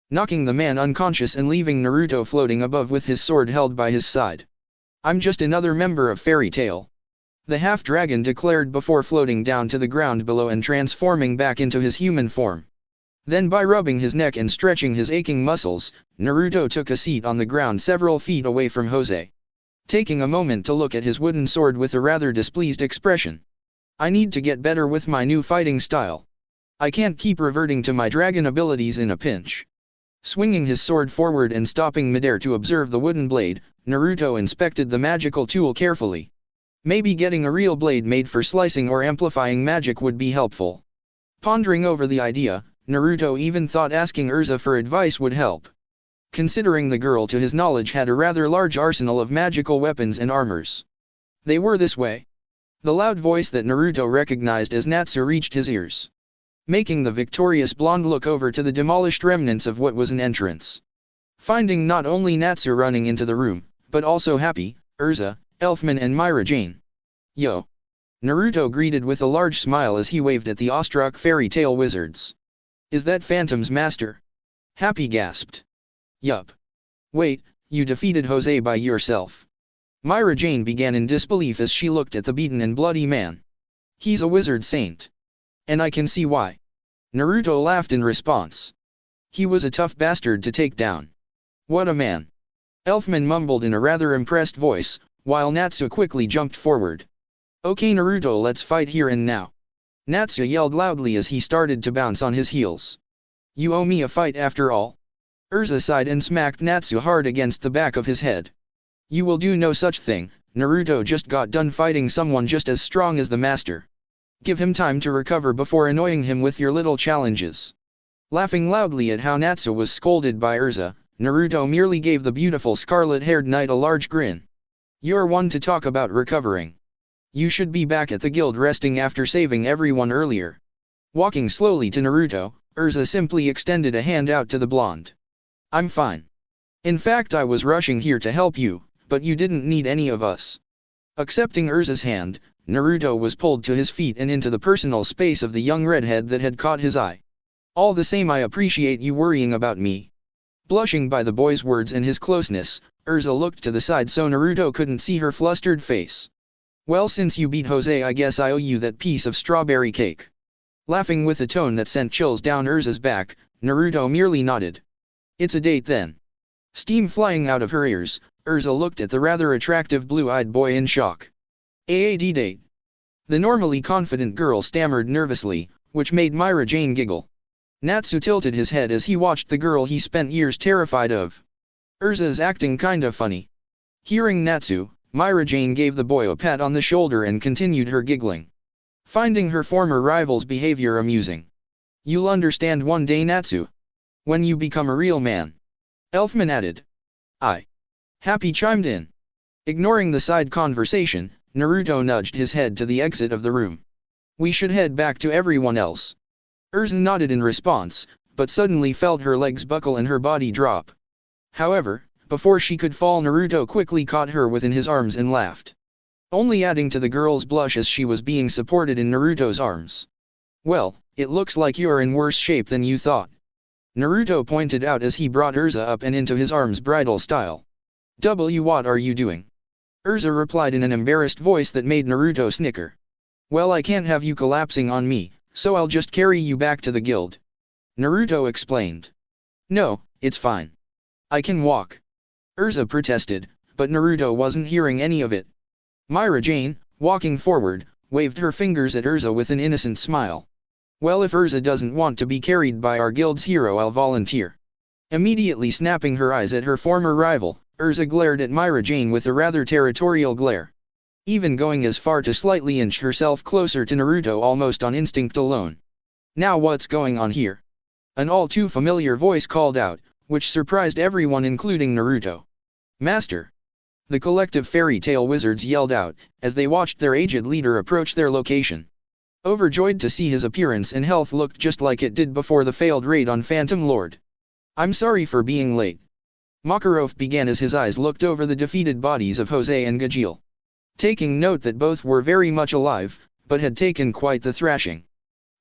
knocking the man unconscious and leaving Naruto floating above with his sword held by his side. I'm just another member of Fairy Tail, the half-dragon declared before floating down to the ground below and transforming back into his human form. Then, by rubbing his neck and stretching his aching muscles, Naruto took a seat on the ground several feet away from Jose, taking a moment to look at his wooden sword with a rather displeased expression. I need to get better with my new fighting style. I can't keep reverting to my dragon abilities in a pinch. Swinging his sword forward and stopping midair to observe the wooden blade, Naruto inspected the magical tool carefully. Maybe getting a real blade made for slicing or amplifying magic would be helpful. Pondering over the idea, Naruto even thought asking Urza for advice would help, considering the girl to his knowledge had a rather large arsenal of magical weapons and armors. They were this way. The loud voice that Naruto recognized as Natsu reached his ears, making the victorious blonde look over to the demolished remnants of what was an entrance. Finding not only Natsu running into the room, but also Happy, Urza, Elfman and Myra Jane. Yo! Naruto greeted with a large smile as he waved at the awestruck Fairy Tail wizards. Is that Phantom's master? Happy gasped. Yup. Wait, you defeated Jose by yourself. Myra Jane began in disbelief as she looked at the beaten and bloody man. He's a wizard saint. And I can see why. Naruto laughed in response. He was a tough bastard to take down. What a man. Elfman mumbled in a rather impressed voice, while Natsu quickly jumped forward. Okay Naruto, let's fight here and now. Natsu yelled loudly as he started to bounce on his heels. You owe me a fight after all. Urza sighed and smacked Natsu hard against the back of his head. You will do no such thing, Naruto just got done fighting someone just as strong as the master. Give him time to recover before annoying him with your little challenges. Laughing loudly at how Natsu was scolded by Urza, Naruto merely gave the beautiful scarlet-haired knight a large grin. You're one to talk about recovering. You should be back at the guild resting after saving everyone earlier. Walking slowly to Naruto, Urza simply extended a hand out to the blonde. I'm fine. In fact, I was rushing here to help you, but you didn't need any of us. Accepting Urza's hand, Naruto was pulled to his feet and into the personal space of the young redhead that had caught his eye. All the same, I appreciate you worrying about me. Blushing by the boy's words and his closeness, Urza looked to the side so Naruto couldn't see her flustered face. Well, since you beat Jose, I guess I owe you that piece of strawberry cake. Laughing with a tone that sent chills down Urza's back, Naruto merely nodded. It's a date then. Steam flying out of her ears, Urza looked at the rather attractive blue-eyed boy in shock. AAD date. The normally confident girl stammered nervously, which made Myra Jane giggle. Natsu tilted his head as he watched the girl he spent years terrified of. Urza's acting kinda funny. Hearing Natsu, Myra Jane gave the boy a pat on the shoulder and continued her giggling, finding her former rival's behavior amusing. You'll understand one day, Natsu. When you become a real man. Elfman added. Happy chimed in. Ignoring the side conversation, Naruto nudged his head to the exit of the room. We should head back to everyone else. Urza nodded in response, but suddenly felt her legs buckle and her body drop. However, before she could fall, Naruto quickly caught her within his arms and laughed, only adding to the girl's blush as she was being supported in Naruto's arms. Well, it looks like you're in worse shape than you thought, Naruto pointed out as he brought Urza up and into his arms bridal style. What are you doing? Urza replied in an embarrassed voice that made Naruto snicker. Well, I can't have you collapsing on me, so I'll just carry you back to the guild, Naruto explained. No, it's fine. I can walk, Urza protested, but Naruto wasn't hearing any of it. Myra Jane, walking forward, waved her fingers at Urza with an innocent smile. Well, if Urza doesn't want to be carried by our guild's hero, I'll volunteer. Immediately snapping her eyes at her former rival, Urza glared at Myra Jane with a rather territorial glare, even going as far to slightly inch herself closer to Naruto almost on instinct alone. Now what's going on here? An all too familiar voice called out, which surprised everyone including Naruto. Master! The collective fairy tale wizards yelled out, as they watched their aged leader approach their location. Overjoyed to see his appearance and health looked just like it did before the failed raid on Phantom Lord. I'm sorry for being late, Makarov began as his eyes looked over the defeated bodies of Jose and Gajeel, taking note that both were very much alive, but had taken quite the thrashing.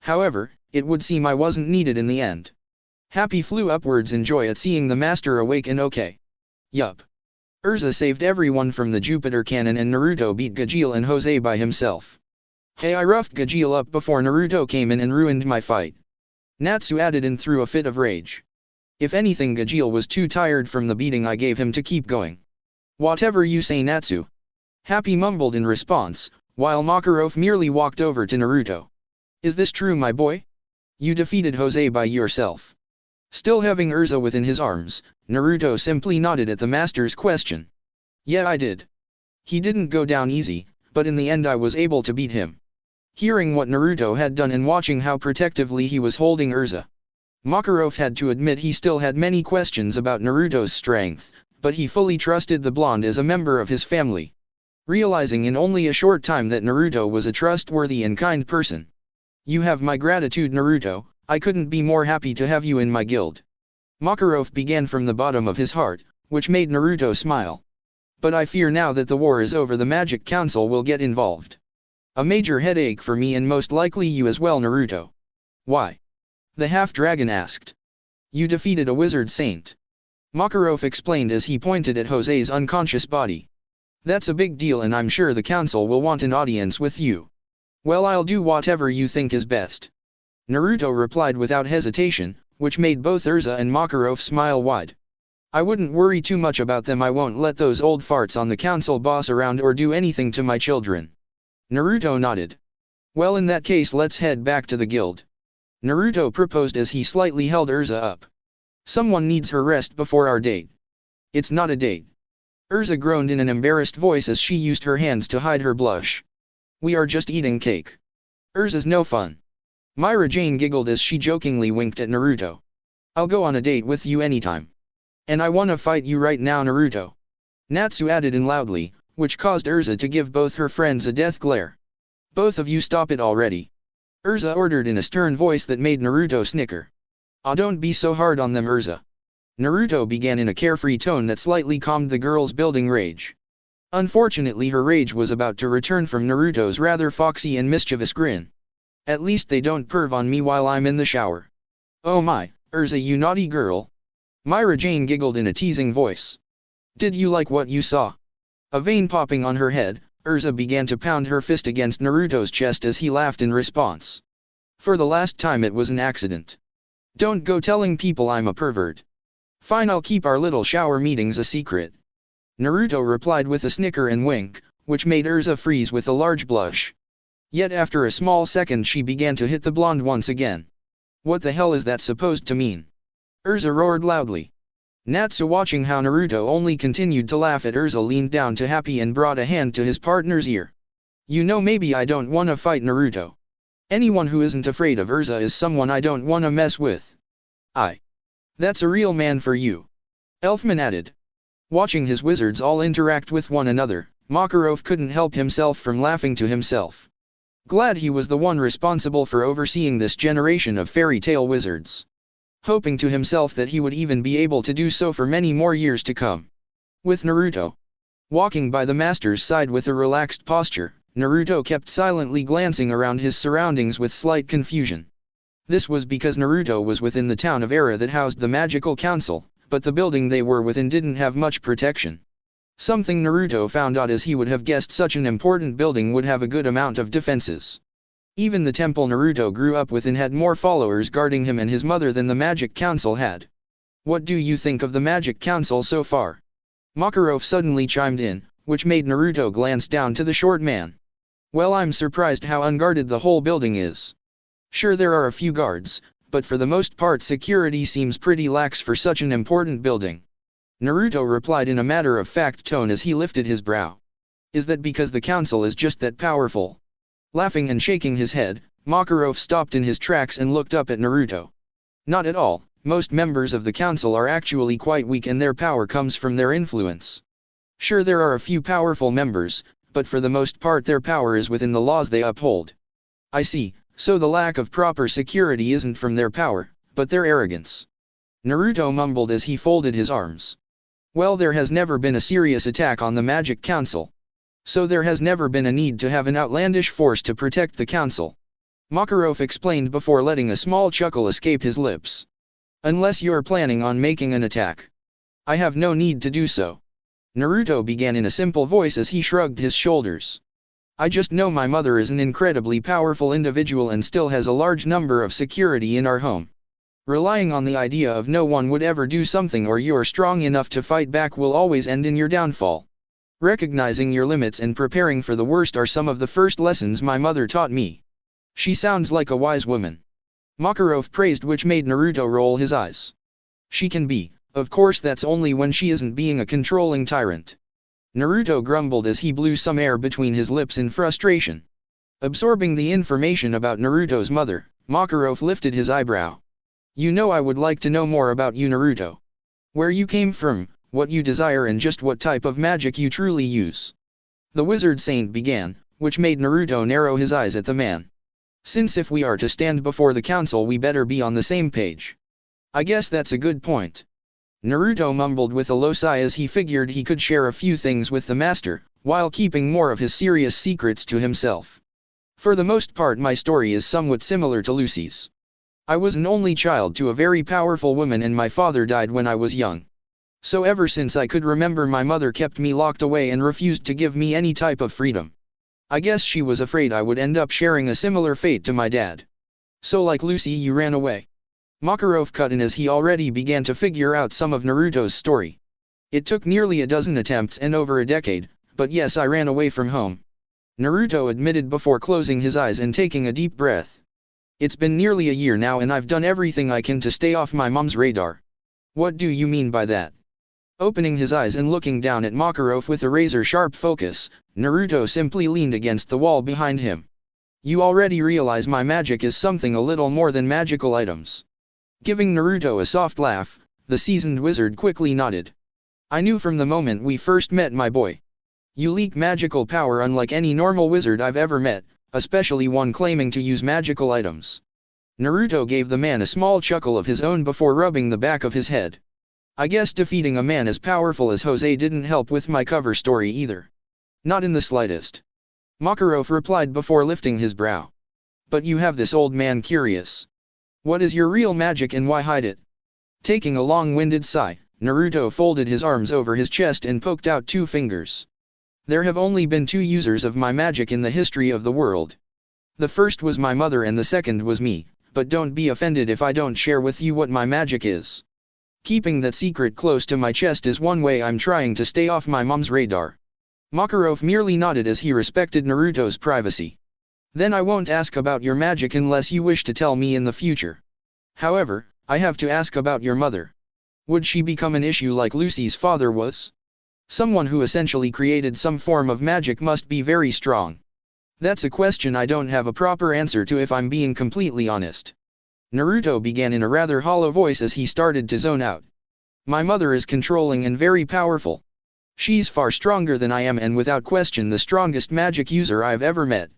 However, it would seem I wasn't needed in the end. Happy flew upwards in joy at seeing the master awake and okay. Yup. Urza saved everyone from the Jupiter cannon and Naruto beat Gajeel and Jose by himself. Hey, I roughed Gajeel up before Naruto came in and ruined my fight, Natsu added in through a fit of rage. If anything, Gajeel was too tired from the beating I gave him to keep going. Whatever you say, Natsu, Happy mumbled in response, while Makarov merely walked over to Naruto. Is this true, my boy? You defeated Jose by yourself? Still having Urza within his arms, Naruto simply nodded at the master's question. Yeah, I did. He didn't go down easy, but in the end I was able to beat him. Hearing what Naruto had done and watching how protectively he was holding Urza, Makarov had to admit he still had many questions about Naruto's strength, but he fully trusted the blonde as a member of his family, realizing in only a short time that Naruto was a trustworthy and kind person. You have my gratitude, Naruto. I couldn't be more happy to have you in my guild. Makarov began from the bottom of his heart, which made Naruto smile. But I fear now that the war is over, the Magic Council will get involved. A major headache for me and most likely you as well, Naruto. Why? The half-dragon asked. You defeated a wizard saint, Makarov explained as he pointed at Jose's unconscious body. That's a big deal and I'm sure the council will want an audience with you. Well, I'll do whatever you think is best, Naruto replied without hesitation, which made both Urza and Makarov smile wide. I wouldn't worry too much about them. I won't let those old farts on the council boss around or do anything to my children. Naruto nodded. Well, in that case let's head back to the guild, Naruto proposed as he slightly held Urza up. Someone needs her rest before our date. It's not a date, Urza groaned in an embarrassed voice as she used her hands to hide her blush. We are just eating cake. Urza's no fun. Myra Jane giggled as she jokingly winked at Naruto. I'll go on a date with you anytime. And I wanna fight you right now, Naruto, Natsu added in loudly, which caused Urza to give both her friends a death glare. Both of you stop it already, Urza ordered in a stern voice that made Naruto snicker. Ah, don't be so hard on them, Urza, Naruto began in a carefree tone that slightly calmed the girl's building rage. Unfortunately, her rage was about to return from Naruto's rather foxy and mischievous grin. At least they don't perv on me while I'm in the shower. Oh my, Urza, you naughty girl, Myra Jane giggled in a teasing voice. Did you like what you saw? A vein popping on her head, Urza began to pound her fist against Naruto's chest as he laughed in response. For the last time, it was an accident. Don't go telling people I'm a pervert. Fine, I'll keep our little shower meetings a secret, Naruto replied with a snicker and wink, which made Urza freeze with a large blush. Yet after a small second she began to hit the blonde once again. What the hell is that supposed to mean? Urza roared loudly. Natsu, watching how Naruto only continued to laugh at Urza, leaned down to Happy and brought a hand to his partner's ear. You know, maybe I don't wanna fight Naruto. Anyone who isn't afraid of Urza is someone I don't wanna mess with. That's a real man for you, Elfman added. Watching his wizards all interact with one another, Makarov couldn't help himself from laughing to himself. Glad he was the one responsible for overseeing this generation of fairy tale wizards. Hoping to himself that he would even be able to do so for many more years to come. With Naruto walking by the master's side with a relaxed posture, Naruto kept silently glancing around his surroundings with slight confusion. This was because Naruto was within the town of Era that housed the magical council, but the building they were within didn't have much protection. Something Naruto found odd, as he would have guessed such an important building would have a good amount of defenses. Even the temple Naruto grew up within had more followers guarding him and his mother than the Magic Council had. What do you think of the Magic Council so far? Makarov suddenly chimed in, which made Naruto glance down to the short man. Well, I'm surprised how unguarded the whole building is. Sure, there are a few guards, but for the most part security seems pretty lax for such an important building. Naruto replied in a matter-of-fact tone as he lifted his brow. Is that because the council is just that powerful? Laughing and shaking his head, Makarov stopped in his tracks and looked up at Naruto. Not at all. Most members of the council are actually quite weak and their power comes from their influence. Sure, there are a few powerful members, but for the most part their power is within the laws they uphold. I see, so the lack of proper security isn't from their power, but their arrogance. Naruto mumbled as he folded his arms. Well, there has never been a serious attack on the Magic Council. So there has never been a need to have an outlandish force to protect the council. Makarov explained before letting a small chuckle escape his lips. Unless you're planning on making an attack. I have no need to do so. Naruto began in a simple voice as he shrugged his shoulders. I just know my mother is an incredibly powerful individual and still has a large number of security in our home. Relying on the idea of no one would ever do something or you're strong enough to fight back will always end in your downfall. Recognizing your limits and preparing for the worst are some of the first lessons my mother taught me. She sounds like a wise woman. Makarov praised, which made Naruto roll his eyes. She can be, of course that's only when she isn't being a controlling tyrant. Naruto grumbled as he blew some air between his lips in frustration. Absorbing the information about Naruto's mother, Makarov lifted his eyebrow. You know, I would like to know more about you, Naruto. Where you came from, what you desire and just what type of magic you truly use. The wizard saint began, which made Naruto narrow his eyes at the man. Since if we are to stand before the council we better be on the same page. I guess that's a good point. Naruto mumbled with a low sigh as he figured he could share a few things with the master, while keeping more of his serious secrets to himself. For the most part my story is somewhat similar to Lucy's. I was an only child to a very powerful woman and my father died when I was young. So ever since I could remember my mother kept me locked away and refused to give me any type of freedom. I guess she was afraid I would end up sharing a similar fate to my dad. So like Lucy, you ran away. Makarov cut in as he already began to figure out some of Naruto's story. It took nearly a dozen attempts and over a decade, but yes, I ran away from home. Naruto admitted before closing his eyes and taking a deep breath. It's been nearly a year now and I've done everything I can to stay off my mom's radar. What do you mean by that? Opening his eyes and looking down at Makarov with a razor-sharp focus, Naruto simply leaned against the wall behind him. You already realize my magic is something a little more than magical items. Giving Naruto a soft laugh, the seasoned wizard quickly nodded. I knew from the moment we first met, my boy. You leak magical power unlike any normal wizard I've ever met, especially one claiming to use magical items. Naruto gave the man a small chuckle of his own before rubbing the back of his head. I guess defeating a man as powerful as Jose didn't help with my cover story either. Not in the slightest. Makarov replied before lifting his brow. But you have this old man curious. What is your real magic and why hide it? Taking a long-winded sigh, Naruto folded his arms over his chest and poked out 2 fingers. There have only been 2 users of my magic in the history of the world. The first was my mother and the second was me, but don't be offended if I don't share with you what my magic is. Keeping that secret close to my chest is one way I'm trying to stay off my mom's radar. Makarov merely nodded as he respected Naruto's privacy. Then I won't ask about your magic unless you wish to tell me in the future. However, I have to ask about your mother. Would she become an issue like Lucy's father was? Someone who essentially created some form of magic must be very strong. That's a question I don't have a proper answer to if I'm being completely honest. Naruto began in a rather hollow voice as he started to zone out. My mother is controlling and very powerful. She's far stronger than I am and without question the strongest magic user I've ever met.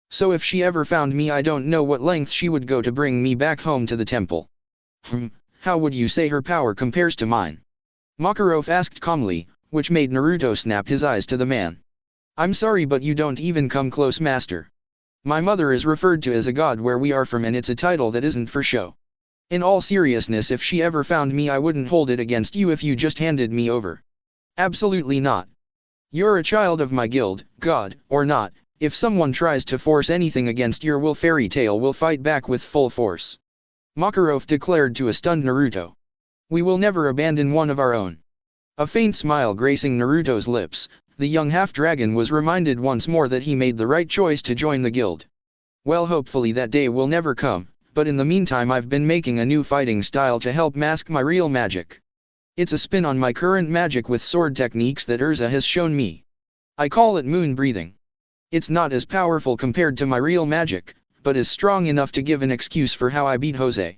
So if she ever found me, I don't know what length she would go to bring me back home to the temple. How would you say her power compares to mine? Makarov asked calmly, which made Naruto snap his eyes to the man. I'm sorry, but you don't even come close, master. My mother is referred to as a god where we are from, and it's a title that isn't for show. In all seriousness, if she ever found me, I wouldn't hold it against you if you just handed me over. Absolutely not. You're a child of my guild, god, or not. If someone tries to force anything against your will, Fairy Tail will fight back with full force. Makarov declared to a stunned Naruto. We will never abandon one of our own. A faint smile gracing Naruto's lips, the young half-dragon was reminded once more that he made the right choice to join the guild. Well, hopefully that day will never come, but in the meantime I've been making a new fighting style to help mask my real magic. It's a spin on my current magic with sword techniques that Urza has shown me. I call it moon breathing. It's not as powerful compared to my real magic, but is strong enough to give an excuse for how I beat Jose.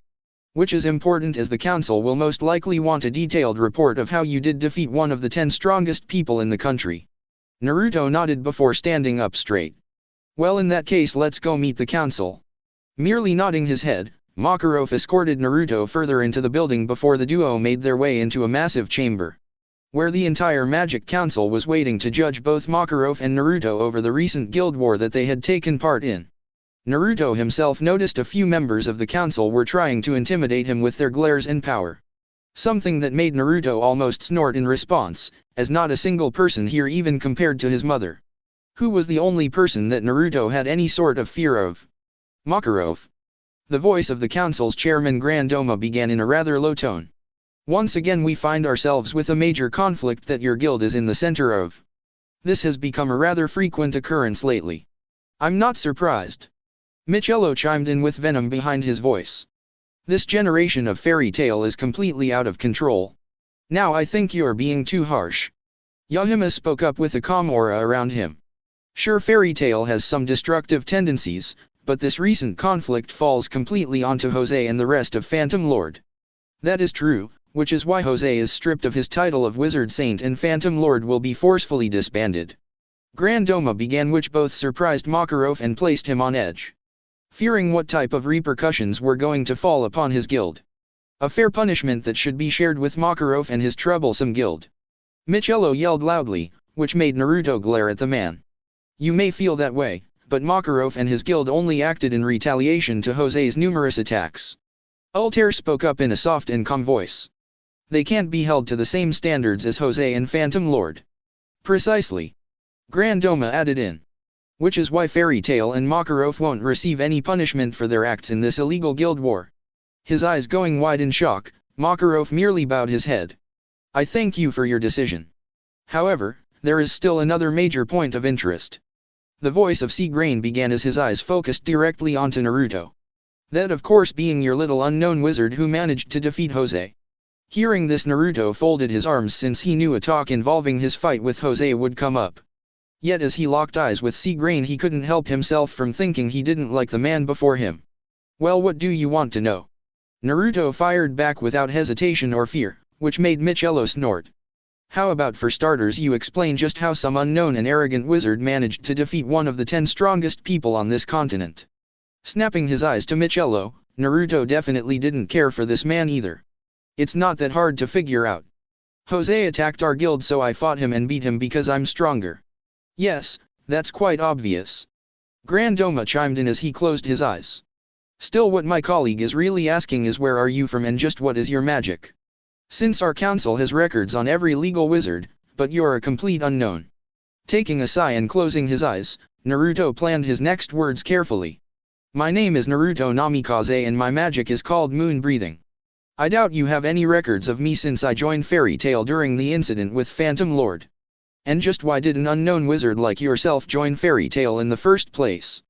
Which is important, as the council will most likely want a detailed report of how you did defeat one of the 10 strongest people in the country. Naruto nodded before standing up straight. Well, in that case let's go meet the council. Merely nodding his head, Makarov escorted Naruto further into the building before the duo made their way into a massive chamber, where the entire Magic Council was waiting to judge both Makarov and Naruto over the recent guild war that they had taken part in. Naruto himself noticed a few members of the council were trying to intimidate him with their glares and power. Something that made Naruto almost snort in response, as not a single person here even compared to his mother. Who was the only person that Naruto had any sort of fear of? Makarov. The voice of the council's chairman Grandoma began in a rather low tone. Once again we find ourselves with a major conflict that your guild is in the center of. This has become a rather frequent occurrence lately. I'm not surprised. Michello chimed in with venom behind his voice. This generation of Fairy Tail is completely out of control. Now I think you're being too harsh. Yahima spoke up with a calm aura around him. Sure, Fairy Tail has some destructive tendencies, but this recent conflict falls completely onto Jose and the rest of Phantom Lord. That is true, which is why Jose is stripped of his title of Wizard Saint and Phantom Lord will be forcefully disbanded. Grandoma began, which both surprised Makarov and placed him on edge. Fearing what type of repercussions were going to fall upon his guild. A fair punishment that should be shared with Makarov and his troublesome guild. Michello yelled loudly, which made Naruto glare at the man. You may feel that way, but Makarov and his guild only acted in retaliation to Jose's numerous attacks. Altair spoke up in a soft and calm voice. They can't be held to the same standards as Jose and Phantom Lord. Precisely. Grandoma added in. Which is why Fairy Tail and Makarov won't receive any punishment for their acts in this illegal guild war. His eyes going wide in shock, Makarov merely bowed his head. I thank you for your decision. However, there is still another major point of interest. The voice of Seagrain began as his eyes focused directly onto Naruto. That of course being your little unknown wizard who managed to defeat Jose. Hearing this, Naruto folded his arms since he knew a talk involving his fight with Jose would come up. Yet as he locked eyes with Seagrain he couldn't help himself from thinking he didn't like the man before him. Well, what do you want to know? Naruto fired back without hesitation or fear, which made Michello snort. How about for starters you explain just how some unknown and arrogant wizard managed to defeat one of the 10 strongest people on this continent? Snapping his eyes to Michello, Naruto definitely didn't care for this man either. It's not that hard to figure out. Jose attacked our guild, so I fought him and beat him because I'm stronger. Yes, that's quite obvious. Grandoma chimed in as he closed his eyes. Still, what my colleague is really asking is where are you from and just what is your magic? Since our council has records on every legal wizard, but you're a complete unknown. Taking a sigh and closing his eyes, Naruto planned his next words carefully. My name is Naruto Namikaze and my magic is called moon breathing. I doubt you have any records of me since I joined Fairy Tail during the incident with Phantom Lord. And just why did an unknown wizard like yourself join Fairy Tail in the first place?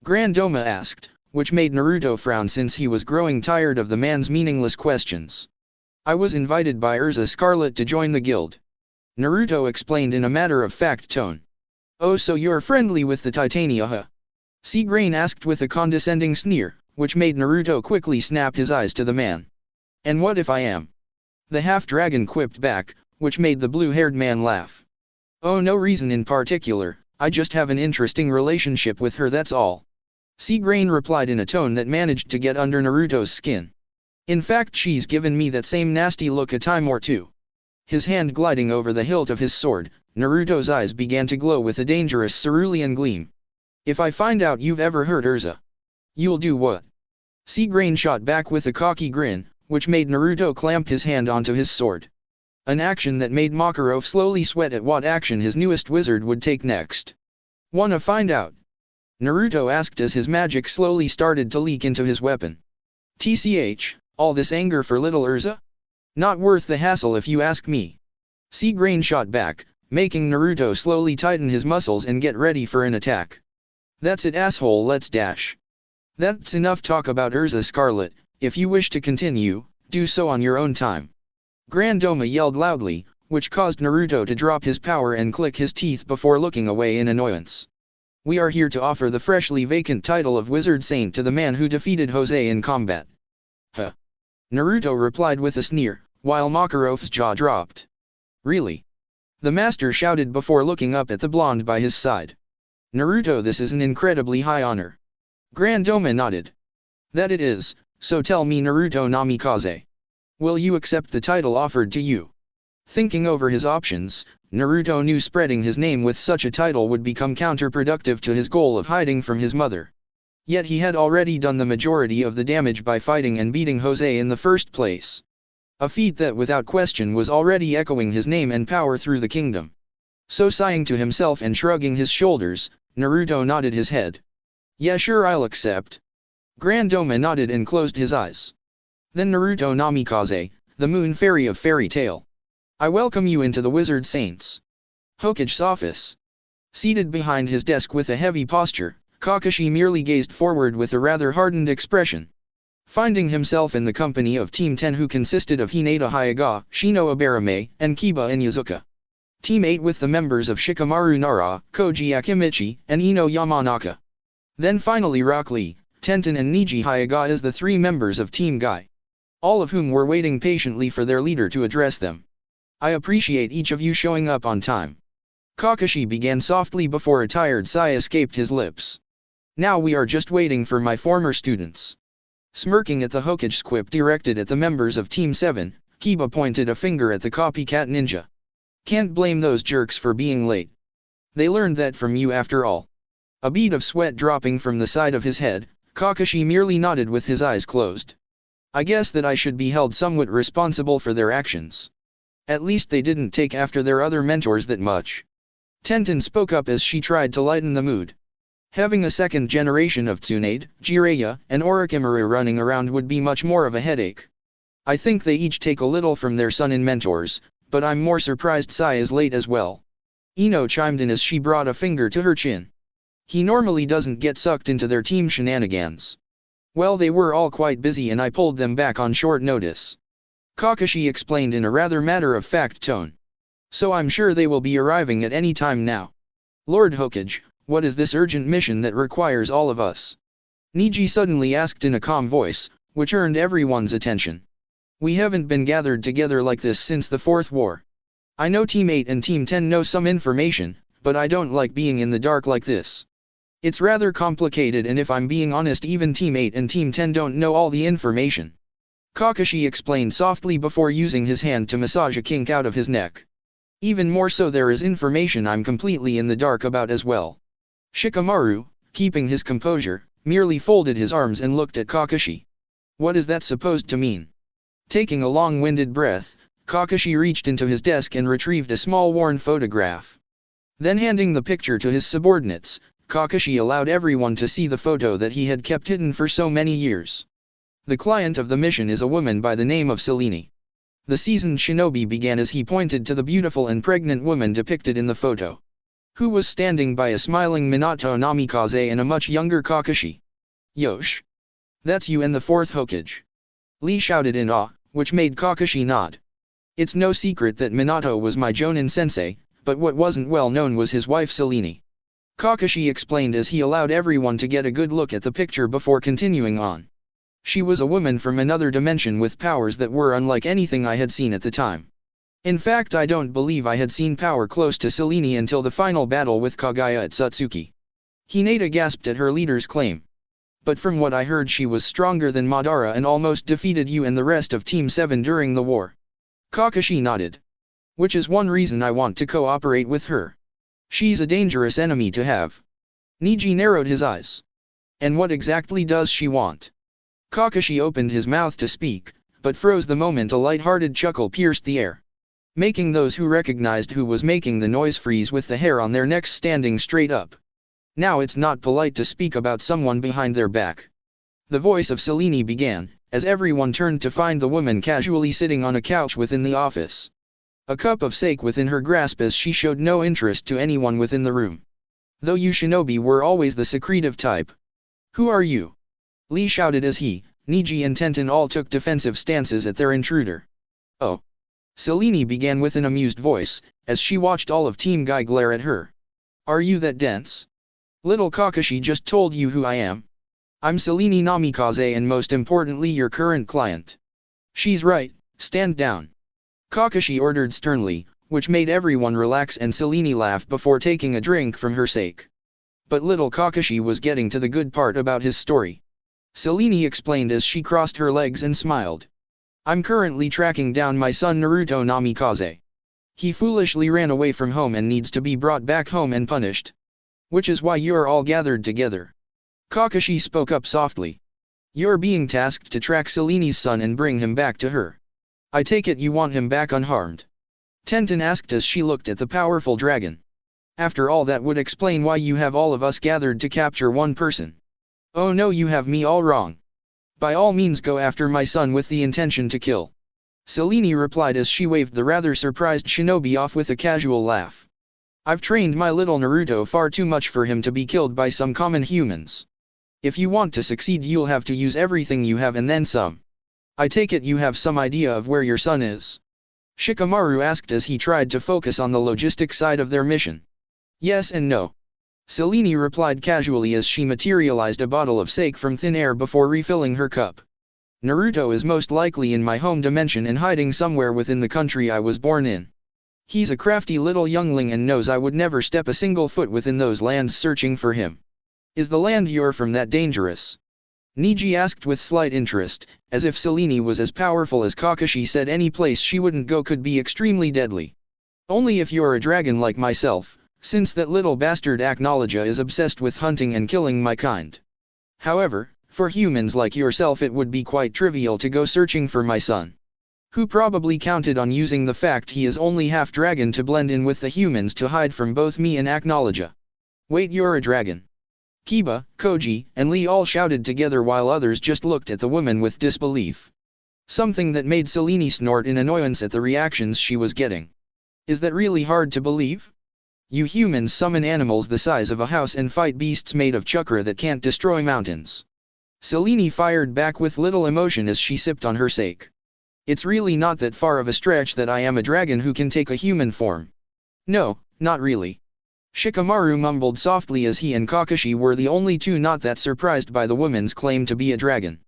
Grandoma asked, which made Naruto frown since he was growing tired of the man's meaningless questions. I was invited by Urza Scarlet to join the guild. Naruto explained in a matter-of-fact tone. Oh, so you're friendly with the Titania, huh? Seagrain asked with a condescending sneer, which made Naruto quickly snap his eyes to the man. And what if I am? The half-dragon quipped back, which made the blue-haired man laugh. Oh, no reason in particular, I just have an interesting relationship with her, that's all. Seagrain replied in a tone that managed to get under Naruto's skin. In fact, she's given me that same nasty look a time or two. His hand gliding over the hilt of his sword, Naruto's eyes began to glow with a dangerous cerulean gleam. If I find out you've ever hurt Urza, you'll do what? Seagrain shot back with a cocky grin, which made Naruto clamp his hand onto his sword. An action that made Makarov slowly sweat at what action his newest wizard would take next. Wanna find out? Naruto asked as his magic slowly started to leak into his weapon. TCH, all this anger for little Urza? Not worth the hassle if you ask me. Seagrain shot back, making Naruto slowly tighten his muscles and get ready for an attack. That's it, asshole, let's dash. That's enough talk about Urza Scarlet. If you wish to continue, do so on your own time. Grandoma yelled loudly, which caused Naruto to drop his power and click his teeth before looking away in annoyance. We are here to offer the freshly vacant title of Wizard Saint to the man who defeated Jose in combat. Huh. Naruto replied with a sneer, while Makarov's jaw dropped. Really? The master shouted before looking up at the blonde by his side. Naruto, this is an incredibly high honor. Grandoma nodded. That it is, so tell me, Naruto Namikaze. Will you accept the title offered to you? Thinking over his options, Naruto knew spreading his name with such a title would become counterproductive to his goal of hiding from his mother. Yet he had already done the majority of the damage by fighting and beating Jose in the first place. A feat that without question was already echoing his name and power through the kingdom. So sighing to himself and shrugging his shoulders, Naruto nodded his head. Yeah, sure, I'll accept. Grandoma nodded and closed his eyes. Then Naruto Namikaze, the moon fairy of fairy tale. I welcome you into the Wizard Saint's Hokage's office. Seated behind his desk with a heavy posture, Kakashi merely gazed forward with a rather hardened expression. Finding himself in the company of Team 10, who consisted of Hinata Hyuga, Shino Abarame, and Kiba Inyazuka. Team 8 with the members of Shikamaru Nara, Koji Akimichi, and Ino Yamanaka. Then finally Rock Lee, Tenten and Niji Hyuga as the 3 members of Team Guy. All of whom were waiting patiently for their leader to address them. I appreciate each of you showing up on time. Kakashi began softly before a tired sigh escaped his lips. Now we are just waiting for my former students. Smirking at the Hokage's quip directed at the members of Team 7, Kiba pointed a finger at the copycat ninja. Can't blame those jerks for being late. They learned that from you after all. A bead of sweat dropping from the side of his head, Kakashi merely nodded with his eyes closed. I guess that I should be held somewhat responsible for their actions. At least they didn't take after their other mentors that much. Tenten spoke up as she tried to lighten the mood. Having a second generation of Tsunade, Jiraiya, and Orochimaru running around would be much more of a headache. I think they each take a little from their son and mentors, but I'm more surprised Sai is late as well. Ino chimed in as she brought a finger to her chin. He normally doesn't get sucked into their team shenanigans. Well, they were all quite busy and I pulled them back on short notice. Kakashi explained in a rather matter-of-fact tone. So I'm sure they will be arriving at any time now. Lord Hokage, what is this urgent mission that requires all of us? Niji suddenly asked in a calm voice, which earned everyone's attention. We haven't been gathered together like this since the Fourth War. I know Team 8 and Team 10 know some information, but I don't like being in the dark like this. It's rather complicated, and if I'm being honest, even Team 8 and Team 10 don't know all the information. Kakashi explained softly before using his hand to massage a kink out of his neck. Even more so, there is information I'm completely in the dark about as well. Shikamaru, keeping his composure, merely folded his arms and looked at Kakashi. What is that supposed to mean? Taking a long-winded breath, Kakashi reached into his desk and retrieved a small worn photograph. Then handing the picture to his subordinates, Kakashi allowed everyone to see the photo that he had kept hidden for so many years. The client of the mission is a woman by the name of Selene. The seasoned shinobi began as he pointed to the beautiful and pregnant woman depicted in the photo, who was standing by a smiling Minato Namikaze and a much younger Kakashi. Yosh! That's you and the fourth Hokage! Lee shouted in awe, which made Kakashi nod. It's no secret that Minato was my Jonin sensei, but what wasn't well known was his wife Selene. Kakashi explained as he allowed everyone to get a good look at the picture before continuing on. She was a woman from another dimension with powers that were unlike anything I had seen at the time. In fact, I don't believe I had seen power close to Selene until the final battle with Kagaya at Satsuki. Hinata gasped at her leader's claim. But from what I heard, she was stronger than Madara and almost defeated you and the rest of Team 7 during the war. Kakashi nodded. Which is one reason I want to cooperate with her. She's a dangerous enemy to have. Niji narrowed his eyes. And what exactly does she want? Kakashi opened his mouth to speak, but froze the moment a light-hearted chuckle pierced the air, making those who recognized who was making the noise freeze with the hair on their necks standing straight up. Now it's not polite to speak about someone behind their back. The voice of Selene began, as everyone turned to find the woman casually sitting on a couch within the office. A cup of sake within her grasp as she showed no interest to anyone within the room. Though you shinobi were always the secretive type. Who are you? Lee shouted as he, Niji and Tenten all took defensive stances at their intruder. Oh. Selene began with an amused voice, as she watched all of Team Guy glare at her. Are you that dense? Little Kakashi just told you who I am. I'm Selene Namikaze and most importantly your current client. She's right, stand down. Kakashi ordered sternly, which made everyone relax and Selene laugh before taking a drink from her sake. But little Kakashi was getting to the good part about his story. Selene explained as she crossed her legs and smiled. I'm currently tracking down my son Naruto Namikaze. He foolishly ran away from home and needs to be brought back home and punished. Which is why you're all gathered together. Kakashi spoke up softly. You're being tasked to track Selene's son and bring him back to her. I take it you want him back unharmed? Tenten asked as she looked at the powerful dragon. After all, that would explain why you have all of us gathered to capture one person. Oh no, you have me all wrong. By all means go after my son with the intention to kill. Selene replied as she waved the rather surprised shinobi off with a casual laugh. I've trained my little Naruto far too much for him to be killed by some common humans. If you want to succeed, you'll have to use everything you have and then some. I take it you have some idea of where your son is? Shikamaru asked as he tried to focus on the logistic side of their mission. Yes and no. Selene replied casually as she materialized a bottle of sake from thin air before refilling her cup. Naruto is most likely in my home dimension and hiding somewhere within the country I was born in. He's a crafty little youngling and knows I would never step a single foot within those lands searching for him. Is the land you're from that dangerous? Niji asked with slight interest, as if Selene was as powerful as Kakashi said any place she wouldn't go could be extremely deadly. Only if you're a dragon like myself, since that little bastard Acknowledge is obsessed with hunting and killing my kind. However, for humans like yourself it would be quite trivial to go searching for my son. Who probably counted on using the fact he is only half dragon to blend in with the humans to hide from both me and Acknowledge. Wait, you're a dragon? Kiba, Koji, and Lee all shouted together while others just looked at the woman with disbelief. Something that made Selene snort in annoyance at the reactions she was getting. Is that really hard to believe? You humans summon animals the size of a house and fight beasts made of chakra that can't destroy mountains. Selene fired back with little emotion as she sipped on her sake. It's really not that far of a stretch that I am a dragon who can take a human form. No, not really. Shikamaru mumbled softly as he and Kakashi were the only two not that surprised by the woman's claim to be a dragon.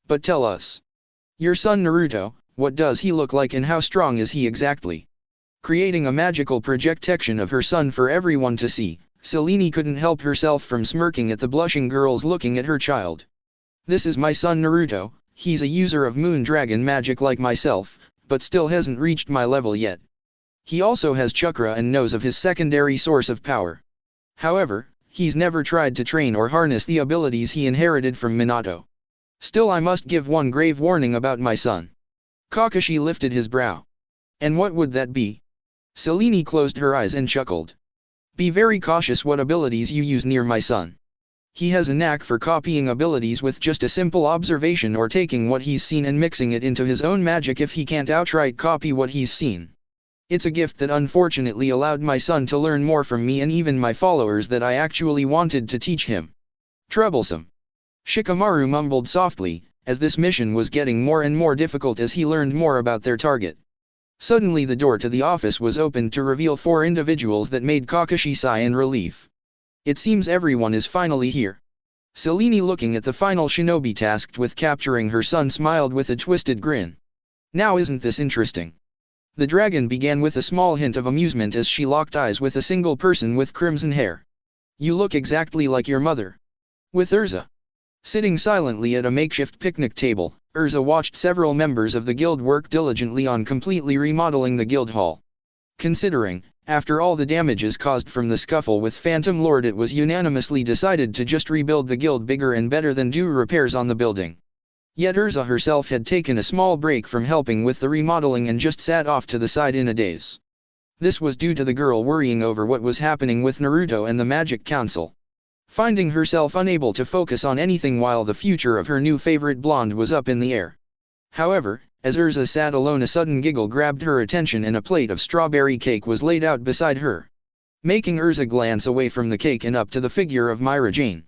But tell us. Your son Naruto, what does he look like and how strong is he exactly? Creating a magical projection of her son for everyone to see, Selene couldn't help herself from smirking at the blushing girls looking at her child. This is my son Naruto. He's a user of moon dragon magic like myself, but still hasn't reached my level yet. He also has chakra and knows of his secondary source of power. However, he's never tried to train or harness the abilities he inherited from Minato. Still, I must give one grave warning about my son. Kakashi lifted his brow. And what would that be? Selene closed her eyes and chuckled. Be very cautious what abilities you use near my son. He has a knack for copying abilities with just a simple observation or taking what he's seen and mixing it into his own magic if he can't outright copy what he's seen. It's a gift that unfortunately allowed my son to learn more from me and even my followers that I actually wanted to teach him. Troublesome. Shikamaru mumbled softly, as this mission was getting more and more difficult as he learned more about their target. Suddenly the door to the office was opened to reveal 4 individuals that made Kakashi sigh in relief. It seems everyone is finally here. Selene, looking at the final shinobi tasked with capturing her son, smiled with a twisted grin. Now isn't this interesting? The dragon began with a small hint of amusement as she locked eyes with a single person with crimson hair. You look exactly like your mother. With Urza. Sitting silently at a makeshift picnic table, Urza watched several members of the guild work diligently on completely remodeling the guild hall. Considering, after all the damages caused from the scuffle with Phantom Lord, it was unanimously decided to just rebuild the guild bigger and better than do repairs on the building. Yet Urza herself had taken a small break from helping with the remodeling and just sat off to the side in a daze. This was due to the girl worrying over what was happening with Naruto and the Magic Council. Finding herself unable to focus on anything while the future of her new favorite blonde was up in the air. However, as Urza sat alone, a sudden giggle grabbed her attention and a plate of strawberry cake was laid out beside her. Making Urza glance away from the cake and up to the figure of Myra Jane,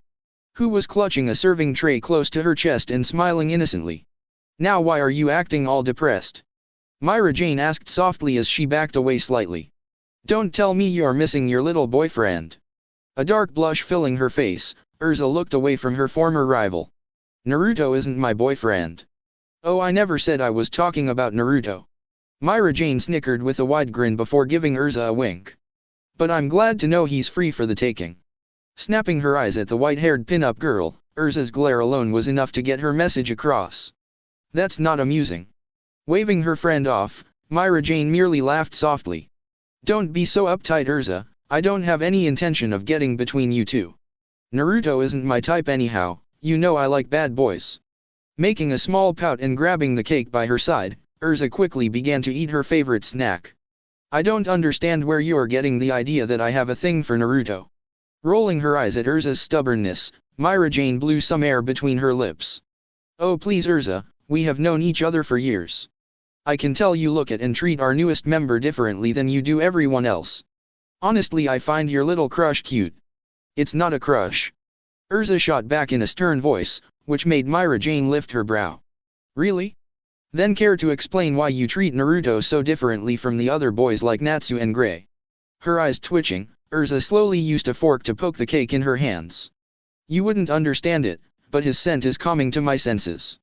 who was clutching a serving tray close to her chest and smiling innocently. Now why are you acting all depressed? Myra Jane asked softly as she backed away slightly. Don't tell me you're missing your little boyfriend. A dark blush filling her face, Urza looked away from her former rival. Naruto isn't my boyfriend. Oh, I never said I was talking about Naruto. Myra Jane snickered with a wide grin before giving Urza a wink. But I'm glad to know he's free for the taking. Snapping her eyes at the white-haired pin-up girl, Urza's glare alone was enough to get her message across. That's not amusing. Waving her friend off, Myra Jane merely laughed softly. Don't be so uptight, Urza, I don't have any intention of getting between you two. Naruto isn't my type anyhow, you know I like bad boys. Making a small pout and grabbing the cake by her side, Urza quickly began to eat her favorite snack. I don't understand where you're getting the idea that I have a thing for Naruto. Rolling her eyes at Urza's stubbornness, Myra Jane blew some air between her lips. Oh please Urza, we have known each other for years. I can tell you look at and treat our newest member differently than you do everyone else. Honestly, I find your little crush cute. It's not a crush. Urza shot back in a stern voice, which made Myra Jane lift her brow. Really? Then care to explain why you treat Naruto so differently from the other boys like Natsu and Gray? Her eyes twitching, Urza slowly used a fork to poke the cake in her hands. You wouldn't understand it, but his scent is calming to my senses.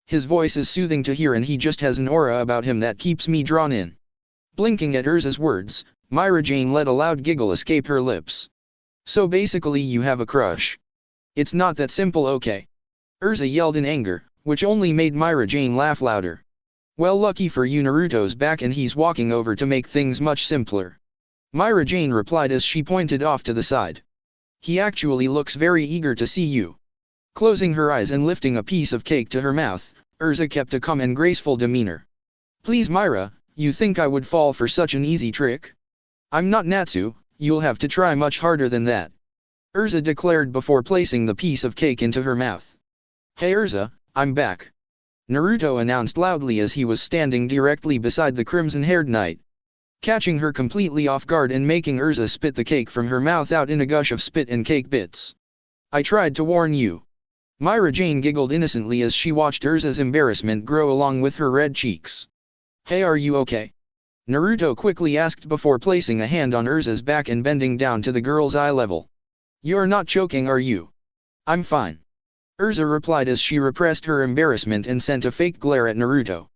His voice is soothing to hear and he just has an aura about him that keeps me drawn in. Blinking at Urza's words, Myra Jane let a loud giggle escape her lips. So basically you have a crush. It's not that simple, okay? Urza yelled in anger, which only made Myra Jane laugh louder. Well, lucky for you, Naruto's back and he's walking over to make things much simpler. Myra Jane replied as she pointed off to the side. He actually looks very eager to see you. Closing her eyes and lifting a piece of cake to her mouth, Urza kept a calm and graceful demeanor. Please Myra, you think I would fall for such an easy trick? I'm not Natsu, you'll have to try much harder than that. Urza declared before placing the piece of cake into her mouth. Hey Urza, I'm back. Naruto announced loudly as he was standing directly beside the crimson-haired knight. Catching her completely off guard and making Urza spit the cake from her mouth out in a gush of spit and cake bits. I tried to warn you. Myra Jane giggled innocently as she watched Urza's embarrassment grow along with her red cheeks. Hey, are you okay? Naruto quickly asked before placing a hand on Urza's back and bending down to the girl's eye level. You're not choking, are you? I'm fine. Urza replied as she repressed her embarrassment and sent a fake glare at Naruto.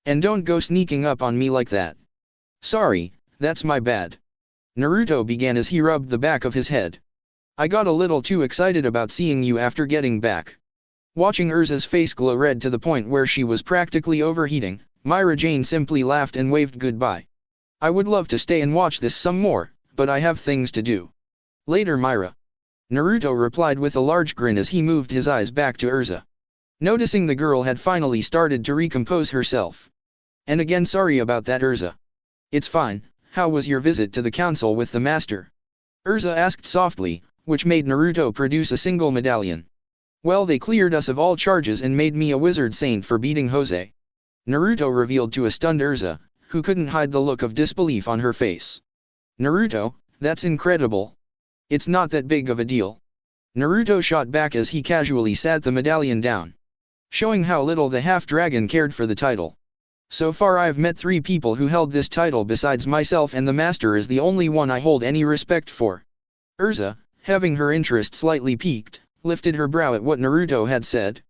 And don't go sneaking up on me like that. Sorry, that's my bad. Naruto began as he rubbed the back of his head. I got a little too excited about seeing you after getting back. Watching Urza's face glow red to the point where she was practically overheating, Myra Jane simply laughed and waved goodbye. I would love to stay and watch this some more, but I have things to do. Later, Myra. Naruto replied with a large grin as he moved his eyes back to Urza. Noticing the girl had finally started to recompose herself. And again, sorry about that, Urza. It's fine. How was your visit to the council with the master? Urza asked softly, which made Naruto produce a single medallion. Well, they cleared us of all charges and made me a wizard saint for beating Jose. Naruto revealed to a stunned Urza, who couldn't hide the look of disbelief on her face. Naruto, that's incredible. It's not that big of a deal. Naruto shot back as he casually sat the medallion down, showing how little the half-dragon cared for the title. So far I've met 3 people who held this title besides myself, and the master is the only one I hold any respect for. Urza, having her interest slightly piqued, lifted her brow at what Naruto had said.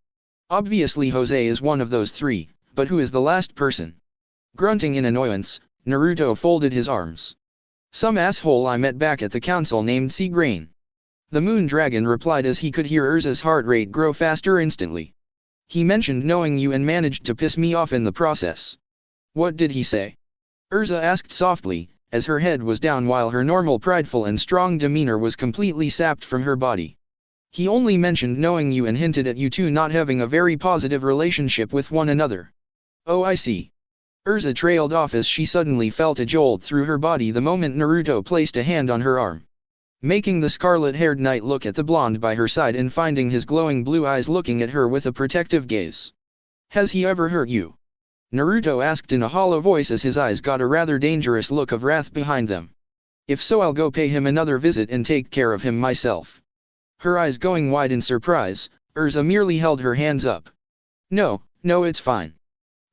Obviously Jose is one of those 3, but who is the last person? Grunting in annoyance, Naruto folded his arms. Some asshole I met back at the council named Sea Grain. The Moon Dragon replied as he could hear Urza's heart rate grow faster instantly. He mentioned knowing you and managed to piss me off in the process. What did he say? Urza asked softly, as her head was down while her normal prideful and strong demeanor was completely sapped from her body. He only mentioned knowing you and hinted at you two not having a very positive relationship with one another. Oh, I see. Urza trailed off as she suddenly felt a jolt through her body the moment Naruto placed a hand on her arm. Making the scarlet-haired knight look at the blonde by her side and finding his glowing blue eyes looking at her with a protective gaze. Has he ever hurt you? Naruto asked in a hollow voice as his eyes got a rather dangerous look of wrath behind them. If so, I'll go pay him another visit and take care of him myself. Her eyes going wide in surprise, Urza merely held her hands up. No, it's fine.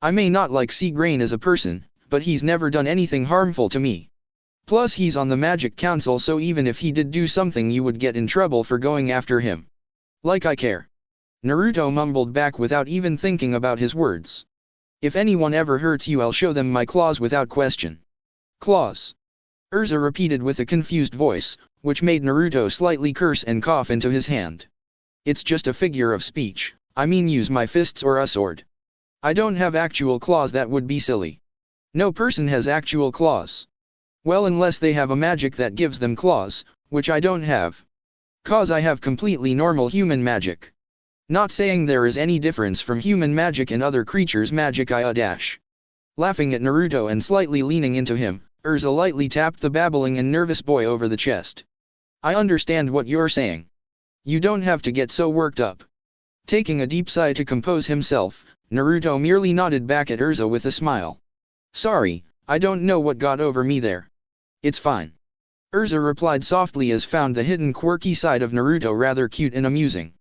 I may not like Sea Grain as a person, but he's never done anything harmful to me. Plus he's on the Magic Council, so even if he did do something you would get in trouble for going after him. Like I care. Naruto mumbled back without even thinking about his words. If anyone ever hurts you, I'll show them my claws without question. Claws? Urza repeated with a confused voice, which made Naruto slightly curse and cough into his hand. It's just a figure of speech, I mean use my fists or a sword. I don't have actual claws, that would be silly. No person has actual claws. Well, unless they have a magic that gives them claws, which I don't have. 'Cause I have completely normal human magic. Not saying there is any difference from human magic and other creatures' magic. Laughing at Naruto and slightly leaning into him, Urza lightly tapped the babbling and nervous boy over the chest. I understand what you're saying. You don't have to get so worked up. Taking a deep sigh to compose himself, Naruto merely nodded back at Urza with a smile. Sorry, I don't know what got over me there. It's fine. Urza replied softly as found the hidden quirky side of Naruto rather cute and amusing.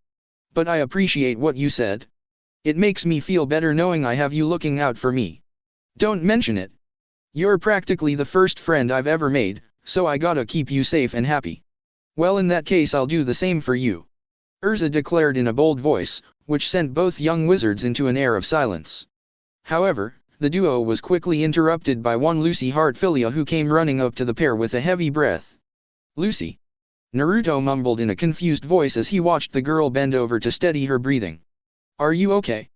But I appreciate what you said. It makes me feel better knowing I have you looking out for me. Don't mention it. You're practically the first friend I've ever made, so I gotta keep you safe and happy. Well, in that case I'll do the same for you. Urza declared in a bold voice, which sent both young wizards into an air of silence. However, the duo was quickly interrupted by one Lucy Heartfilia who came running up to the pair with a heavy breath. Lucy? Naruto mumbled in a confused voice as he watched the girl bend over to steady her breathing. Are you okay?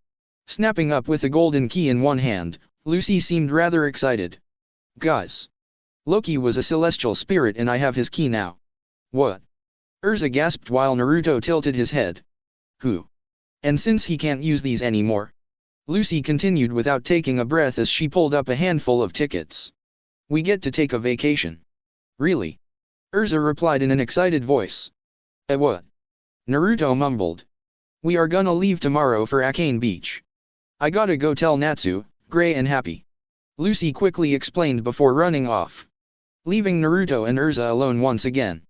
Snapping up with a golden key in one hand, Lucy seemed rather excited. Guys. Loki was a celestial spirit and I have his key now. What? Urza gasped while Naruto tilted his head. Who? And since he can't use these anymore? Lucy continued without taking a breath as she pulled up a handful of tickets. We get to take a vacation. Really? Urza replied in an excited voice. What? Naruto mumbled. We are gonna leave tomorrow for Akane Beach. I gotta go tell Natsu, Gray and Happy. Lucy quickly explained before running off. Leaving Naruto and Urza alone once again.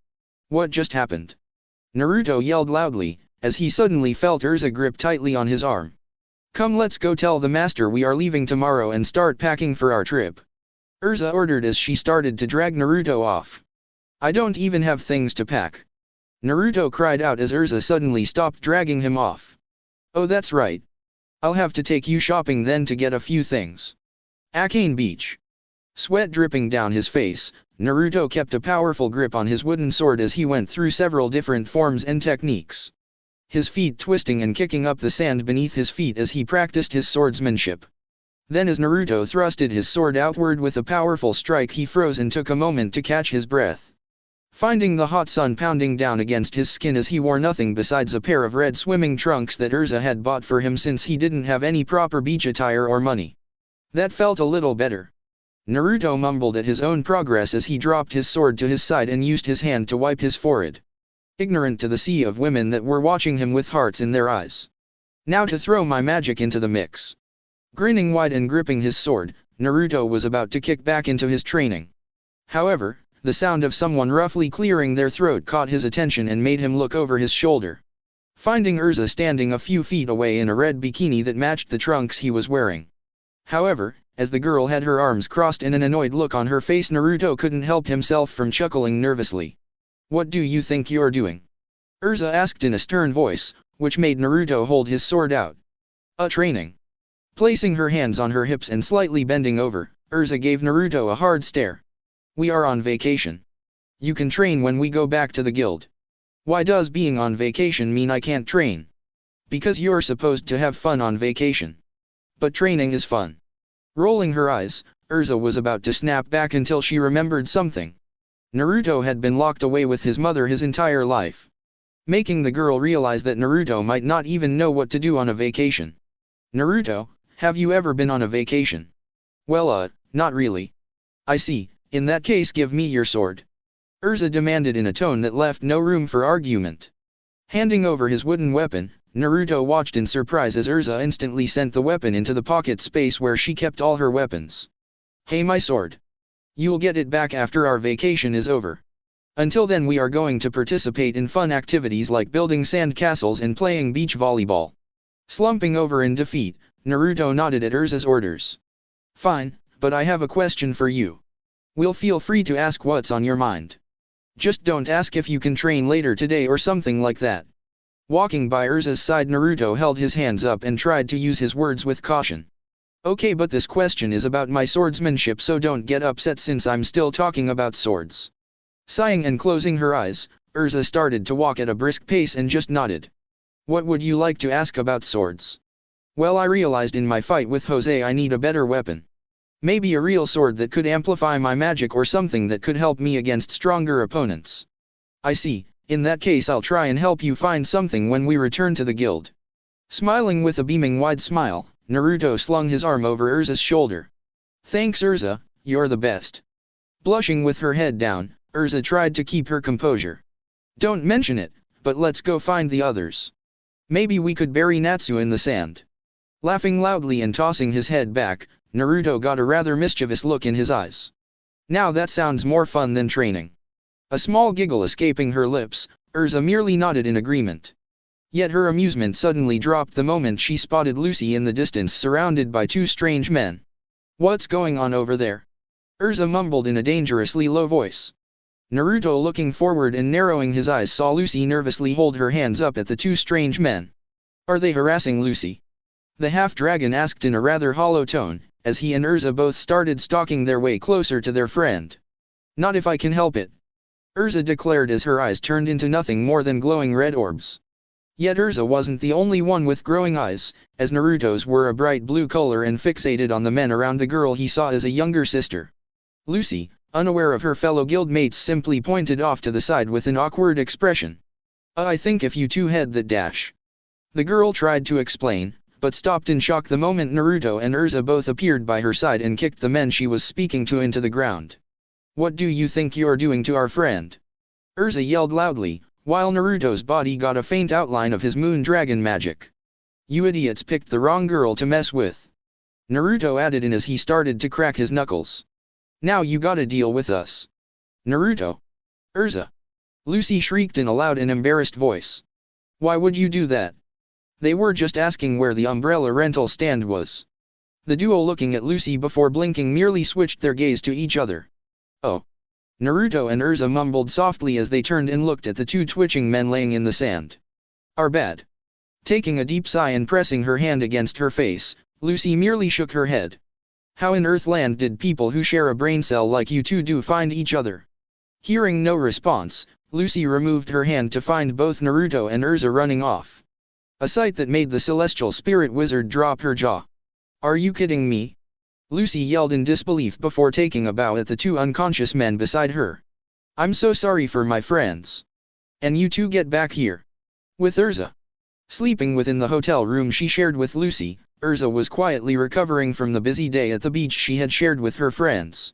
What just happened? Naruto yelled loudly, as he suddenly felt Urza grip tightly on his arm. Come, let's go tell the master we are leaving tomorrow and start packing for our trip. Urza ordered as she started to drag Naruto off. I don't even have things to pack. Naruto cried out as Urza suddenly stopped dragging him off. Oh, that's right. I'll have to take you shopping then to get a few things. Akane Beach. Sweat dripping down his face, Naruto kept a powerful grip on his wooden sword as he went through several different forms and techniques. His feet twisting and kicking up the sand beneath his feet as he practiced his swordsmanship. Then as Naruto thrusted his sword outward with a powerful strike, he froze and took a moment to catch his breath. Finding the hot sun pounding down against his skin as he wore nothing besides a pair of red swimming trunks that Urza had bought for him since he didn't have any proper beach attire or money. That felt a little better. Naruto mumbled at his own progress as he dropped his sword to his side and used his hand to wipe his forehead. Ignorant to the sea of women that were watching him with hearts in their eyes. Now to throw my magic into the mix. Grinning wide and gripping his sword, Naruto was about to kick back into his training. However, the sound of someone roughly clearing their throat caught his attention and made him look over his shoulder. Finding Urza standing a few feet away in a red bikini that matched the trunks he was wearing. However, as the girl had her arms crossed and an annoyed look on her face, Naruto couldn't help himself from chuckling nervously. What do you think you're doing? Urza asked in a stern voice, which made Naruto hold his sword out. Training. Placing her hands on her hips and slightly bending over, Urza gave Naruto a hard stare. We are on vacation. You can train when we go back to the guild. Why does being on vacation mean I can't train? Because you're supposed to have fun on vacation. But training is fun. Rolling her eyes, Urza was about to snap back until she remembered something. Naruto had been locked away with his mother his entire life, making the girl realize that Naruto might not even know what to do on a vacation. Naruto, have you ever been on a vacation? Well, not really. I see, in that case give me your sword. Urza demanded in a tone that left no room for argument. Handing over his wooden weapon, Naruto watched in surprise as Urza instantly sent the weapon into the pocket space where she kept all her weapons. Hey, my sword. You'll get it back after our vacation is over. Until then we are going to participate in fun activities like building sand castles and playing beach volleyball. Slumping over in defeat, Naruto nodded at Urza's orders. Fine, but I have a question for you. Will feel free to ask what's on your mind. Just don't ask if you can train later today or something like that. Walking by Urza's side, Naruto held his hands up and tried to use his words with caution. Okay, but this question is about my swordsmanship, so don't get upset since I'm still talking about swords. Sighing and closing her eyes, Urza started to walk at a brisk pace and just nodded. What would you like to ask about swords? Well, I realized in my fight with Jose I need a better weapon. Maybe a real sword that could amplify my magic or something that could help me against stronger opponents. I see, in that case I'll try and help you find something when we return to the guild. Smiling with a beaming wide smile, Naruto slung his arm over Urza's shoulder. Thanks Urza, you're the best. Blushing with her head down, Urza tried to keep her composure. Don't mention it, but let's go find the others. Maybe we could bury Natsu in the sand. Laughing loudly and tossing his head back, Naruto got a rather mischievous look in his eyes. Now that sounds more fun than training. A small giggle escaping her lips, Urza merely nodded in agreement. Yet her amusement suddenly dropped the moment she spotted Lucy in the distance surrounded by two strange men. What's going on over there? Urza mumbled in a dangerously low voice. Naruto, looking forward and narrowing his eyes, saw Lucy nervously hold her hands up at the two strange men. Are they harassing Lucy? The half-dragon asked in a rather hollow tone, as he and Urza both started stalking their way closer to their friend. Not if I can help it. Urza declared as her eyes turned into nothing more than glowing red orbs. Yet Urza wasn't the only one with growing eyes, as Naruto's were a bright blue color and fixated on the men around the girl he saw as a younger sister. Lucy, unaware of her fellow guildmates, simply pointed off to the side with an awkward expression. I think if you two head that dash. The girl tried to explain, but stopped in shock the moment Naruto and Urza both appeared by her side and kicked the men she was speaking to into the ground. What do you think you're doing to our friend? Urza yelled loudly, while Naruto's body got a faint outline of his moon dragon magic. You idiots picked the wrong girl to mess with. Naruto added in as he started to crack his knuckles. Now you gotta deal with us. Naruto. Urza. Lucy shrieked in a loud and embarrassed voice. Why would you do that? They were just asking where the umbrella rental stand was. The duo, looking at Lucy before blinking, merely switched their gaze to each other. Oh. Naruto and Urza mumbled softly as they turned and looked at the two twitching men laying in the sand. Our bad. Taking a deep sigh and pressing her hand against her face, Lucy merely shook her head. How in Earthland did people who share a brain cell like you two do find each other? Hearing no response, Lucy removed her hand to find both Naruto and Urza running off. A sight that made the celestial spirit wizard drop her jaw. Are you kidding me? Lucy yelled in disbelief before taking a bow at the two unconscious men beside her. I'm so sorry for my friends. And you two get back here. With Urza sleeping within the hotel room she shared with Lucy, Urza was quietly recovering from the busy day at the beach she had shared with her friends.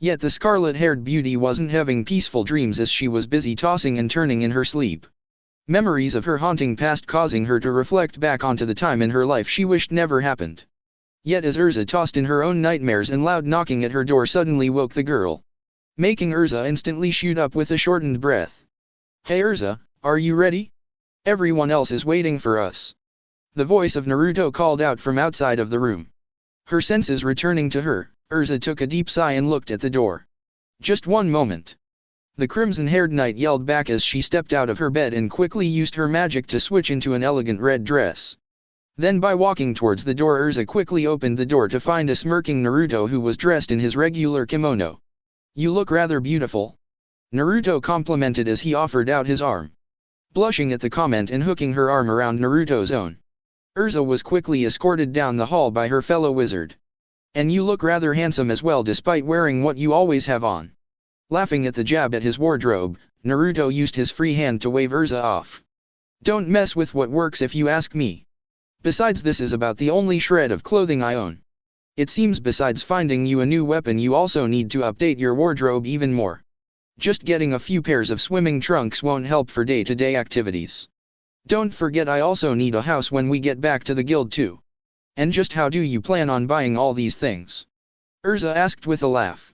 Yet the scarlet-haired beauty wasn't having peaceful dreams as she was busy tossing and turning in her sleep. Memories of her haunting past causing her to reflect back onto the time in her life she wished never happened. Yet as Urza tossed in her own nightmares, and loud knocking at her door suddenly woke the girl, making Urza instantly shoot up with a shortened breath. Hey Urza, are you ready? Everyone else is waiting for us. The voice of Naruto called out from outside of the room. Her senses returning to her, Urza took a deep sigh and looked at the door. Just one moment. The crimson-haired knight yelled back as she stepped out of her bed and quickly used her magic to switch into an elegant red dress. Then by walking towards the door, Urza quickly opened the door to find a smirking Naruto who was dressed in his regular kimono. "You look rather beautiful," Naruto complimented as he offered out his arm. Blushing at the comment and hooking her arm around Naruto's own, Urza was quickly escorted down the hall by her fellow wizard. "And you look rather handsome as well despite wearing what you always have on." Laughing at the jab at his wardrobe, Naruto used his free hand to wave Urza off. "Don't mess with what works if you ask me. Besides, this is about the only shred of clothing I own. It seems besides finding you a new weapon you also need to update your wardrobe even more. Just getting a few pairs of swimming trunks won't help for day-to-day activities. Don't forget I also need a house when we get back to the guild too. And just how do you plan on buying all these things?" Urza asked with a laugh.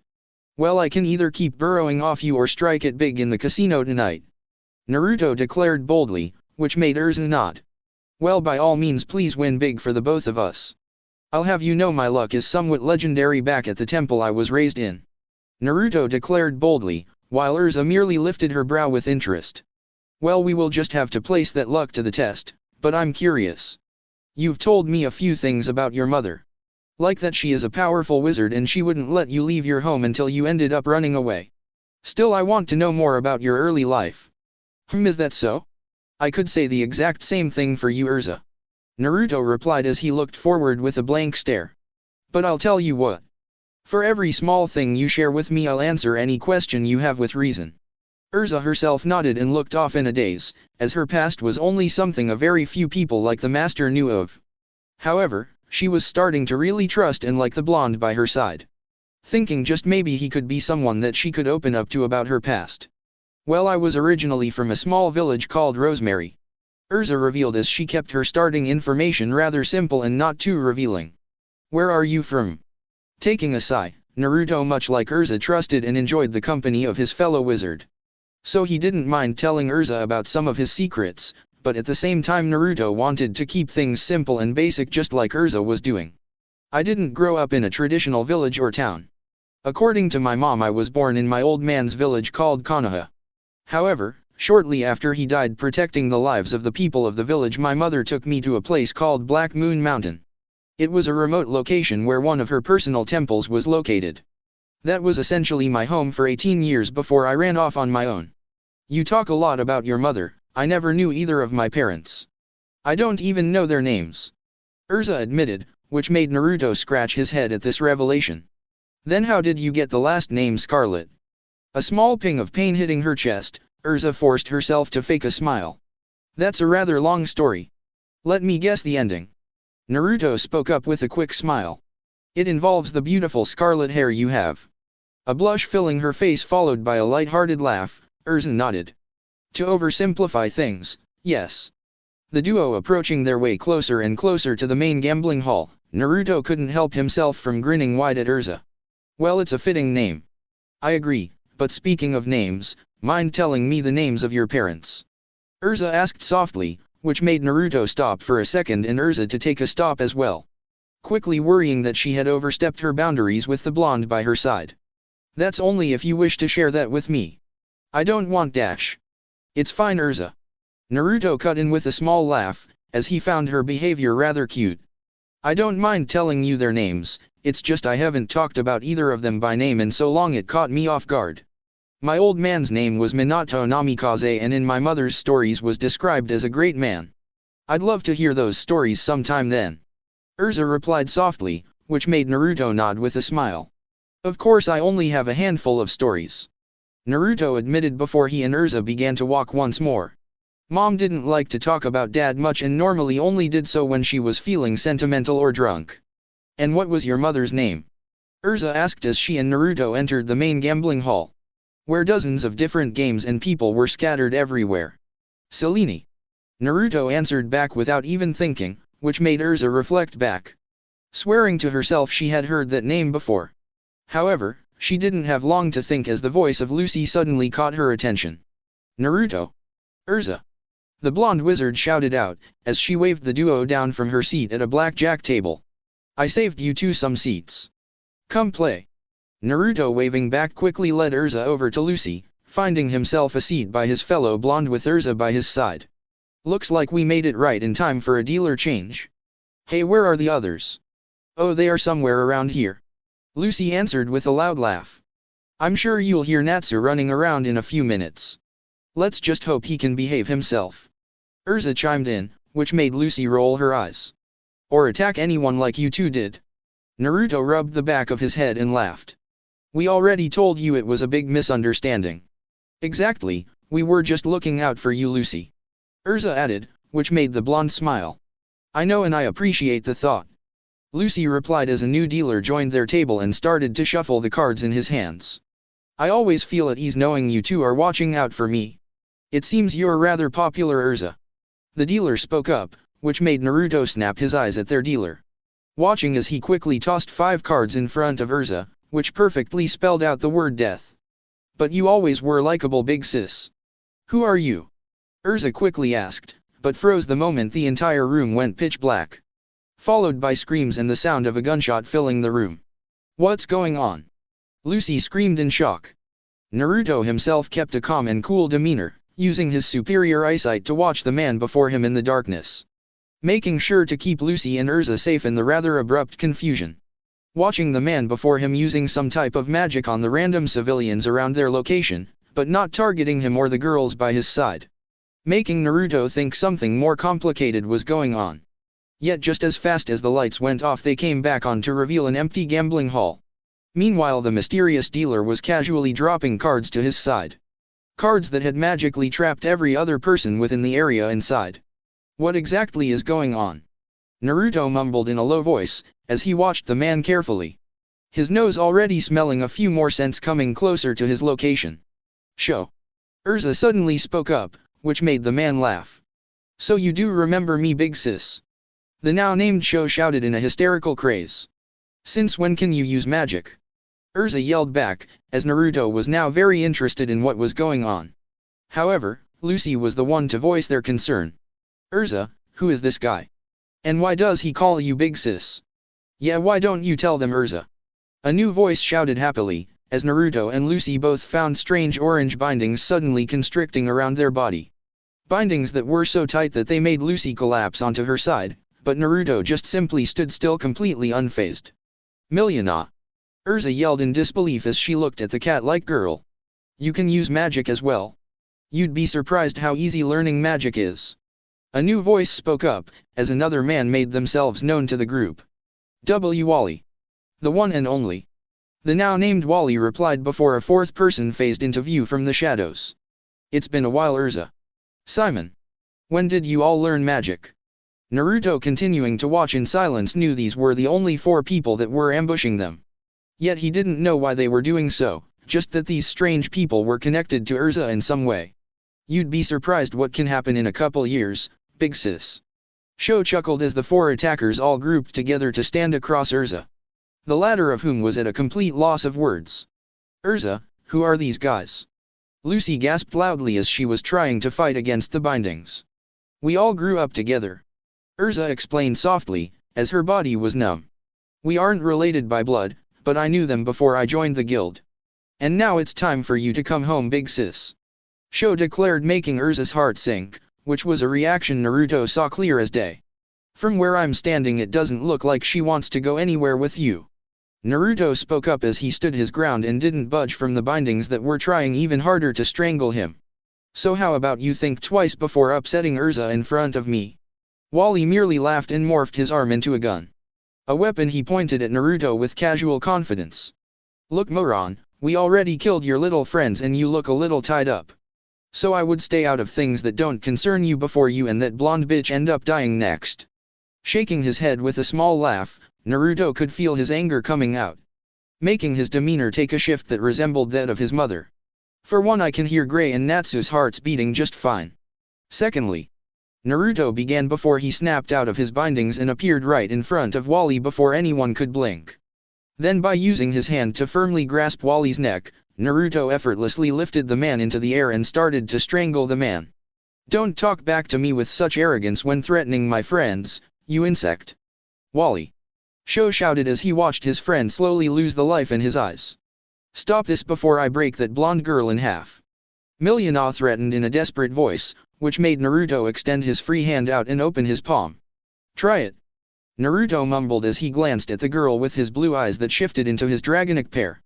"Well, I can either keep burrowing off you or strike it big in the casino tonight," Naruto declared boldly, which made Urza nod. "Well, by all means please win big for the both of us. I'll have you know my luck is somewhat legendary back at the temple I was raised in," Naruto declared boldly, while Urza merely lifted her brow with interest. "Well, we will just have to place that luck to the test, but I'm curious. You've told me a few things about your mother. Like that she is a powerful wizard and she wouldn't let you leave your home until you ended up running away. Still, I want to know more about your early life." Is that so? I could say the exact same thing for you, Urza," Naruto replied as he looked forward with a blank stare. "But I'll tell you what. For every small thing you share with me I'll answer any question you have with reason." Urza herself nodded and looked off in a daze, as her past was only something a very few people like the master knew of. However, she was starting to really trust and like the blonde by her side. Thinking just maybe he could be someone that she could open up to about her past. "Well, I was originally from a small village called Rosemary," Urza revealed as she kept her starting information rather simple and not too revealing. "Where are you from?" Taking a sigh, Naruto, much like Urza, trusted and enjoyed the company of his fellow wizard. So he didn't mind telling Urza about some of his secrets, but at the same time Naruto wanted to keep things simple and basic just like Urza was doing. "I didn't grow up in a traditional village or town. According to my mom I was born in my old man's village called Konoha. However, shortly after he died protecting the lives of the people of the village, my mother took me to a place called Black Moon Mountain. It was a remote location where one of her personal temples was located. That was essentially my home for 18 years before I ran off on my own." "You talk a lot about your mother. I never knew either of my parents. I don't even know their names," Urza admitted, which made Naruto scratch his head at this revelation. "Then how did you get the last name Scarlet?" A small ping of pain hitting her chest, Urza forced herself to fake a smile. "That's a rather long story. Let me guess the ending." Naruto spoke up with a quick smile. "It involves the beautiful scarlet hair you have." A blush filling her face followed by a light-hearted laugh, Urza nodded. "To oversimplify things, yes." The duo approaching their way closer and closer to the main gambling hall, Naruto couldn't help himself from grinning wide at Urza. "Well, it's a fitting name." "I agree. But speaking of names, mind telling me the names of your parents?" Urza asked softly, which made Naruto stop for a second and Urza to take a stop as well, quickly worrying that she had overstepped her boundaries with the blonde by her side. "That's only if you wish to share that with me. I don't want dash." "It's fine, Urza." Naruto cut in with a small laugh, as he found her behavior rather cute. "I don't mind telling you their names, it's just I haven't talked about either of them by name in so long it caught me off guard. My old man's name was Minato Namikaze and in my mother's stories was described as a great man. I'd love to hear those stories sometime then," Urza replied softly, which made Naruto nod with a smile. "Of course I only have a handful of stories," Naruto admitted before he and Urza began to walk once more. "Mom didn't like to talk about Dad much and normally only did so when she was feeling sentimental or drunk." "And what was your mother's name?" Urza asked as she and Naruto entered the main gambling hall, where dozens of different games and people were scattered everywhere. "Selene," Naruto answered back without even thinking, which made Urza reflect back. Swearing to herself she had heard that name before. However, she didn't have long to think as the voice of Lucy suddenly caught her attention. "Naruto! Urza!" the blonde wizard shouted out, as she waved the duo down from her seat at a blackjack table. "I saved you two some seats. Come play." Naruto waving back quickly led Urza over to Lucy, finding himself a seat by his fellow blonde with Urza by his side. "Looks like we made it right in time for a dealer change." Hey, where are the others? Oh, they are somewhere around here. Lucy answered with a loud laugh. I'm sure you'll hear Natsu running around in a few minutes. Let's just hope he can behave himself. Urza chimed in, which made Lucy roll her eyes. Or attack anyone like you two did. Naruto rubbed the back of his head and laughed. We already told you it was a big misunderstanding. Exactly, we were just looking out for you, Lucy. Urza added, which made the blonde smile. I know and I appreciate the thought. Lucy replied as a new dealer joined their table and started to shuffle the cards in his hands. I always feel at ease knowing you two are watching out for me. It seems you're rather popular, Urza. The dealer spoke up, which made Naruto snap his eyes at their dealer. Watching as he quickly tossed 5 cards in front of Urza, which perfectly spelled out the word death. But you always were likable, big sis. Who are you? Urza quickly asked, but froze the moment the entire room went pitch black. Followed by screams and the sound of a gunshot filling the room. What's going on? Lucy screamed in shock. Naruto himself kept a calm and cool demeanor, using his superior eyesight to watch the man before him in the darkness. Making sure to keep Lucy and Urza safe in the rather abrupt confusion. Watching the man before him using some type of magic on the random civilians around their location, but not targeting him or the girls by his side. Making Naruto think something more complicated was going on. Yet just as fast as the lights went off they came back on to reveal an empty gambling hall. Meanwhile the mysterious dealer was casually dropping cards to his side. Cards that had magically trapped every other person within the area inside. What exactly is going on? Naruto mumbled in a low voice, as he watched the man carefully. His nose already smelling a few more scents coming closer to his location. Sho. Urza suddenly spoke up, which made the man laugh. So you do remember me, big sis? The now named Sho shouted in a hysterical craze. Since when can you use magic? Urza yelled back, as Naruto was now very interested in what was going on. However, Lucy was the one to voice their concern. Urza, who is this guy? And why does he call you big sis? Yeah, why don't you tell them, Urza? A new voice shouted happily, as Naruto and Lucy both found strange orange bindings suddenly constricting around their body. Bindings that were so tight that they made Lucy collapse onto her side, but Naruto just simply stood still completely unfazed. Millionaire! Urza yelled in disbelief as she looked at the cat-like girl. You can use magic as well. You'd be surprised how easy learning magic is. A new voice spoke up, as another man made themselves known to the group. Wally. The one and only. The now named Wally replied before a fourth person phased into view from the shadows. It's been a while, Urza. Simon. When did you all learn magic? Naruto, continuing to watch in silence, knew these were the only 4 people that were ambushing them. Yet he didn't know why they were doing so, just that these strange people were connected to Urza in some way. You'd be surprised what can happen in a couple years, big sis. Sho chuckled as the 4 attackers all grouped together to stand across Urza. The latter of whom was at a complete loss of words. Urza, who are these guys? Lucy gasped loudly as she was trying to fight against the bindings. We all grew up together. Urza explained softly, as her body was numb. We aren't related by blood, but I knew them before I joined the guild. And now it's time for you to come home, big sis. Sho declared, making Urza's heart sink, which was a reaction Naruto saw clear as day. From where I'm standing it doesn't look like she wants to go anywhere with you. Naruto spoke up as he stood his ground and didn't budge from the bindings that were trying even harder to strangle him. So how about you think twice before upsetting Urza in front of me? Wally merely laughed and morphed his arm into a gun. A weapon he pointed at Naruto with casual confidence. Look, moron, we already killed your little friends and you look a little tied up. So I would stay out of things that don't concern you before you and that blonde bitch end up dying next. Shaking his head with a small laugh, Naruto could feel his anger coming out. Making his demeanor take a shift that resembled that of his mother. For one, I can hear Gray and Natsu's hearts beating just fine. Secondly, Naruto began before he snapped out of his bindings and appeared right in front of Wally before anyone could blink. Then by using his hand to firmly grasp Wally's neck, Naruto effortlessly lifted the man into the air and started to strangle the man. Don't talk back to me with such arrogance when threatening my friends, you insect. Wally. Sho shouted as he watched his friend slowly lose the life in his eyes. Stop this before I break that blonde girl in half. Millionaire threatened in a desperate voice, which made Naruto extend his free hand out and open his palm. Try it. Naruto mumbled as he glanced at the girl with his blue eyes that shifted into his dragonic pair,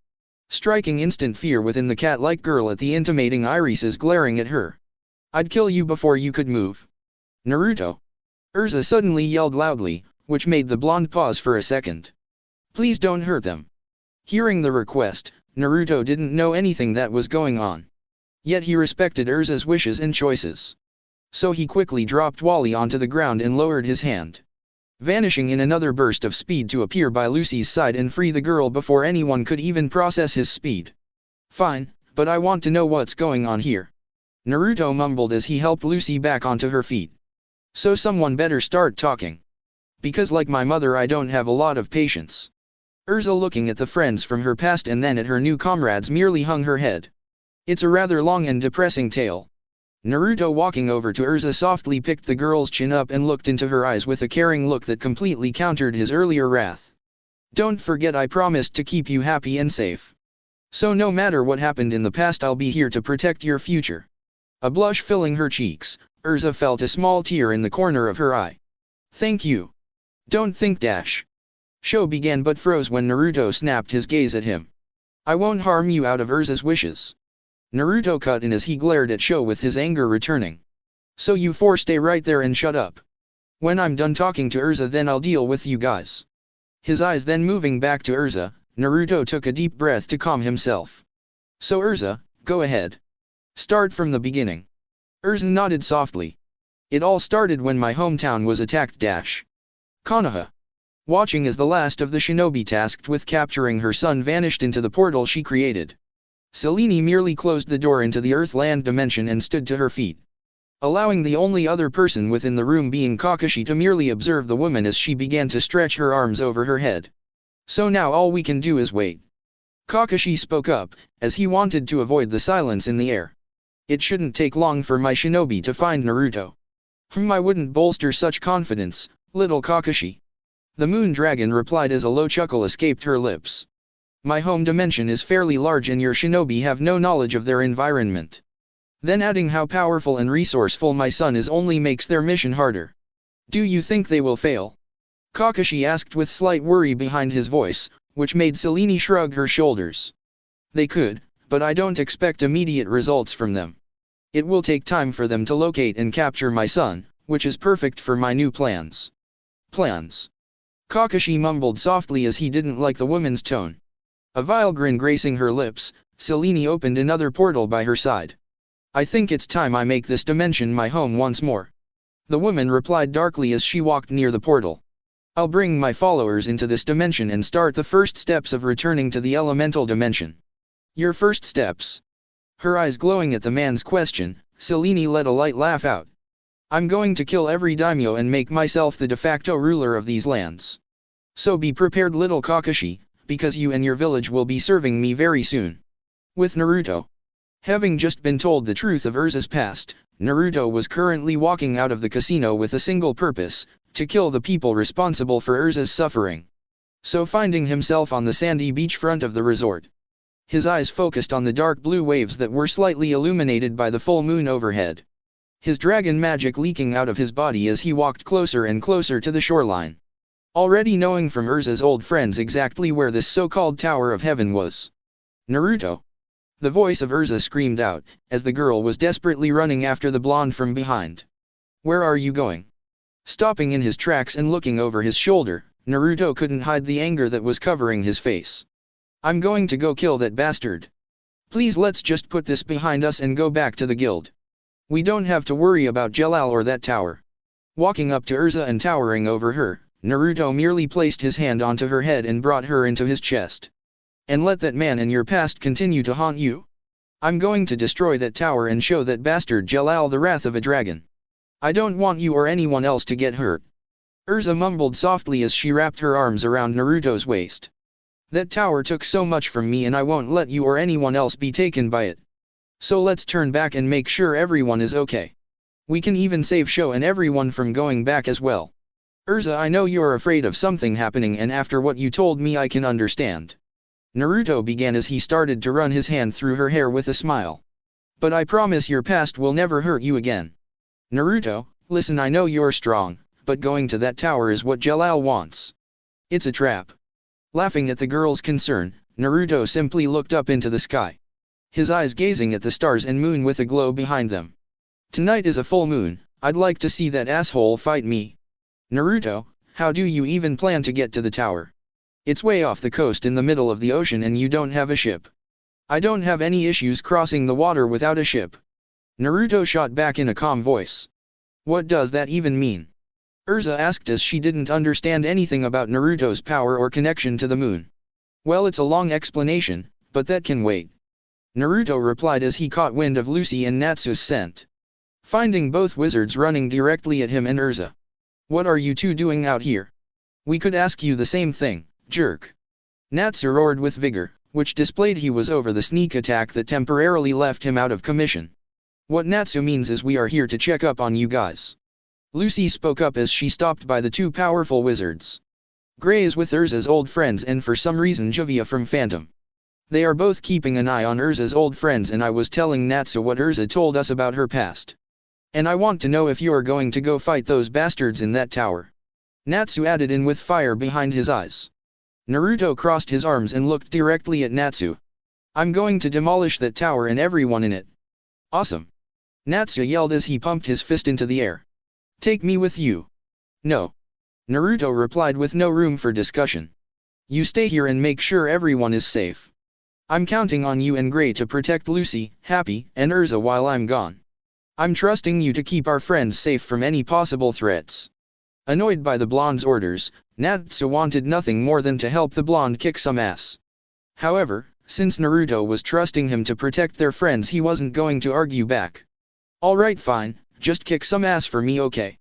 striking instant fear within the cat-like girl at the intimating irises glaring at her. "I'd kill you before you could move." "Naruto!" Urza suddenly yelled loudly, which made the blonde pause for a second. "Please don't hurt them." Hearing the request, Naruto didn't know anything that was going on. Yet he respected Urza's wishes and choices. So he quickly dropped Wally onto the ground and lowered his hand, vanishing in another burst of speed to appear by Lucy's side and free the girl before anyone could even process his speed. "Fine, but I want to know what's going on here," Naruto mumbled as he helped Lucy back onto her feet. "So someone better start talking. Because like my mother I don't have a lot of patience." Urza, looking at the friends from her past and then at her new comrades, merely hung her head. "It's a rather long and depressing tale." Naruto, walking over to Urza, softly picked the girl's chin up and looked into her eyes with a caring look that completely countered his earlier wrath. "Don't forget I promised to keep you happy and safe. So no matter what happened in the past I'll be here to protect your future." A blush filling her cheeks, Urza felt a small tear in the corner of her eye. "Thank you." "Don't think dash." Sho began but froze when Naruto snapped his gaze at him. "I won't harm you out of Urza's wishes." Naruto cut in as he glared at Sho with his anger returning. "So you four stay right there and shut up. When I'm done talking to Urza then I'll deal with you guys." His eyes then moving back to Urza, Naruto took a deep breath to calm himself. "So Urza, go ahead. Start from the beginning." Urza nodded softly. "It all started when my hometown was attacked dash." Konoha, watching as the last of the shinobi tasked with capturing her son vanished into the portal she created, Selene merely closed the door into the Earth-Land dimension and stood to her feet, allowing the only other person within the room being Kakashi to merely observe the woman as she began to stretch her arms over her head. "So now all we can do is wait." Kakashi spoke up, as he wanted to avoid the silence in the air. "It shouldn't take long for my shinobi to find Naruto." I wouldn't bolster such confidence, little Kakashi." The moon dragon replied as a low chuckle escaped her lips. "My home dimension is fairly large and your shinobi have no knowledge of their environment. Then adding how powerful and resourceful my son is only makes their mission harder. Do you think they will fail?" Kakashi asked with slight worry behind his voice, which made Selene shrug her shoulders. "They could, but I don't expect immediate results from them. It will take time for them to locate and capture my son, which is perfect for my new plans." "Plans?" Kakashi mumbled softly as he didn't like the woman's tone. A vile grin gracing her lips, Selene opened another portal by her side. "I think it's time I make this dimension my home once more." The woman replied darkly as she walked near the portal. "I'll bring my followers into this dimension and start the first steps of returning to the elemental dimension." "Your first steps?" Her eyes glowing at the man's question, Selene let a light laugh out. "I'm going to kill every daimyo and make myself the de facto ruler of these lands. So be prepared, little Kakashi, because you and your village will be serving me very soon." With Naruto having just been told the truth of Urza's past, Naruto was currently walking out of the casino with a single purpose, to kill the people responsible for Urza's suffering. So finding himself on the sandy beachfront of the resort, his eyes focused on the dark blue waves that were slightly illuminated by the full moon overhead, his dragon magic leaking out of his body as he walked closer and closer to the shoreline. Already knowing from Urza's old friends exactly where this so-called Tower of Heaven was. "Naruto!" The voice of Urza screamed out, as the girl was desperately running after the blonde from behind. "Where are you going?" Stopping in his tracks and looking over his shoulder, Naruto couldn't hide the anger that was covering his face. "I'm going to go kill that bastard. Please let's just put this behind us and go back to the guild. We don't have to worry about Jelal or that tower." Walking up to Urza and towering over her, Naruto merely placed his hand onto her head and brought her into his chest. "And let that man in your past continue to haunt you? I'm going to destroy that tower and show that bastard Jelal the wrath of a dragon. I don't want you or anyone else to get hurt." Urza mumbled softly as she wrapped her arms around Naruto's waist. "That tower took so much from me and I won't let you or anyone else be taken by it. So let's turn back and make sure everyone is okay. We can even save Sho and everyone from going back as well. Urza, I know you're afraid of something happening and after what you told me I can understand." Naruto began as he started to run his hand through her hair with a smile. "But I promise your past will never hurt you again. Naruto, listen, I know you're strong, but going to that tower is what Jalal wants. It's a trap. Laughing at the girl's concern, Naruto simply looked up into the sky. His eyes gazing at the stars and moon with a glow behind them. Tonight is a full moon, I'd like to see that asshole fight me. Naruto, how do you even plan to get to the tower? It's way off the coast in the middle of the ocean and you don't have a ship. I don't have any issues crossing the water without a ship. Naruto shot back in a calm voice. What does that even mean? Urza asked as she didn't understand anything about Naruto's power or connection to the moon. Well, it's a long explanation, but that can wait. Naruto replied as he caught wind of Lucy and Natsu's scent. Finding both wizards running directly at him and Urza. What are you two doing out here? We could ask you the same thing, jerk. Natsu roared with vigor, which displayed he was over the sneak attack that temporarily left him out of commission. What Natsu means is we are here to check up on you guys. Lucy spoke up as she stopped by the two powerful wizards. Gray is with Urza's old friends and for some reason Juvia from Phantom. They are both keeping an eye on Urza's old friends and I was telling Natsu what Urza told us about her past. And I want to know if you are going to go fight those bastards in that tower. Natsu added in with fire behind his eyes. Naruto crossed his arms and looked directly at Natsu. I'm going to demolish that tower and everyone in it. Awesome. Natsu yelled as he pumped his fist into the air. Take me with you. No. Naruto replied with no room for discussion. You stay here and make sure everyone is safe. I'm counting on you and Gray to protect Lucy, Happy, and Urza while I'm gone. I'm trusting you to keep our friends safe from any possible threats. Annoyed by the blonde's orders, Natsu wanted nothing more than to help the blonde kick some ass. However, since Naruto was trusting him to protect their friends, he wasn't going to argue back. Alright, fine, just kick some ass for me, okay?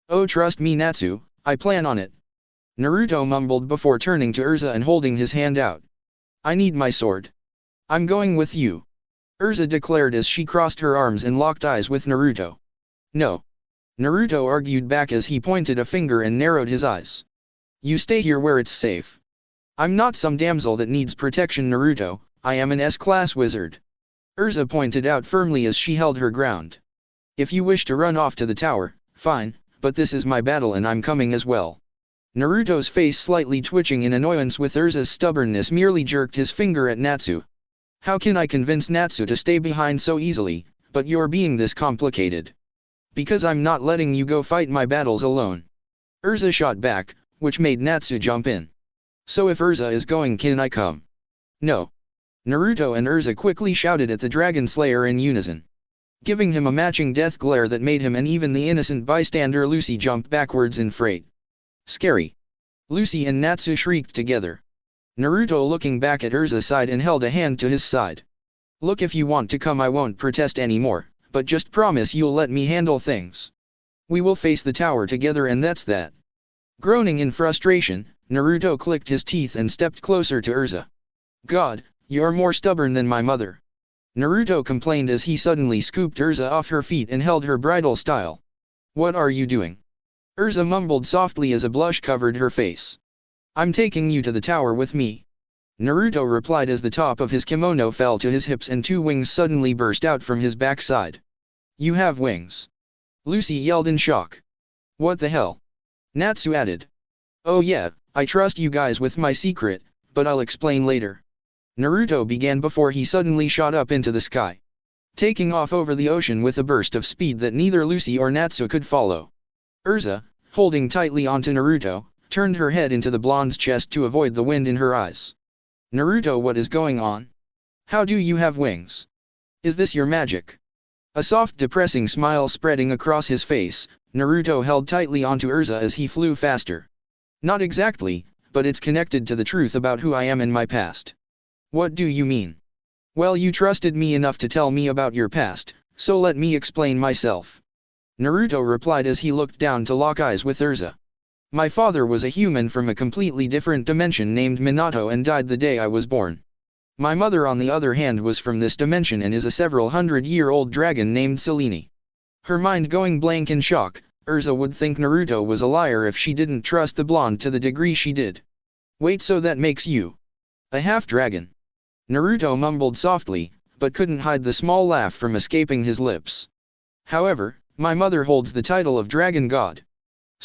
Oh, trust me Natsu, I plan on it. Naruto mumbled before turning to Urza and holding his hand out. I need my sword. I'm going with you. Urza declared as she crossed her arms and locked eyes with Naruto. No. Naruto argued back as he pointed a finger and narrowed his eyes. You stay here where it's safe. I'm not some damsel that needs protection, Naruto, I am an S-class wizard. Urza pointed out firmly as she held her ground. If you wish to run off to the tower, fine, but this is my battle and I'm coming as well. Naruto's face slightly twitching in annoyance with Urza's stubbornness merely jerked his finger at Natsu. How can I convince Natsu to stay behind so easily, but you're being this complicated? Because I'm not letting you go fight my battles alone. Urza shot back, which made Natsu jump in. So if Urza is going, can I come? No. Naruto and Urza quickly shouted at the Dragon Slayer in unison, giving him a matching death glare that made him and even the innocent bystander Lucy jump backwards in fright. Scary. Lucy and Natsu shrieked together. Naruto looking back at Urza's side and held a hand to his side. Look, if you want to come I won't protest anymore, but just promise you'll let me handle things. We will face the tower together and that's that. Groaning in frustration, Naruto clicked his teeth and stepped closer to Urza. God, you're more stubborn than my mother. Naruto complained as he suddenly scooped Urza off her feet and held her bridal style. What are you doing? Urza mumbled softly as a blush covered her face. I'm taking you to the tower with me. Naruto replied as the top of his kimono fell to his hips and two wings suddenly burst out from his backside. You have wings. Lucy yelled in shock. What the hell? Natsu added. Oh yeah, I trust you guys with my secret, but I'll explain later. Naruto began before he suddenly shot up into the sky, taking off over the ocean with a burst of speed that neither Lucy or Natsu could follow. Urza, holding tightly onto Naruto, turned her head into the blonde's chest to avoid the wind in her eyes. Naruto, what is going on? How do you have wings? Is this your magic? A soft depressing smile spreading across his face, Naruto held tightly onto Urza as he flew faster. Not exactly, but it's connected to the truth about who I am in my past. What do you mean? Well, you trusted me enough to tell me about your past, so let me explain myself. Naruto replied as he looked down to lock eyes with Urza. My father was a human from a completely different dimension named Minato and died the day I was born. My mother on the other hand was from this dimension and is a several hundred-year-old dragon named Selene. Her mind going blank in shock, Urza would think Naruto was a liar if she didn't trust the blonde to the degree she did. Wait, so that makes you a half-dragon? Naruto mumbled softly, but couldn't hide the small laugh from escaping his lips. However, my mother holds the title of Dragon God.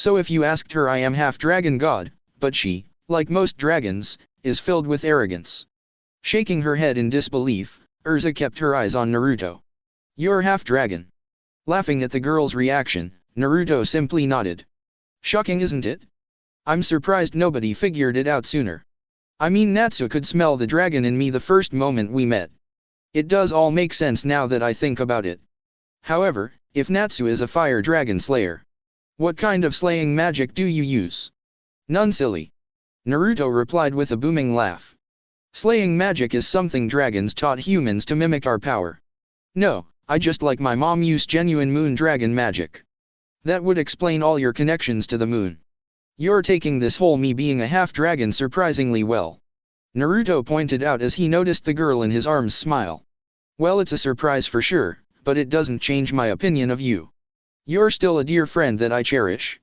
So if you asked her, I am half dragon god, but she, like most dragons, is filled with arrogance. Shaking her head in disbelief, Urza kept her eyes on Naruto. You're half dragon. Laughing at the girl's reaction, Naruto simply nodded. Shocking, isn't it? I'm surprised nobody figured it out sooner. I mean, Natsu could smell the dragon in me the first moment we met. It does all make sense now that I think about it. However, if Natsu is a fire dragon slayer, what kind of slaying magic do you use? None, silly. Naruto replied with a booming laugh. Slaying magic is something dragons taught humans to mimic our power. No, I just like my mom use genuine moon dragon magic. That would explain all your connections to the moon. You're taking this whole me being a half-dragon surprisingly well. Naruto pointed out as he noticed the girl in his arms smile. Well, it's a surprise for sure, but it doesn't change my opinion of you. You're still a dear friend that I cherish.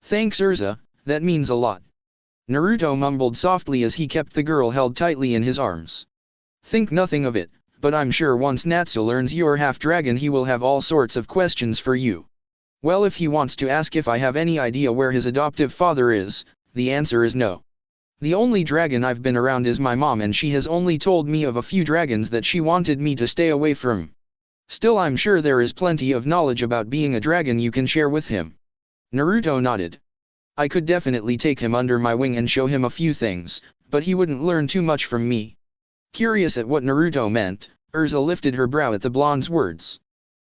Thanks, Urza, that means a lot. Naruto mumbled softly as he kept the girl held tightly in his arms. Think nothing of it, but I'm sure once Natsu learns you're half-dragon he will have all sorts of questions for you. Well, if he wants to ask if I have any idea where his adoptive father is, the answer is no. The only dragon I've been around is my mom, and she has only told me of a few dragons that she wanted me to stay away from. Still, I'm sure there is plenty of knowledge about being a dragon you can share with him. Naruto nodded. I could definitely take him under my wing and show him a few things, but he wouldn't learn too much from me. Curious at what Naruto meant, Urza lifted her brow at the blonde's words.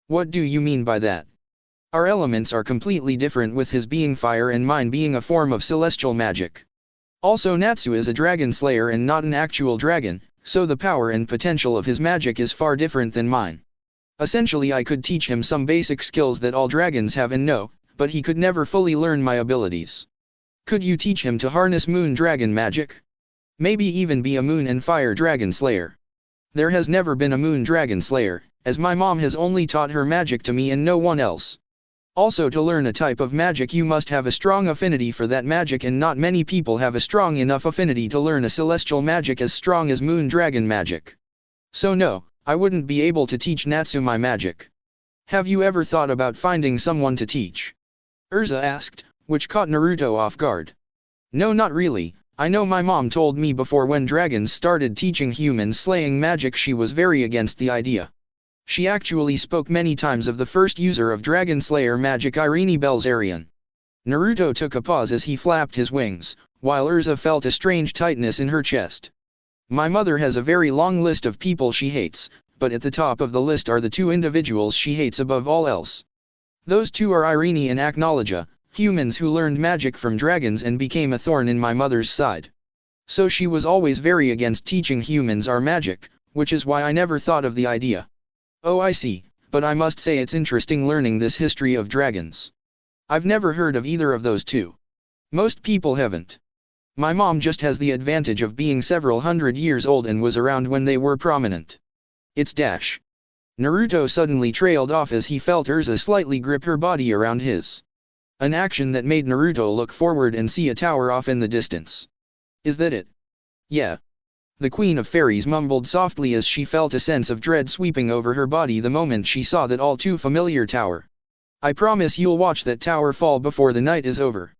What do you mean by that? Our elements are completely different, with his being fire and mine being a form of celestial magic. Also, Natsu is a dragon slayer and not an actual dragon, so the power and potential of his magic is far different than mine. Essentially, I could teach him some basic skills that all dragons have and know, but he could never fully learn my abilities. Could you teach him to harness moon dragon magic? Maybe even be a moon and fire dragon slayer. There has never been a moon dragon slayer, as my mom has only taught her magic to me and no one else. Also, to learn a type of magic you must have a strong affinity for that magic, and not many people have a strong enough affinity to learn a celestial magic as strong as moon dragon magic. So no, I wouldn't be able to teach Natsu my magic. Have you ever thought about finding someone to teach? Urza asked, which caught Naruto off guard. No, not really. I know my mom told me before, when dragons started teaching humans slaying magic, she was very against the idea. She actually spoke many times of the first user of Dragon Slayer magic, Irene Belzerian. Naruto took a pause as he flapped his wings, while Urza felt a strange tightness in her chest. My mother has a very long list of people she hates, but at the top of the list are the two individuals she hates above all else. Those two are Irene and Aknologia, humans who learned magic from dragons and became a thorn in my mother's side. So she was always very against teaching humans our magic, which is why I never thought of the idea. Oh, I see, but I must say it's interesting learning this history of dragons. I've never heard of either of those two. Most people haven't. My mom just has the advantage of being several hundred years old and was around when they were prominent. It's dash. Naruto suddenly trailed off as he felt Urza slightly grip her body around his. An action that made Naruto look forward and see a tower off in the distance. Is that it? Yeah. The Queen of Fairies mumbled softly as she felt a sense of dread sweeping over her body the moment she saw that all too familiar tower. I promise you'll watch that tower fall before the night is over.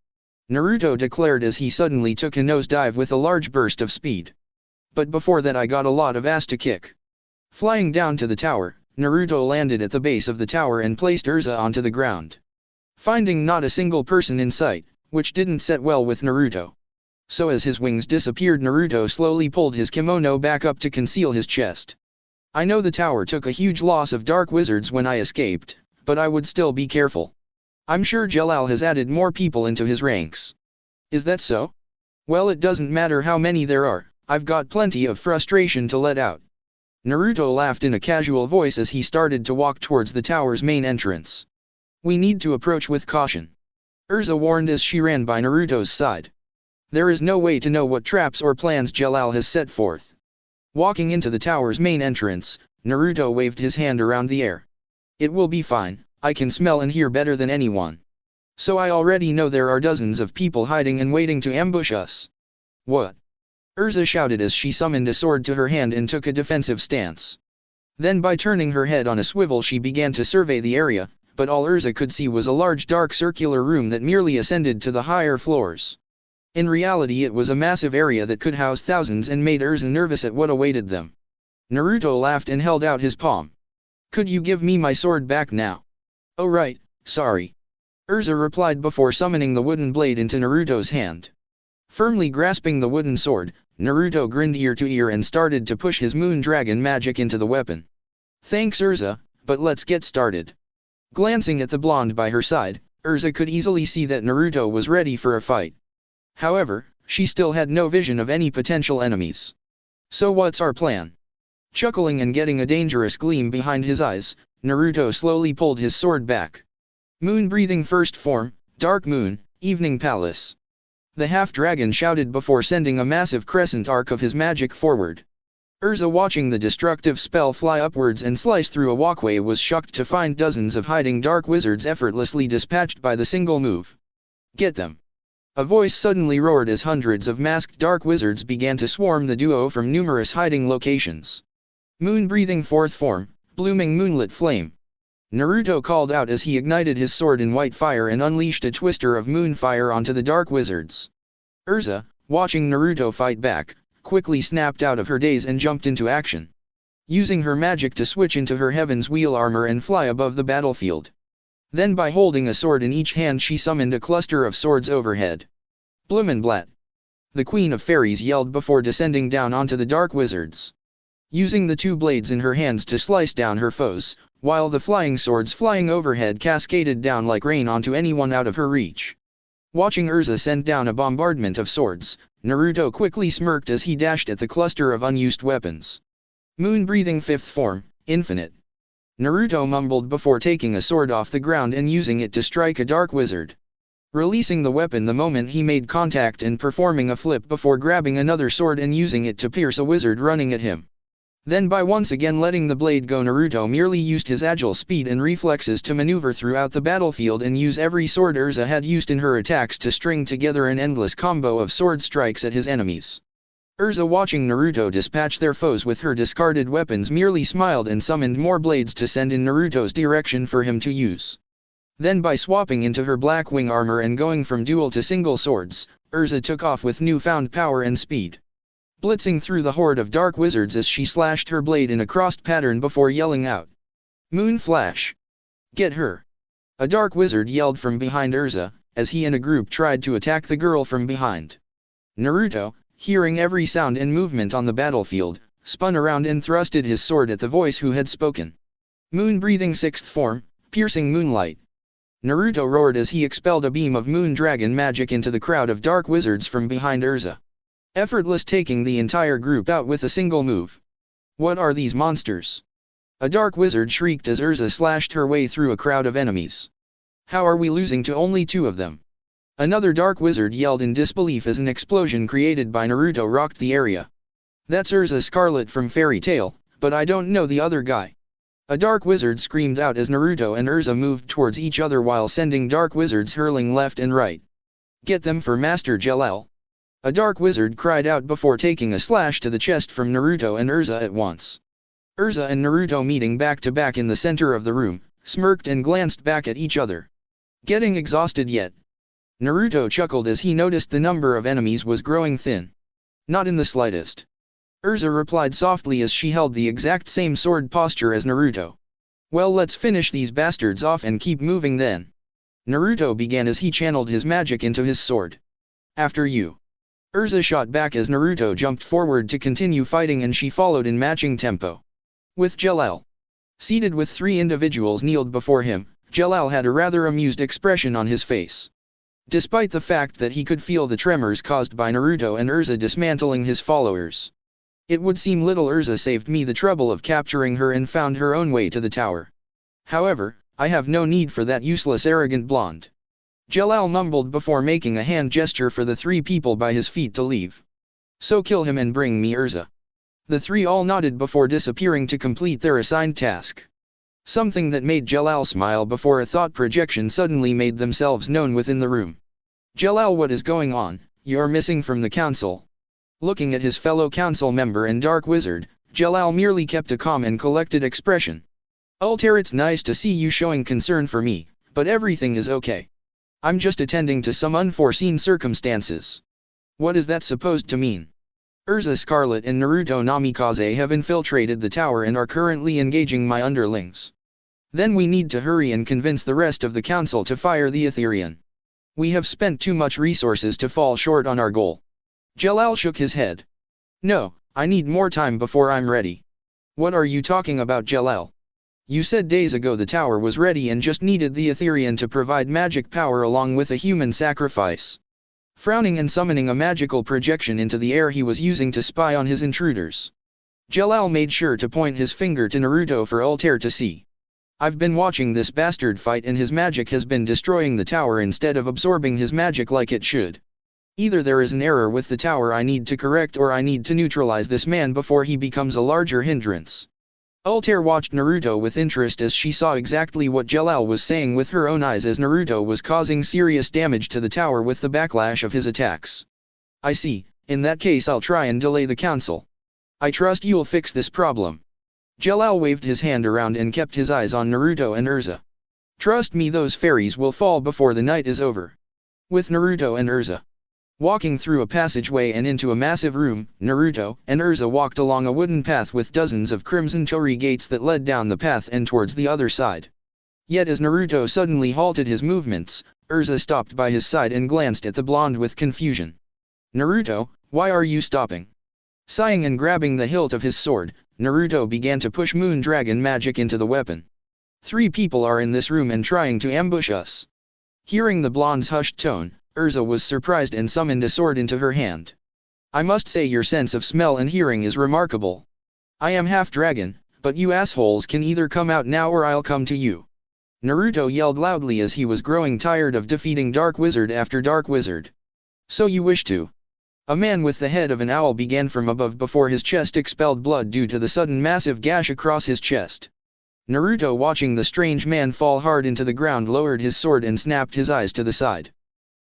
Naruto declared as he suddenly took a nosedive with a large burst of speed. But before that, I got a lot of ass to kick. Flying down to the tower, Naruto landed at the base of the tower and placed Urza onto the ground. Finding not a single person in sight, which didn't set well with Naruto. So as his wings disappeared, Naruto slowly pulled his kimono back up to conceal his chest. I know the tower took a huge loss of dark wizards when I escaped, but I would still be careful. I'm sure Jelal has added more people into his ranks. Is that so? Well, it doesn't matter how many there are, I've got plenty of frustration to let out. Naruto laughed in a casual voice as he started to walk towards the tower's main entrance. We need to approach with caution. Urza warned as she ran by Naruto's side. There is no way to know what traps or plans Jelal has set forth. Walking into the tower's main entrance, Naruto waved his hand around the air. It will be fine, I can smell and hear better than anyone. So I already know there are dozens of people hiding and waiting to ambush us. What? Urza shouted as she summoned a sword to her hand and took a defensive stance. Then by turning her head on a swivel she began to survey the area, but all Urza could see was a large dark circular room that merely ascended to the higher floors. In reality it was a massive area that could house thousands and made Urza nervous at what awaited them. Naruto laughed and held out his palm. "Could you give me my sword back now?" "Oh right, sorry." Urza replied before summoning the wooden blade into Naruto's hand. Firmly grasping the wooden sword, Naruto grinned ear to ear and started to push his moon dragon magic into the weapon. "Thanks Urza, but let's get started." Glancing at the blonde by her side, Urza could easily see that Naruto was ready for a fight. However, she still had no vision of any potential enemies. "So what's our plan?" Chuckling and getting a dangerous gleam behind his eyes, Naruto slowly pulled his sword back. "Moon breathing first form, Dark Moon, Evening Palace." The half-dragon shouted before sending a massive crescent arc of his magic forward. Urza, watching the destructive spell fly upwards and slice through a walkway, was shocked to find dozens of hiding dark wizards effortlessly dispatched by the single move. "Get them!" A voice suddenly roared as hundreds of masked dark wizards began to swarm the duo from numerous hiding locations. "Moon breathing fourth form, Blooming Moonlit Flame." Naruto called out as he ignited his sword in white fire and unleashed a twister of moon fire onto the dark wizards. Urza, watching Naruto fight back, quickly snapped out of her daze and jumped into action, using her magic to switch into her Heaven's Wheel armor and fly above the battlefield. Then by holding a sword in each hand she summoned a cluster of swords overhead. "Blumenblatt!" the Queen of Fairies yelled before descending down onto the dark wizards, using the two blades in her hands to slice down her foes, while the flying swords flying overhead cascaded down like rain onto anyone out of her reach. Watching Urza send down a bombardment of swords, Naruto quickly smirked as he dashed at the cluster of unused weapons. "Moon breathing fifth form, Infinite." Naruto mumbled before taking a sword off the ground and using it to strike a dark wizard, releasing the weapon the moment he made contact and performing a flip before grabbing another sword and using it to pierce a wizard running at him. Then by once again letting the blade go, Naruto merely used his agile speed and reflexes to maneuver throughout the battlefield and use every sword Urza had used in her attacks to string together an endless combo of sword strikes at his enemies. Urza, watching Naruto dispatch their foes with her discarded weapons, merely smiled and summoned more blades to send in Naruto's direction for him to use. Then by swapping into her black wing armor and going from dual to single swords, Urza took off with newfound power and speed, blitzing through the horde of dark wizards as she slashed her blade in a crossed pattern before yelling out, "Moon Flash! Get her!" A dark wizard yelled from behind Urza, as he and a group tried to attack the girl from behind. Naruto, hearing every sound and movement on the battlefield, spun around and thrusted his sword at the voice who had spoken. "Moon breathing sixth form, Piercing Moonlight." Naruto roared as he expelled a beam of moon dragon magic into the crowd of dark wizards from behind Urza, effortless taking the entire group out with a single move. "What are these monsters?" a dark wizard shrieked as Urza slashed her way through a crowd of enemies. "How are we losing to only two of them?" Another dark wizard yelled in disbelief as an explosion created by Naruto rocked the area. "That's Urza Scarlet from Fairy Tail, but I don't know the other guy." A dark wizard screamed out as Naruto and Urza moved towards each other while sending dark wizards hurling left and right. "Get them for Master Jalal!" a dark wizard cried out before taking a slash to the chest from Naruto and Urza at once. Urza and Naruto, meeting back to back in the center of the room, smirked and glanced back at each other. "Getting exhausted yet?" Naruto chuckled as he noticed the number of enemies was growing thin. "Not in the slightest." Urza replied softly as she held the exact same sword posture as Naruto. "Well, let's finish these bastards off and keep moving then." Naruto began as he channeled his magic into his sword. "After you." Urza shot back as Naruto jumped forward to continue fighting, and she followed in matching tempo. With Jalal seated with three individuals kneeled before him, Jalal had a rather amused expression on his face, despite the fact that he could feel the tremors caused by Naruto and Urza dismantling his followers. "It would seem little Urza saved me the trouble of capturing her and found her own way to the tower. However, I have no need for that useless arrogant blonde." Jalal mumbled before making a hand gesture for the three people by his feet to leave. "So kill him and bring me Urza." The three all nodded before disappearing to complete their assigned task. Something that made Jalal smile before a thought projection suddenly made themselves known within the room. "Jalal, what is going on? You're missing from the council." Looking at his fellow council member and dark wizard, Jalal merely kept a calm and collected expression. Altair, it's nice to see you showing concern for me, but everything is okay. I'm just attending to some unforeseen circumstances. What is that supposed to mean? Urza Scarlet and Naruto Namikaze have infiltrated the tower and are currently engaging my underlings. Then we need to hurry and convince the rest of the council to fire the Etherean. We have spent too much resources to fall short on our goal. Jalal shook his head. No, I need more time before I'm ready. What are you talking about, Jalal? You said days ago the tower was ready and just needed the Etherean to provide magic power along with a human sacrifice. Frowning and summoning a magical projection into the air he was using to spy on his intruders. Jalal made sure to point his finger to Naruto for Altair to see. I've been watching this bastard fight and his magic has been destroying the tower instead of absorbing his magic like it should. Either there is an error with the tower I need to correct or I need to neutralize this man before he becomes a larger hindrance. Altair watched Naruto with interest as she saw exactly what Jalal was saying with her own eyes as Naruto was causing serious damage to the tower with the backlash of his attacks. I see, in that case I'll try and delay the council. I trust you'll fix this problem. Jalal waved his hand around and kept his eyes on Naruto and Urza. Trust me, those fairies will fall before the night is over. With Naruto and Urza walking through a passageway and into a massive room, Naruto and Urza walked along a wooden path with dozens of crimson torii gates that led down the path and towards the other side. Yet as Naruto suddenly halted his movements, Urza stopped by his side and glanced at the blonde with confusion. Naruto, why are you stopping? Sighing and grabbing the hilt of his sword, Naruto began to push Moon Dragon magic into the weapon. 3 people are in this room and trying to ambush us. Hearing the blonde's hushed tone, Urza was surprised and summoned a sword into her hand. I must say your sense of smell and hearing is remarkable. I am half dragon, but you assholes can either come out now or I'll come to you. Naruto yelled loudly as he was growing tired of defeating Dark Wizard after Dark Wizard. So you wish to? A man with the head of an owl began from above before his chest expelled blood due to the sudden massive gash across his chest. Naruto, watching the strange man fall hard into the ground, lowered his sword and snapped his eyes to the side.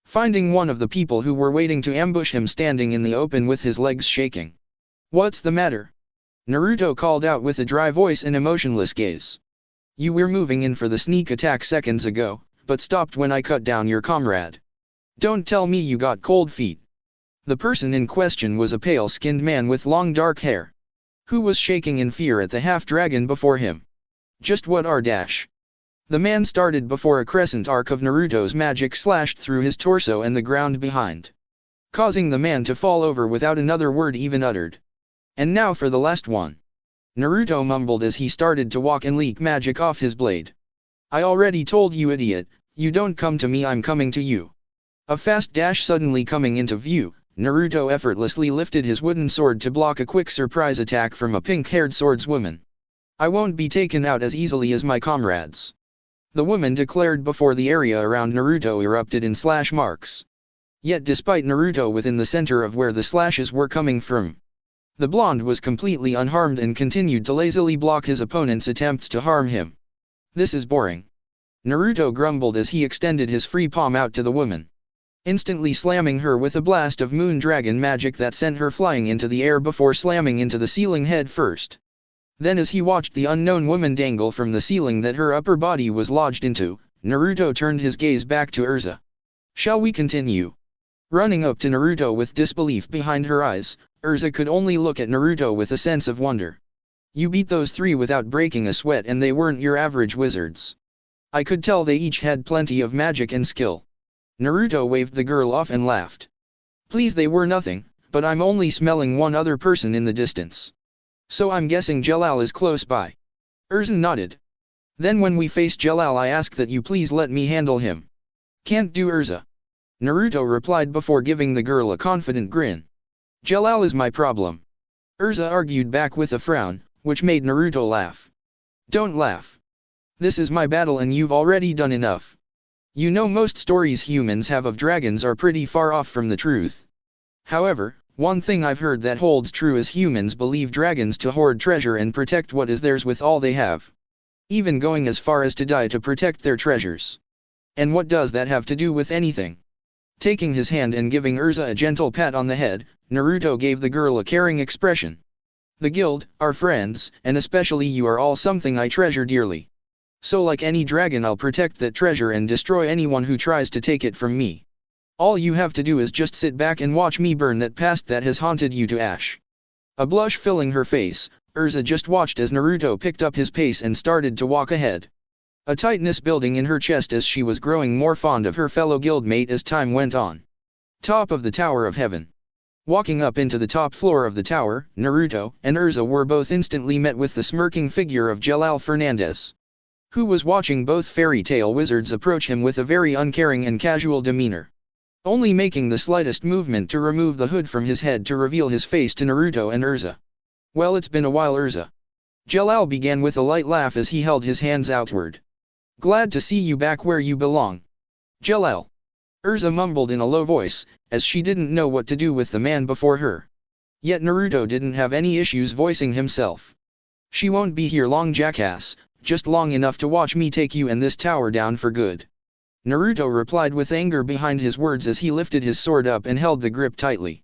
Finding one of the people who were waiting to ambush him standing in the open with his legs shaking. What's the matter? Naruto called out with a dry voice and emotionless gaze. You were moving in for the sneak attack seconds ago, but stopped when I cut down your comrade. Don't tell me you got cold feet. The person in question was a pale-skinned man with long dark hair, who was shaking in fear at the half-dragon before him. Just what are dash? The man started before a crescent arc of Naruto's magic slashed through his torso and the ground behind, causing the man to fall over without another word even uttered. And now for the last one. Naruto mumbled as he started to walk and leak magic off his blade. I already told you, idiot, you don't come to me, I'm coming to you. A fast dash suddenly coming into view, Naruto effortlessly lifted his wooden sword to block a quick surprise attack from a pink-haired swordswoman. I won't be taken out as easily as my comrades. The woman declared before the area around Naruto erupted in slash marks. Yet despite Naruto within the center of where the slashes were coming from, the blonde was completely unharmed and continued to lazily block his opponent's attempts to harm him. This is boring. Naruto grumbled as he extended his free palm out to the woman, instantly slamming her with a blast of Moon Dragon magic that sent her flying into the air before slamming into the ceiling head first. Then as he watched the unknown woman dangle from the ceiling that her upper body was lodged into, Naruto turned his gaze back to Urza. Shall we continue? Running up to Naruto with disbelief behind her eyes, Urza could only look at Naruto with a sense of wonder. You beat those 3 without breaking a sweat and they weren't your average wizards. I could tell they each had plenty of magic and skill. Naruto waved the girl off and laughed. Please, they were nothing, but I'm only smelling one other person in the distance. So I'm guessing Jalal is close by. Urza nodded. Then when we face Jalal, I ask that you please let me handle him. Can't do, Urza. Naruto replied before giving the girl a confident grin. Jalal is my problem. Urza argued back with a frown, which made Naruto laugh. Don't laugh. This is my battle and you've already done enough. You know, most stories humans have of dragons are pretty far off from the truth. However, one thing I've heard that holds true is humans believe dragons to hoard treasure and protect what is theirs with all they have. Even going as far as to die to protect their treasures. And what does that have to do with anything? Taking his hand and giving Urza a gentle pat on the head, Naruto gave the girl a caring expression. The guild, our friends, and especially you are all something I treasure dearly. So like any dragon I'll protect that treasure and destroy anyone who tries to take it from me. All you have to do is just sit back and watch me burn that past that has haunted you to ash. A blush filling her face, Urza just watched as Naruto picked up his pace and started to walk ahead. A tightness building in her chest as she was growing more fond of her fellow guildmate as time went on. Top of the Tower of Heaven. Walking up into the top floor of the tower, Naruto and Urza were both instantly met with the smirking figure of Jalal Fernandez, who was watching both fairy tale wizards approach him with a very uncaring and casual demeanor, only making the slightest movement to remove the hood from his head to reveal his face to Naruto and Urza. Well, it's been a while, Urza. Jalal began with a light laugh as he held his hands outward. Glad to see you back where you belong. Jalal. Urza mumbled in a low voice, as she didn't know what to do with the man before her. Yet Naruto didn't have any issues voicing himself. She won't be here long, jackass, just long enough to watch me take you and this tower down for good. Naruto replied with anger behind his words as he lifted his sword up and held the grip tightly.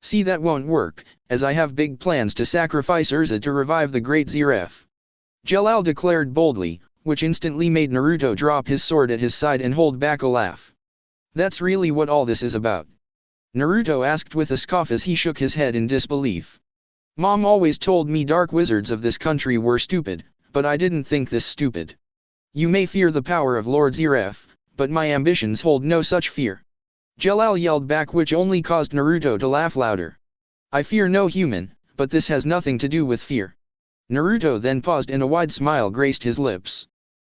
See, that won't work, as I have big plans to sacrifice Urza to revive the great Zeref. Jalal declared boldly, which instantly made Naruto drop his sword at his side and hold back a laugh. That's really what all this is about? Naruto asked with a scoff as he shook his head in disbelief. Mom always told me dark wizards of this country were stupid, but I didn't think this stupid. You may fear the power of Lord Zeref, but my ambitions hold no such fear. Jalal yelled back, which only caused Naruto to laugh louder. I fear no human, but this has nothing to do with fear. Naruto then paused and a wide smile graced his lips.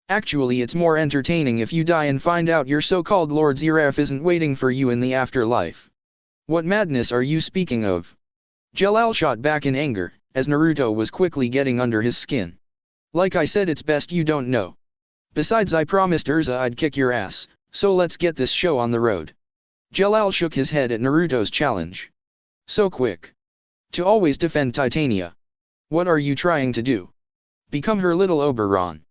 Actually, it's more entertaining if you die and find out your so-called Lord Zeref isn't waiting for you in the afterlife. What madness are you speaking of? Jalal shot back in anger, as Naruto was quickly getting under his skin. Like I said, it's best you don't know. Besides, I promised Urza I'd kick your ass, so let's get this show on the road. Jalal shook his head at Naruto's challenge. So quick. To always defend Titania. What are you trying to do? Become her little Oberon?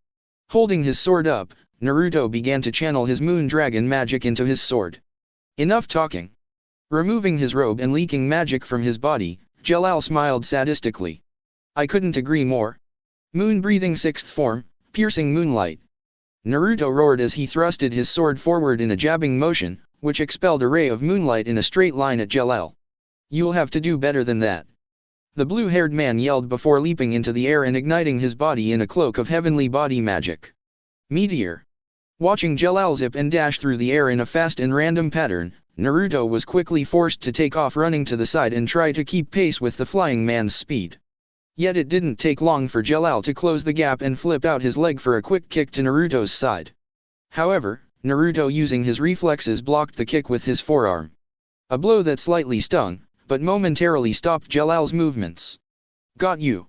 Holding his sword up, Naruto began to channel his moon dragon magic into his sword. Enough talking. Removing his robe and leaking magic from his body, Jalal smiled sadistically. I couldn't agree more. Moon breathing sixth form, piercing moonlight. Naruto roared as he thrusted his sword forward in a jabbing motion, which expelled a ray of moonlight in a straight line at Jalal. You'll have to do better than that. The blue-haired man yelled before leaping into the air and igniting his body in a cloak of heavenly body magic. Meteor. Watching Jalal zip and dash through the air in a fast and random pattern, Naruto was quickly forced to take off, running to the side and try to keep pace with the flying man's speed. Yet it didn't take long for Jalal to close the gap and flip out his leg for a quick kick to Naruto's side. However, Naruto, using his reflexes, blocked the kick with his forearm. A blow that slightly stung, but momentarily stopped Jalal's movements. Got you!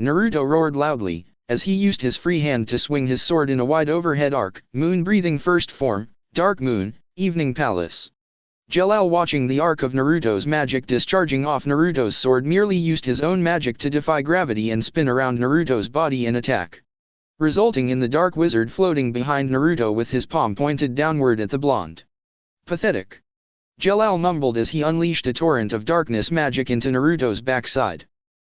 Naruto roared loudly, as he used his free hand to swing his sword in a wide overhead arc, moon-breathing first form, dark moon, evening palace. Jalal, watching the arc of Naruto's magic discharging off Naruto's sword, merely used his own magic to defy gravity and spin around Naruto's body and attack, resulting in the dark wizard floating behind Naruto with his palm pointed downward at the blonde. Pathetic. Jalal mumbled as he unleashed a torrent of darkness magic into Naruto's backside,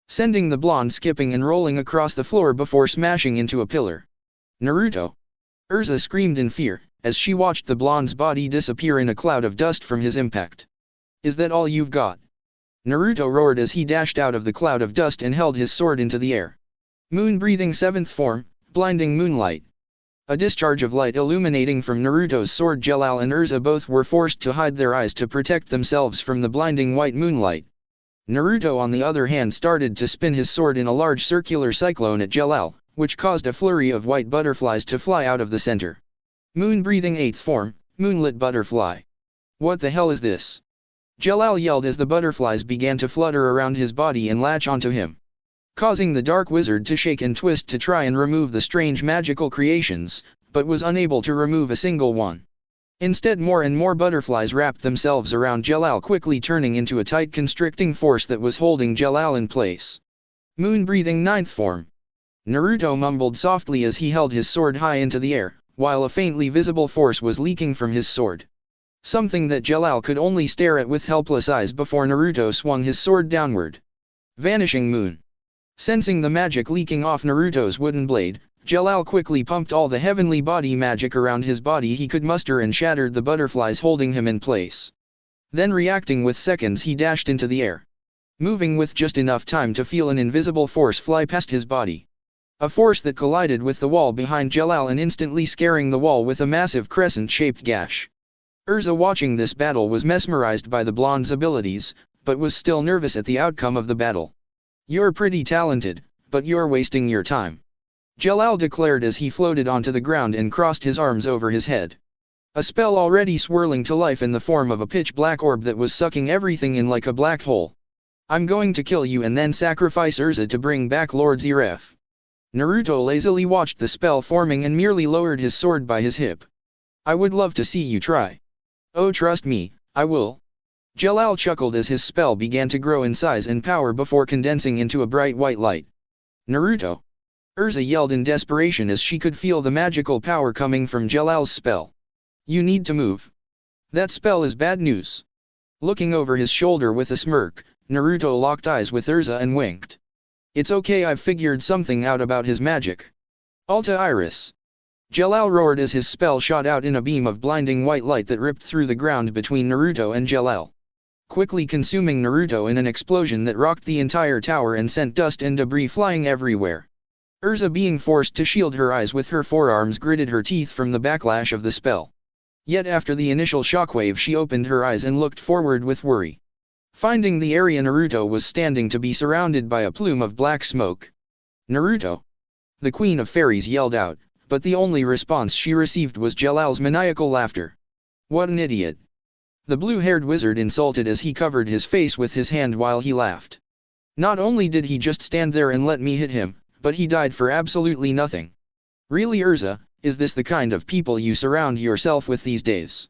sending the blonde skipping and rolling across the floor before smashing into a pillar. Naruto! Urza screamed in fear, as she watched the blonde's body disappear in a cloud of dust from his impact. Is that all you've got? Naruto roared as he dashed out of the cloud of dust and held his sword into the air. Moon-breathing seventh form, blinding moonlight. A discharge of light illuminating from Naruto's sword. Jalal and Urza both were forced to hide their eyes to protect themselves from the blinding white moonlight. Naruto, on the other hand, started to spin his sword in a large circular cyclone at Jalal, which caused a flurry of white butterflies to fly out of the center. Moon-breathing eighth form, moonlit butterfly. What the hell is this? Jalal yelled as the butterflies began to flutter around his body and latch onto him, causing the dark wizard to shake and twist to try and remove the strange magical creations, but was unable to remove a single one. Instead, more and more butterflies wrapped themselves around Jalal, quickly turning into a tight constricting force that was holding Jalal in place. Moon-breathing ninth form. Naruto mumbled softly as he held his sword high into the air, while a faintly visible force was leaking from his sword, something that Jalal could only stare at with helpless eyes before Naruto swung his sword downward. Vanishing moon. Sensing the magic leaking off Naruto's wooden blade, Jalal quickly pumped all the heavenly body magic around his body he could muster and shattered the butterflies holding him in place. Then reacting with seconds, he dashed into the air, moving with just enough time to feel an invisible force fly past his body. A force that collided with the wall behind Jalal and instantly scaring the wall with a massive crescent-shaped gash. Urza, watching this battle, was mesmerized by the blonde's abilities, but was still nervous at the outcome of the battle. "You're pretty talented, but you're wasting your time," Jalal declared as he floated onto the ground and crossed his arms over his head. A spell already swirling to life in the form of a pitch-black orb that was sucking everything in like a black hole. "I'm going to kill you and then sacrifice Urza to bring back Lord Zeref." Naruto lazily watched the spell forming and merely lowered his sword by his hip. "I would love to see you try." "Oh, trust me, I will." Jalal chuckled as his spell began to grow in size and power before condensing into a bright white light. "Naruto!" Urza yelled in desperation as she could feel the magical power coming from Jalal's spell. "You need to move. That spell is bad news." Looking over his shoulder with a smirk, Naruto locked eyes with Urza and winked. "It's okay, I've figured something out about his magic." "Alta Iris!" Jalal roared as his spell shot out in a beam of blinding white light that ripped through the ground between Naruto and Jalal, quickly consuming Naruto in an explosion that rocked the entire tower and sent dust and debris flying everywhere. Urza, being forced to shield her eyes with her forearms, gritted her teeth from the backlash of the spell. Yet after the initial shockwave, she opened her eyes and looked forward with worry, finding the area Naruto was standing to be surrounded by a plume of black smoke. "Naruto!" the Queen of Fairies yelled out, but the only response she received was Jalal's maniacal laughter. "What an idiot!" the blue-haired wizard insulted as he covered his face with his hand while he laughed. "Not only did he just stand there and let me hit him, but he died for absolutely nothing. Really, Urza, is this the kind of people you surround yourself with these days?"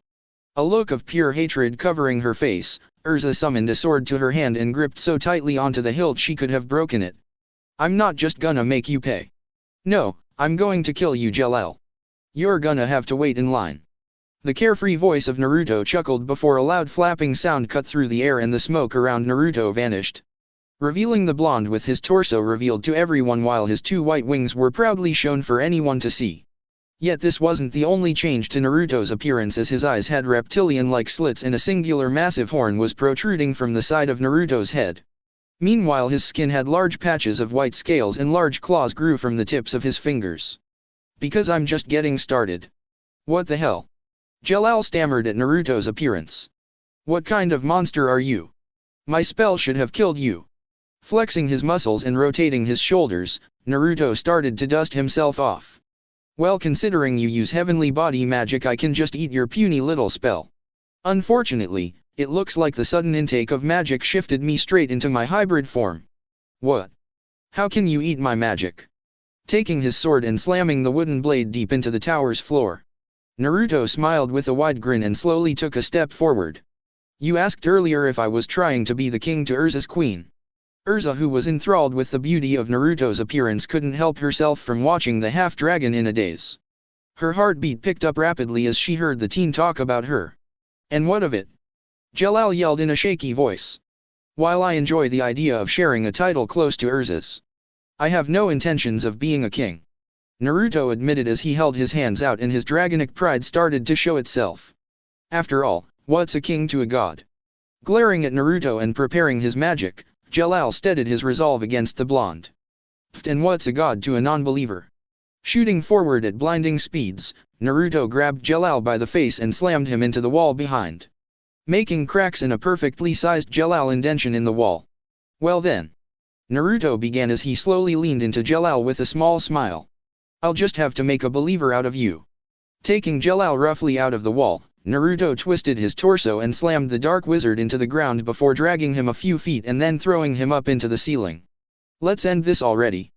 A look of pure hatred covering her face, Urza summoned a sword to her hand and gripped so tightly onto the hilt she could have broken it. "I'm not just gonna make you pay. No, I'm going to kill you, Jalal. You're gonna have to wait in line." The carefree voice of Naruto chuckled before a loud flapping sound cut through the air and the smoke around Naruto vanished, revealing the blonde with his torso revealed to everyone while his two white wings were proudly shown for anyone to see. Yet this wasn't the only change to Naruto's appearance, as his eyes had reptilian-like slits and a singular massive horn was protruding from the side of Naruto's head. Meanwhile, his skin had large patches of white scales and large claws grew from the tips of his fingers. "Because I'm just getting started." "What the hell?" Jalal stammered at Naruto's appearance. "What kind of monster are you? My spell should have killed you." Flexing his muscles and rotating his shoulders, Naruto started to dust himself off. "Well, considering you use heavenly body magic, I can just eat your puny little spell. Unfortunately, it looks like the sudden intake of magic shifted me straight into my hybrid form." "What? How can you eat my magic?" Taking his sword and slamming the wooden blade deep into the tower's floor, Naruto smiled with a wide grin and slowly took a step forward. "You asked earlier if I was trying to be the king to Urza's queen." Urza, who was enthralled with the beauty of Naruto's appearance, couldn't help herself from watching the half-dragon in a daze. Her heartbeat picked up rapidly as she heard the teen talk about her. "And what of it?" Jalal yelled in a shaky voice. "While I enjoy the idea of sharing a title close to Urza's, I have no intentions of being a king," Naruto admitted as he held his hands out and his dragonic pride started to show itself. "After all, what's a king to a god?" Glaring at Naruto and preparing his magic, Jalal steadied his resolve against the blonde. "And what's a god to a non-believer?" Shooting forward at blinding speeds, Naruto grabbed Jalal by the face and slammed him into the wall behind, making cracks in a perfectly sized Jalal indention in the wall. "Well then," Naruto began as he slowly leaned into Jalal with a small smile, "I'll just have to make a believer out of you." Taking Jalal roughly out of the wall, Naruto twisted his torso and slammed the dark wizard into the ground before dragging him a few feet and then throwing him up into the ceiling. "Let's end this already,"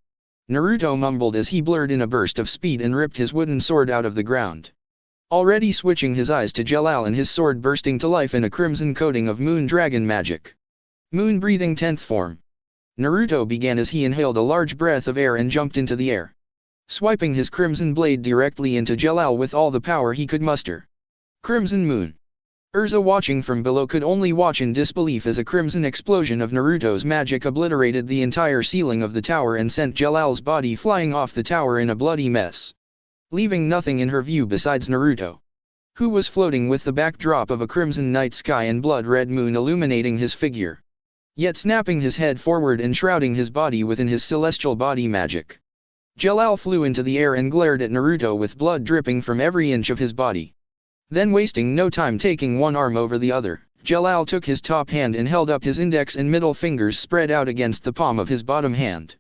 Naruto mumbled as he blurred in a burst of speed and ripped his wooden sword out of the ground, already switching his eyes to Jalal and his sword bursting to life in a crimson coating of moon dragon magic. "Moon breathing 10th form," Naruto began as he inhaled a large breath of air and jumped into the air, swiping his crimson blade directly into Jalal with all the power he could muster. "Crimson Moon." Urza watching from below could only watch in disbelief as a crimson explosion of Naruto's magic obliterated the entire ceiling of the tower and sent Jalal's body flying off the tower in a bloody mess, leaving nothing in her view besides Naruto, who was floating with the backdrop of a crimson night sky and blood-red moon illuminating his figure, yet snapping his head forward and shrouding his body within his celestial body magic. Jalal flew into the air and glared at Naruto with blood dripping from every inch of his body. Then wasting no time taking one arm over the other, Jalal took his top hand and held up his index and middle fingers spread out against the palm of his bottom hand,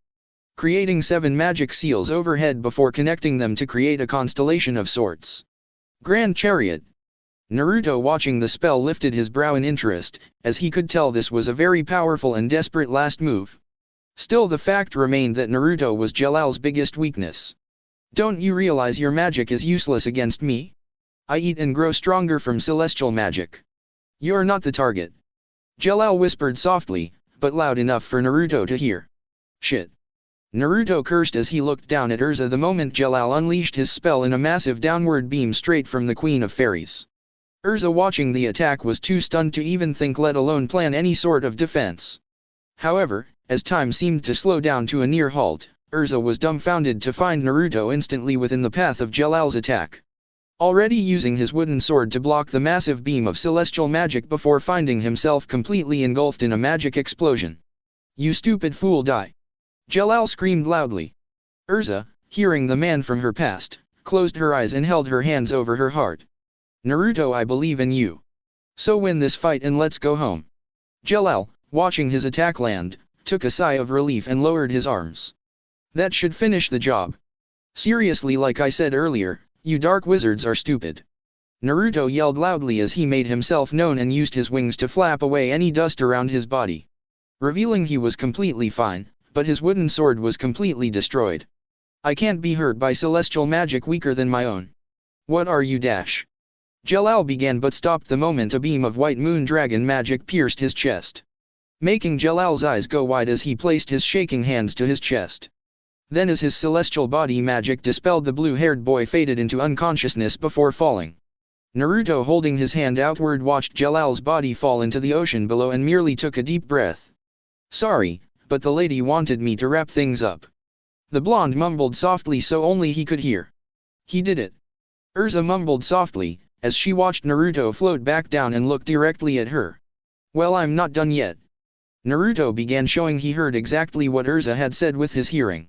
creating 7 magic seals overhead before connecting them to create a constellation of sorts. Grand Chariot. Naruto watching the spell lifted his brow in interest, as he could tell this was a very powerful and desperate last move. Still the fact remained that Naruto was Jalal's biggest weakness. Don't you realize your magic is useless against me? I eat and grow stronger from celestial magic. You're not the target. Jalal whispered softly, but loud enough for Naruto to hear. Shit. Naruto cursed as he looked down at Urza the moment Jalal unleashed his spell in a massive downward beam straight from the Queen of Fairies. Urza watching the attack was too stunned to even think, let alone plan any sort of defense. However, as time seemed to slow down to a near halt, Urza was dumbfounded to find Naruto instantly within the path of Jalal's attack, already using his wooden sword to block the massive beam of celestial magic before finding himself completely engulfed in a magic explosion. You stupid fool, die! Jalal screamed loudly. Urza, hearing the man from her past, closed her eyes and held her hands over her heart. Naruto, I believe in you. So win this fight and let's go home. Jalal, watching his attack land, took a sigh of relief and lowered his arms. That should finish the job. Seriously, like I said earlier, you dark wizards are stupid. Naruto yelled loudly as he made himself known and used his wings to flap away any dust around his body, revealing he was completely fine, but his wooden sword was completely destroyed. I can't be hurt by celestial magic weaker than my own. What are you dash? Jalal began but stopped the moment a beam of white moon dragon magic pierced his chest, making Jalal's eyes go wide as he placed his shaking hands to his chest. Then as his celestial body magic dispelled, the blue-haired boy faded into unconsciousness before falling. Naruto holding his hand outward watched Jalal's body fall into the ocean below and merely took a deep breath. Sorry, but the lady wanted me to wrap things up. The blonde mumbled softly so only he could hear. He did it. Urza mumbled softly, as she watched Naruto float back down and look directly at her. Well, I'm not done yet. Naruto began showing he heard exactly what Urza had said with his hearing.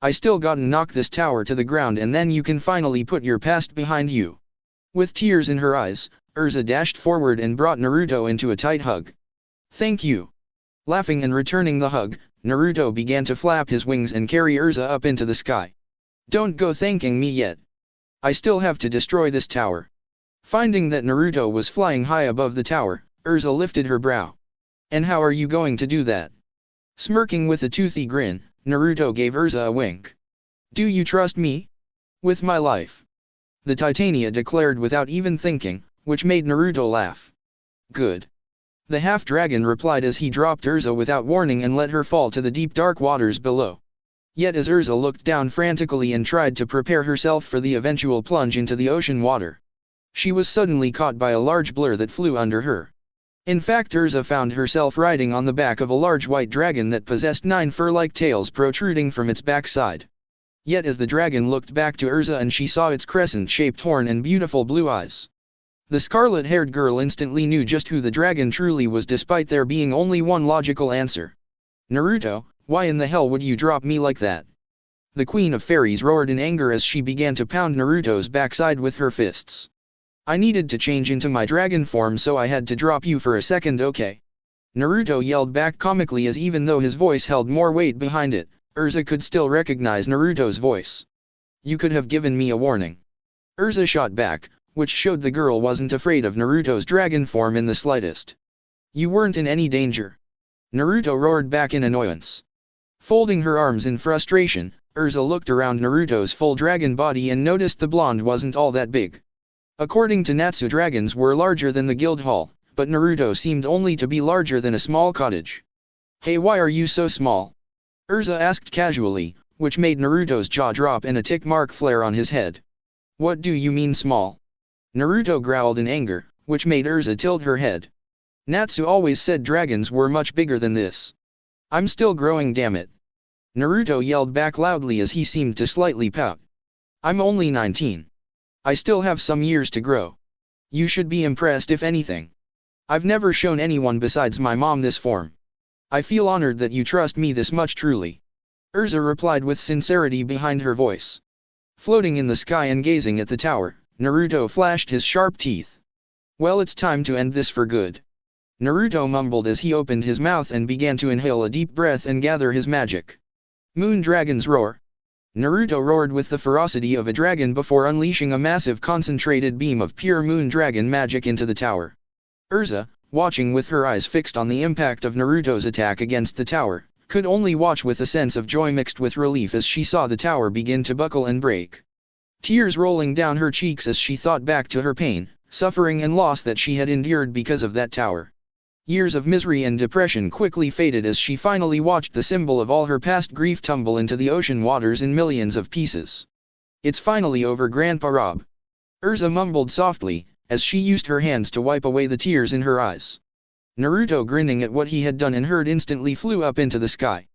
I still gotta knock this tower to the ground and then you can finally put your past behind you. With tears in her eyes, Urza dashed forward and brought Naruto into a tight hug. Thank you. Laughing and returning the hug, Naruto began to flap his wings and carry Urza up into the sky. Don't go thanking me yet. I still have to destroy this tower. Finding that Naruto was flying high above the tower, Urza lifted her brow. And how are you going to do that? Smirking with a toothy grin, Naruto gave Urza a wink. Do you trust me? With my life. The Titania declared without even thinking, which made Naruto laugh. Good. The half-dragon replied as he dropped Urza without warning and let her fall to the deep dark waters below. Yet as Urza looked down frantically and tried to prepare herself for the eventual plunge into the ocean water, she was suddenly caught by a large blur that flew under her. In fact, Urza found herself riding on the back of a large white dragon that possessed 9 fur-like tails protruding from its backside. Yet as the dragon looked back to Urza and she saw its crescent-shaped horn and beautiful blue eyes, the scarlet-haired girl instantly knew just who the dragon truly was, despite there being only one logical answer. Naruto, why in the hell would you drop me like that? The Queen of Fairies roared in anger as she began to pound Naruto's backside with her fists. I needed to change into my dragon form, so I had to drop you for a second, okay? Naruto yelled back comically as even though his voice held more weight behind it, Urza could still recognize Naruto's voice. You could have given me a warning. Urza shot back, which showed the girl wasn't afraid of Naruto's dragon form in the slightest. You weren't in any danger. Naruto roared back in annoyance. Folding her arms in frustration, Urza looked around Naruto's full dragon body and noticed the blonde wasn't all that big. According to Natsu, dragons were larger than the guild hall, but Naruto seemed only to be larger than a small cottage. Hey, why are you so small? Urza asked casually, which made Naruto's jaw drop and a tick mark flare on his head. What do you mean small? Naruto growled in anger, which made Urza tilt her head. Natsu always said dragons were much bigger than this. I'm still growing, damn it. Naruto yelled back loudly as he seemed to slightly pout. I'm only 19. I still have some years to grow. You should be impressed if anything. I've never shown anyone besides my mom this form. I feel honored that you trust me this much truly. Urza replied with sincerity behind her voice. Floating in the sky and gazing at the tower, Naruto flashed his sharp teeth. Well, it's time to end this for good. Naruto mumbled as he opened his mouth and began to inhale a deep breath and gather his magic. Moon Dragon's Roar. Naruto roared with the ferocity of a dragon before unleashing a massive concentrated beam of pure Moon Dragon magic into the tower. Urza, watching with her eyes fixed on the impact of Naruto's attack against the tower, could only watch with a sense of joy mixed with relief as she saw the tower begin to buckle and break. Tears rolling down her cheeks as she thought back to her pain, suffering and loss that she had endured because of that tower. Years of misery and depression quickly faded as she finally watched the symbol of all her past grief tumble into the ocean waters in millions of pieces. It's finally over, Grandpa Rob. Urza mumbled softly, as she used her hands to wipe away the tears in her eyes. Naruto, grinning at what he had done and heard, instantly flew up into the sky,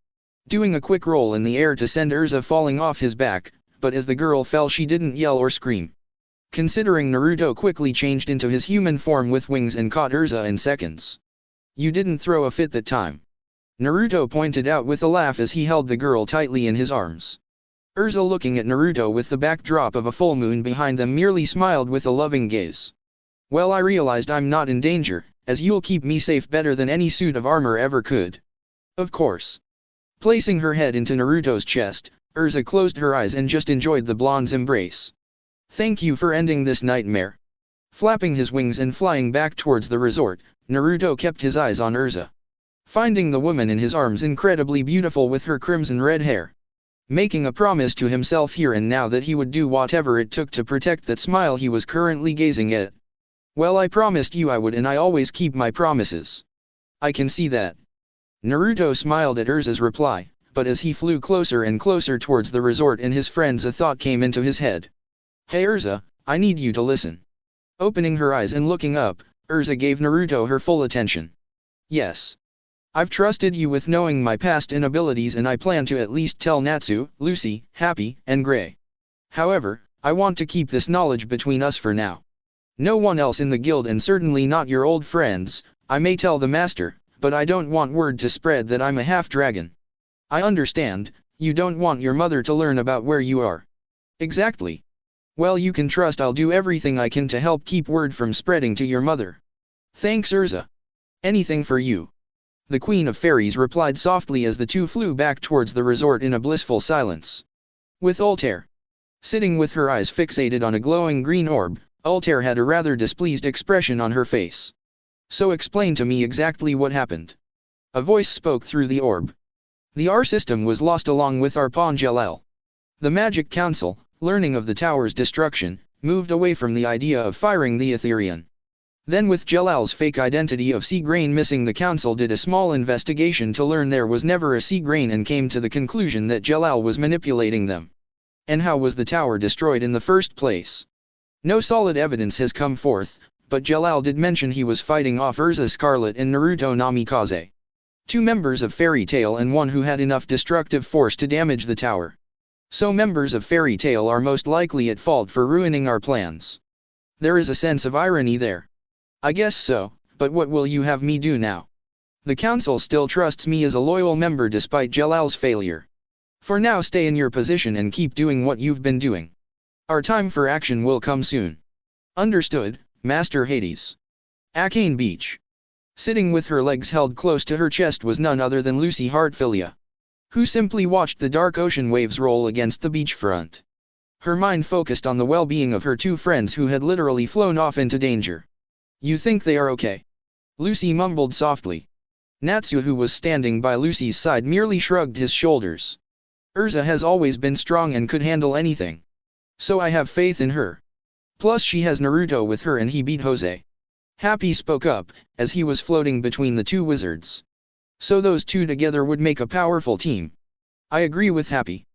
doing a quick roll in the air to send Urza falling off his back, but as the girl fell she didn't yell or scream. Considering Naruto quickly changed into his human form with wings and caught Urza in seconds. You didn't throw a fit that time. Naruto pointed out with a laugh as he held the girl tightly in his arms. Urza, looking at Naruto with the backdrop of a full moon behind them, merely smiled with a loving gaze. Well, I realized I'm not in danger, as you'll keep me safe better than any suit of armor ever could. Of course. Placing her head into Naruto's chest, Urza closed her eyes and just enjoyed the blonde's embrace. Thank you for ending this nightmare. Flapping his wings and flying back towards the resort, Naruto kept his eyes on Urza, finding the woman in his arms incredibly beautiful with her crimson red hair. Making a promise to himself here and now that he would do whatever it took to protect that smile he was currently gazing at. Well, I promised you I would, and I always keep my promises. I can see that. Naruto smiled at Urza's reply, but as he flew closer and closer towards the resort and his friends, a thought came into his head. Hey Urza, I need you to listen. Opening her eyes and looking up, Urza gave Naruto her full attention. Yes. I've trusted you with knowing my past inabilities, and I plan to at least tell Natsu, Lucy, Happy, and Gray. However, I want to keep this knowledge between us for now. No one else in the guild, and certainly not your old friends. I may tell the master, but I don't want word to spread that I'm a half-dragon. I understand, you don't want your mother to learn about where you are. Exactly. Well, you can trust I'll do everything I can to help keep word from spreading to your mother. Thanks, Urza. Anything for you. The Queen of Fairies replied softly as the two flew back towards the resort in a blissful silence. With Altair sitting with her eyes fixated on a glowing green orb, Altair had a rather displeased expression on her face. So explain to me exactly what happened. A voice spoke through the orb. The R system was lost along with our pawn Jalal. The Magic Council, learning of the tower's destruction, moved away from the idea of firing the Etherian. Then, with Jalal's fake identity of Sea Grain missing, the council did a small investigation to learn there was never a Sea Grain and came to the conclusion that Jalal was manipulating them. And how was the tower destroyed in the first place? No solid evidence has come forth, but Jalal did mention he was fighting off Urza Scarlet and Naruto Namikaze, two members of Fairy Tail and one who had enough destructive force to damage the tower. So members of Fairy Tail are most likely at fault for ruining our plans. There is a sense of irony there. I guess so, but what will you have me do now? The council still trusts me as a loyal member despite Jalal's failure. For now, stay in your position and keep doing what you've been doing. Our time for action will come soon. Understood, Master Hades. Arcane Beach. Sitting with her legs held close to her chest was none other than Lucy Heartfilia, who simply watched the dark ocean waves roll against the beachfront. Her mind focused on the well-being of her two friends who had literally flown off into danger. You think they are okay? Lucy mumbled softly. Natsu, who was standing by Lucy's side, merely shrugged his shoulders. Urza has always been strong and could handle anything. So I have faith in her. Plus she has Naruto with her and he beat Jose. Happy spoke up, as he was floating between the two wizards. So those two together would make a powerful team. I agree with Happy.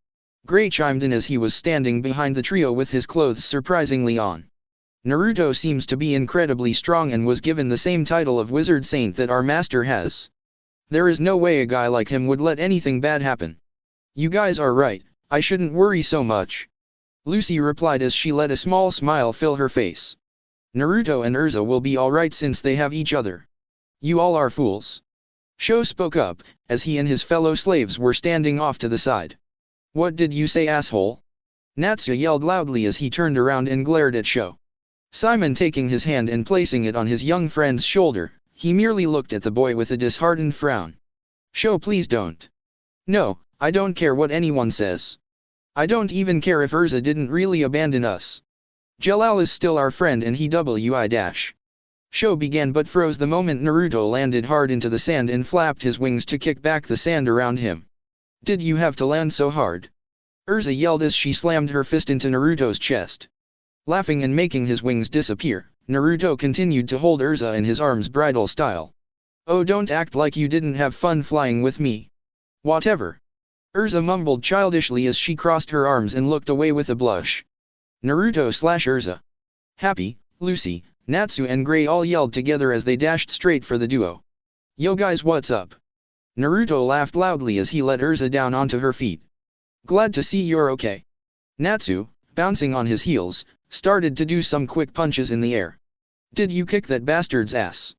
Gray chimed in as he was standing behind the trio with his clothes surprisingly on. Naruto seems to be incredibly strong and was given the same title of Wizard Saint that our master has. There is no way a guy like him would let anything bad happen. You guys are right, I shouldn't worry so much. Lucy replied as she let a small smile fill her face. Naruto and Urza will be alright since they have each other. You all are fools. Sho spoke up, as he and his fellow slaves were standing off to the side. What did you say, asshole? Natsu yelled loudly as he turned around and glared at Sho. Simon taking his hand and placing it on his young friend's shoulder, he merely looked at the boy with a disheartened frown. Sho, please don't. No, I don't care what anyone says. I don't even care if Urza didn't really abandon us. Jalal is still our friend and he wi-. Sho began but froze the moment Naruto landed hard into the sand and flapped his wings to kick back the sand around him. Did you have to land so hard? Urza yelled as she slammed her fist into Naruto's chest. Laughing and making his wings disappear, Naruto continued to hold Urza in his arms bridal style. Oh, don't act like you didn't have fun flying with me. Whatever. Urza mumbled childishly as she crossed her arms and looked away with a blush. Naruto/Urza. Happy, Lucy, Natsu and Gray all yelled together as they dashed straight for the duo. Yo guys, what's up? Naruto laughed loudly as he let Urza down onto her feet. Glad to see you're okay. Natsu, bouncing on his heels, started to do some quick punches in the air. Did you kick that bastard's ass?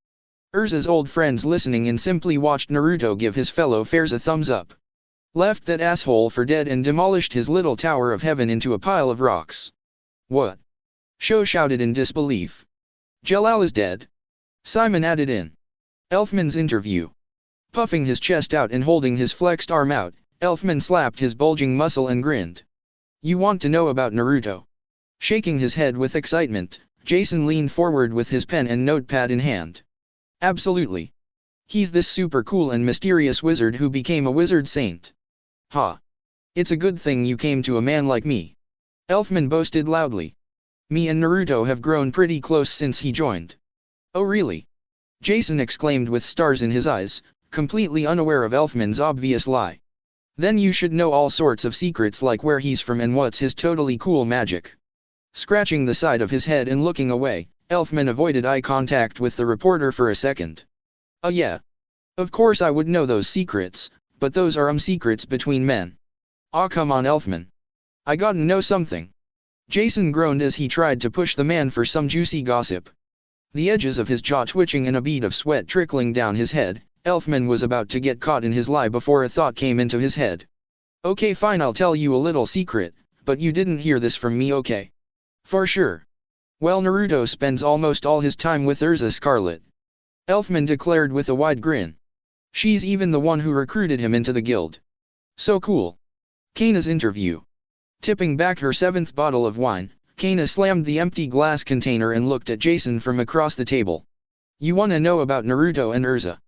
Urza's old friends listening in simply watched Naruto give his fellow fares a thumbs up. Left that asshole for dead and demolished his little tower of heaven into a pile of rocks. What? Sho shouted in disbelief. Jalal is dead. Simon added in. Elfman's interview. Puffing his chest out and holding his flexed arm out, Elfman slapped his bulging muscle and grinned. You want to know about Naruto? Shaking his head with excitement, Jason leaned forward with his pen and notepad in hand. Absolutely. He's this super cool and mysterious wizard who became a wizard saint. Ha. It's a good thing you came to a man like me. Elfman boasted loudly. Me and Naruto have grown pretty close since he joined. Oh really? Jason exclaimed with stars in his eyes, completely unaware of Elfman's obvious lie. Then you should know all sorts of secrets like where he's from and what's his totally cool magic. Scratching the side of his head and looking away, Elfman avoided eye contact with the reporter for a second. Yeah. Of course I would know those secrets, but those are secrets between men. Aw come on Elfman. I gotta know something. Jason groaned as he tried to push the man for some juicy gossip. The edges of his jaw twitching and a bead of sweat trickling down his head, Elfman was about to get caught in his lie before a thought came into his head. Okay fine, I'll tell you a little secret, but you didn't hear this from me, okay? For sure. Well, Naruto spends almost all his time with Urza Scarlet. Elfman declared with a wide grin. She's even the one who recruited him into the guild. So cool. Kana's interview. Tipping back her 7th bottle of wine, Kana slammed the empty glass container and looked at Jason from across the table. You wanna know about Naruto and Urza?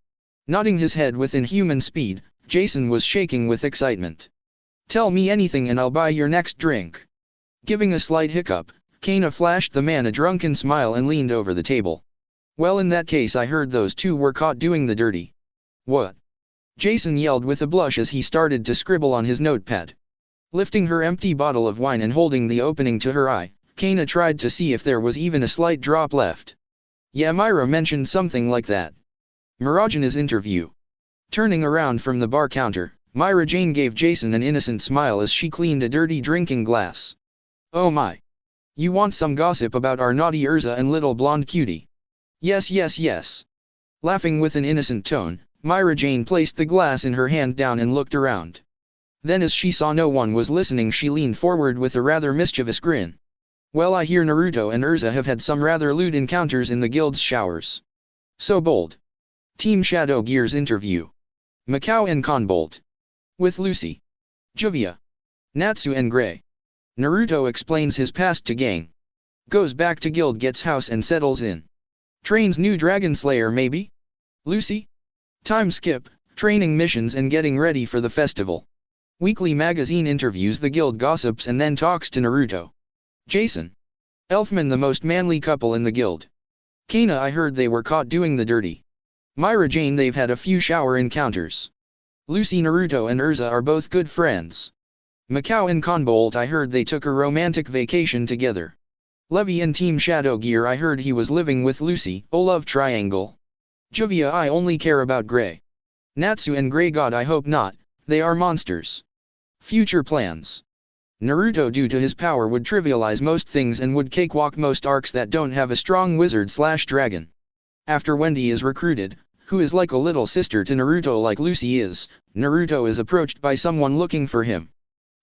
Nodding his head with inhuman speed, Jason was shaking with excitement. Tell me anything and I'll buy your next drink. Giving a slight hiccup, Kana flashed the man a drunken smile and leaned over the table. Well, in that case I heard those two were caught doing the dirty. What? Jason yelled with a blush as he started to scribble on his notepad. Lifting her empty bottle of wine and holding the opening to her eye, Kana tried to see if there was even a slight drop left. Yeah, Myra mentioned something like that. Miragina's interview. Turning around from the bar counter, Myra Jane gave Jason an innocent smile as she cleaned a dirty drinking glass. Oh my. You want some gossip about our naughty Urza and little blonde cutie? Yes yes yes. Laughing with an innocent tone, Myra Jane placed the glass in her hand down and looked around. Then as she saw no one was listening, she leaned forward with a rather mischievous grin. Well, I hear Naruto and Urza have had some rather lewd encounters in the guild's showers. So bold. Team Shadow Gear's interview. Macau and Conbolt. With Lucy, Juvia, Natsu and Gray. Naruto explains his past to gang. Goes back to guild, gets house and settles in. Trains new Dragon Slayer maybe? Lucy? Time skip, training missions and getting ready for the festival. Weekly magazine interviews the guild gossips and then talks to Naruto. Jason. Elfman, the most manly couple in the guild. Kana, I heard they were caught doing the dirty. Myra Jane, they've had a few shower encounters. Lucy, Naruto and Urza are both good friends. Macau and Conbolt, I heard they took a romantic vacation together. Levi and Team Shadow Gear, I heard he was living with Lucy. Oh, love triangle. Juvia, I only care about Grey. Natsu and Grey God, I hope not, they are monsters. Future plans. Naruto, due to his power, would trivialize most things and would cakewalk most arcs that don't have a strong wizard/dragon. After Wendy is recruited, who is like a little sister to Naruto like Lucy is, Naruto is approached by someone looking for him.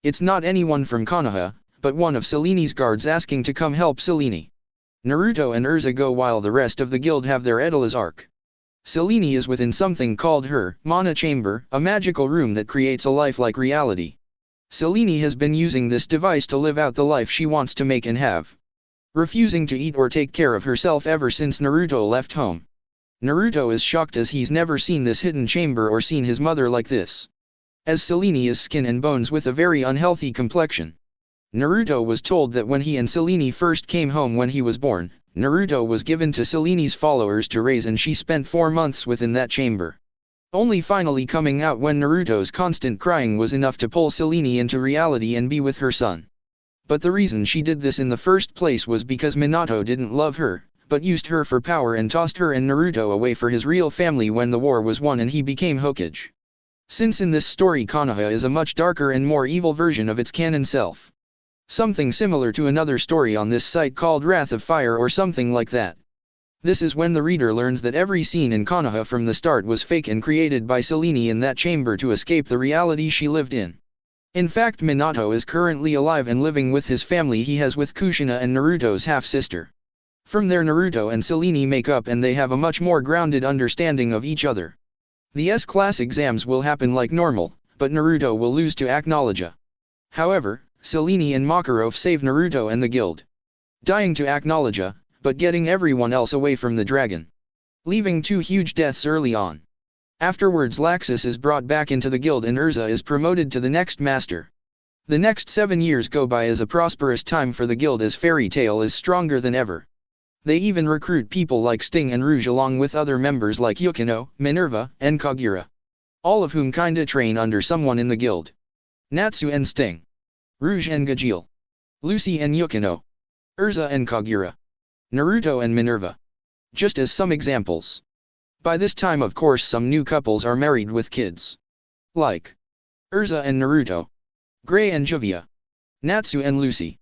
It's not anyone from Konoha, but one of Seleni's guards asking to come help Selene. Naruto and Urza go while the rest of the guild have their Edalas arc. Selene is within something called her Mana Chamber, a magical room that creates a lifelike reality. Selene has been using this device to live out the life she wants to make and have. Refusing to eat or take care of herself ever since Naruto left home. Naruto is shocked as he's never seen this hidden chamber or seen his mother like this. As Selene is skin and bones with a very unhealthy complexion. Naruto was told that when he and Selene first came home when he was born, Naruto was given to Selene's followers to raise, and she spent 4 months within that chamber. Only finally coming out when Naruto's constant crying was enough to pull Selene into reality and be with her son. But the reason she did this in the first place was because Minato didn't love her, but used her for power and tossed her and Naruto away for his real family when the war was won and he became Hokage. Since in this story Konoha is a much darker and more evil version of its canon self. Something similar to another story on this site called Wrath of Fire or something like that. This is when the reader learns that every scene in Konoha from the start was fake and created by Selene in that chamber to escape the reality she lived in. In fact, Minato is currently alive and living with his family he has with Kushina and Naruto's half-sister. From there Naruto and Selene make up and they have a much more grounded understanding of each other. The S-class exams will happen like normal, but Naruto will lose to Acknowledge. However, Selene and Makarov save Naruto and the guild. Dying to Acknowledge, but getting everyone else away from the dragon. Leaving 2 huge deaths early on. Afterwards Laxus is brought back into the guild and Urza is promoted to the next master. The next 7 years go by as a prosperous time for the guild as Fairy Tail is stronger than ever. They even recruit people like Sting and Rouge along with other members like Yukino, Minerva, and Kagura. All of whom kinda train under someone in the guild. Natsu and Sting. Rouge and Gajeel. Lucy and Yukino. Urza and Kagura. Naruto and Minerva. Just as some examples. By this time of course some new couples are married with kids. Like Urza and Naruto. Grey and Juvia. Natsu and Lucy.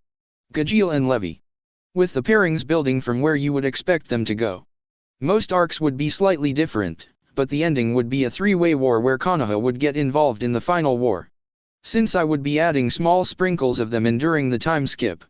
Gajeel and Levi. With the pairings building from where you would expect them to go. Most arcs would be slightly different, but the ending would be a 3-way war where Konoha would get involved in the final war. Since I would be adding small sprinkles of them in during the time skip,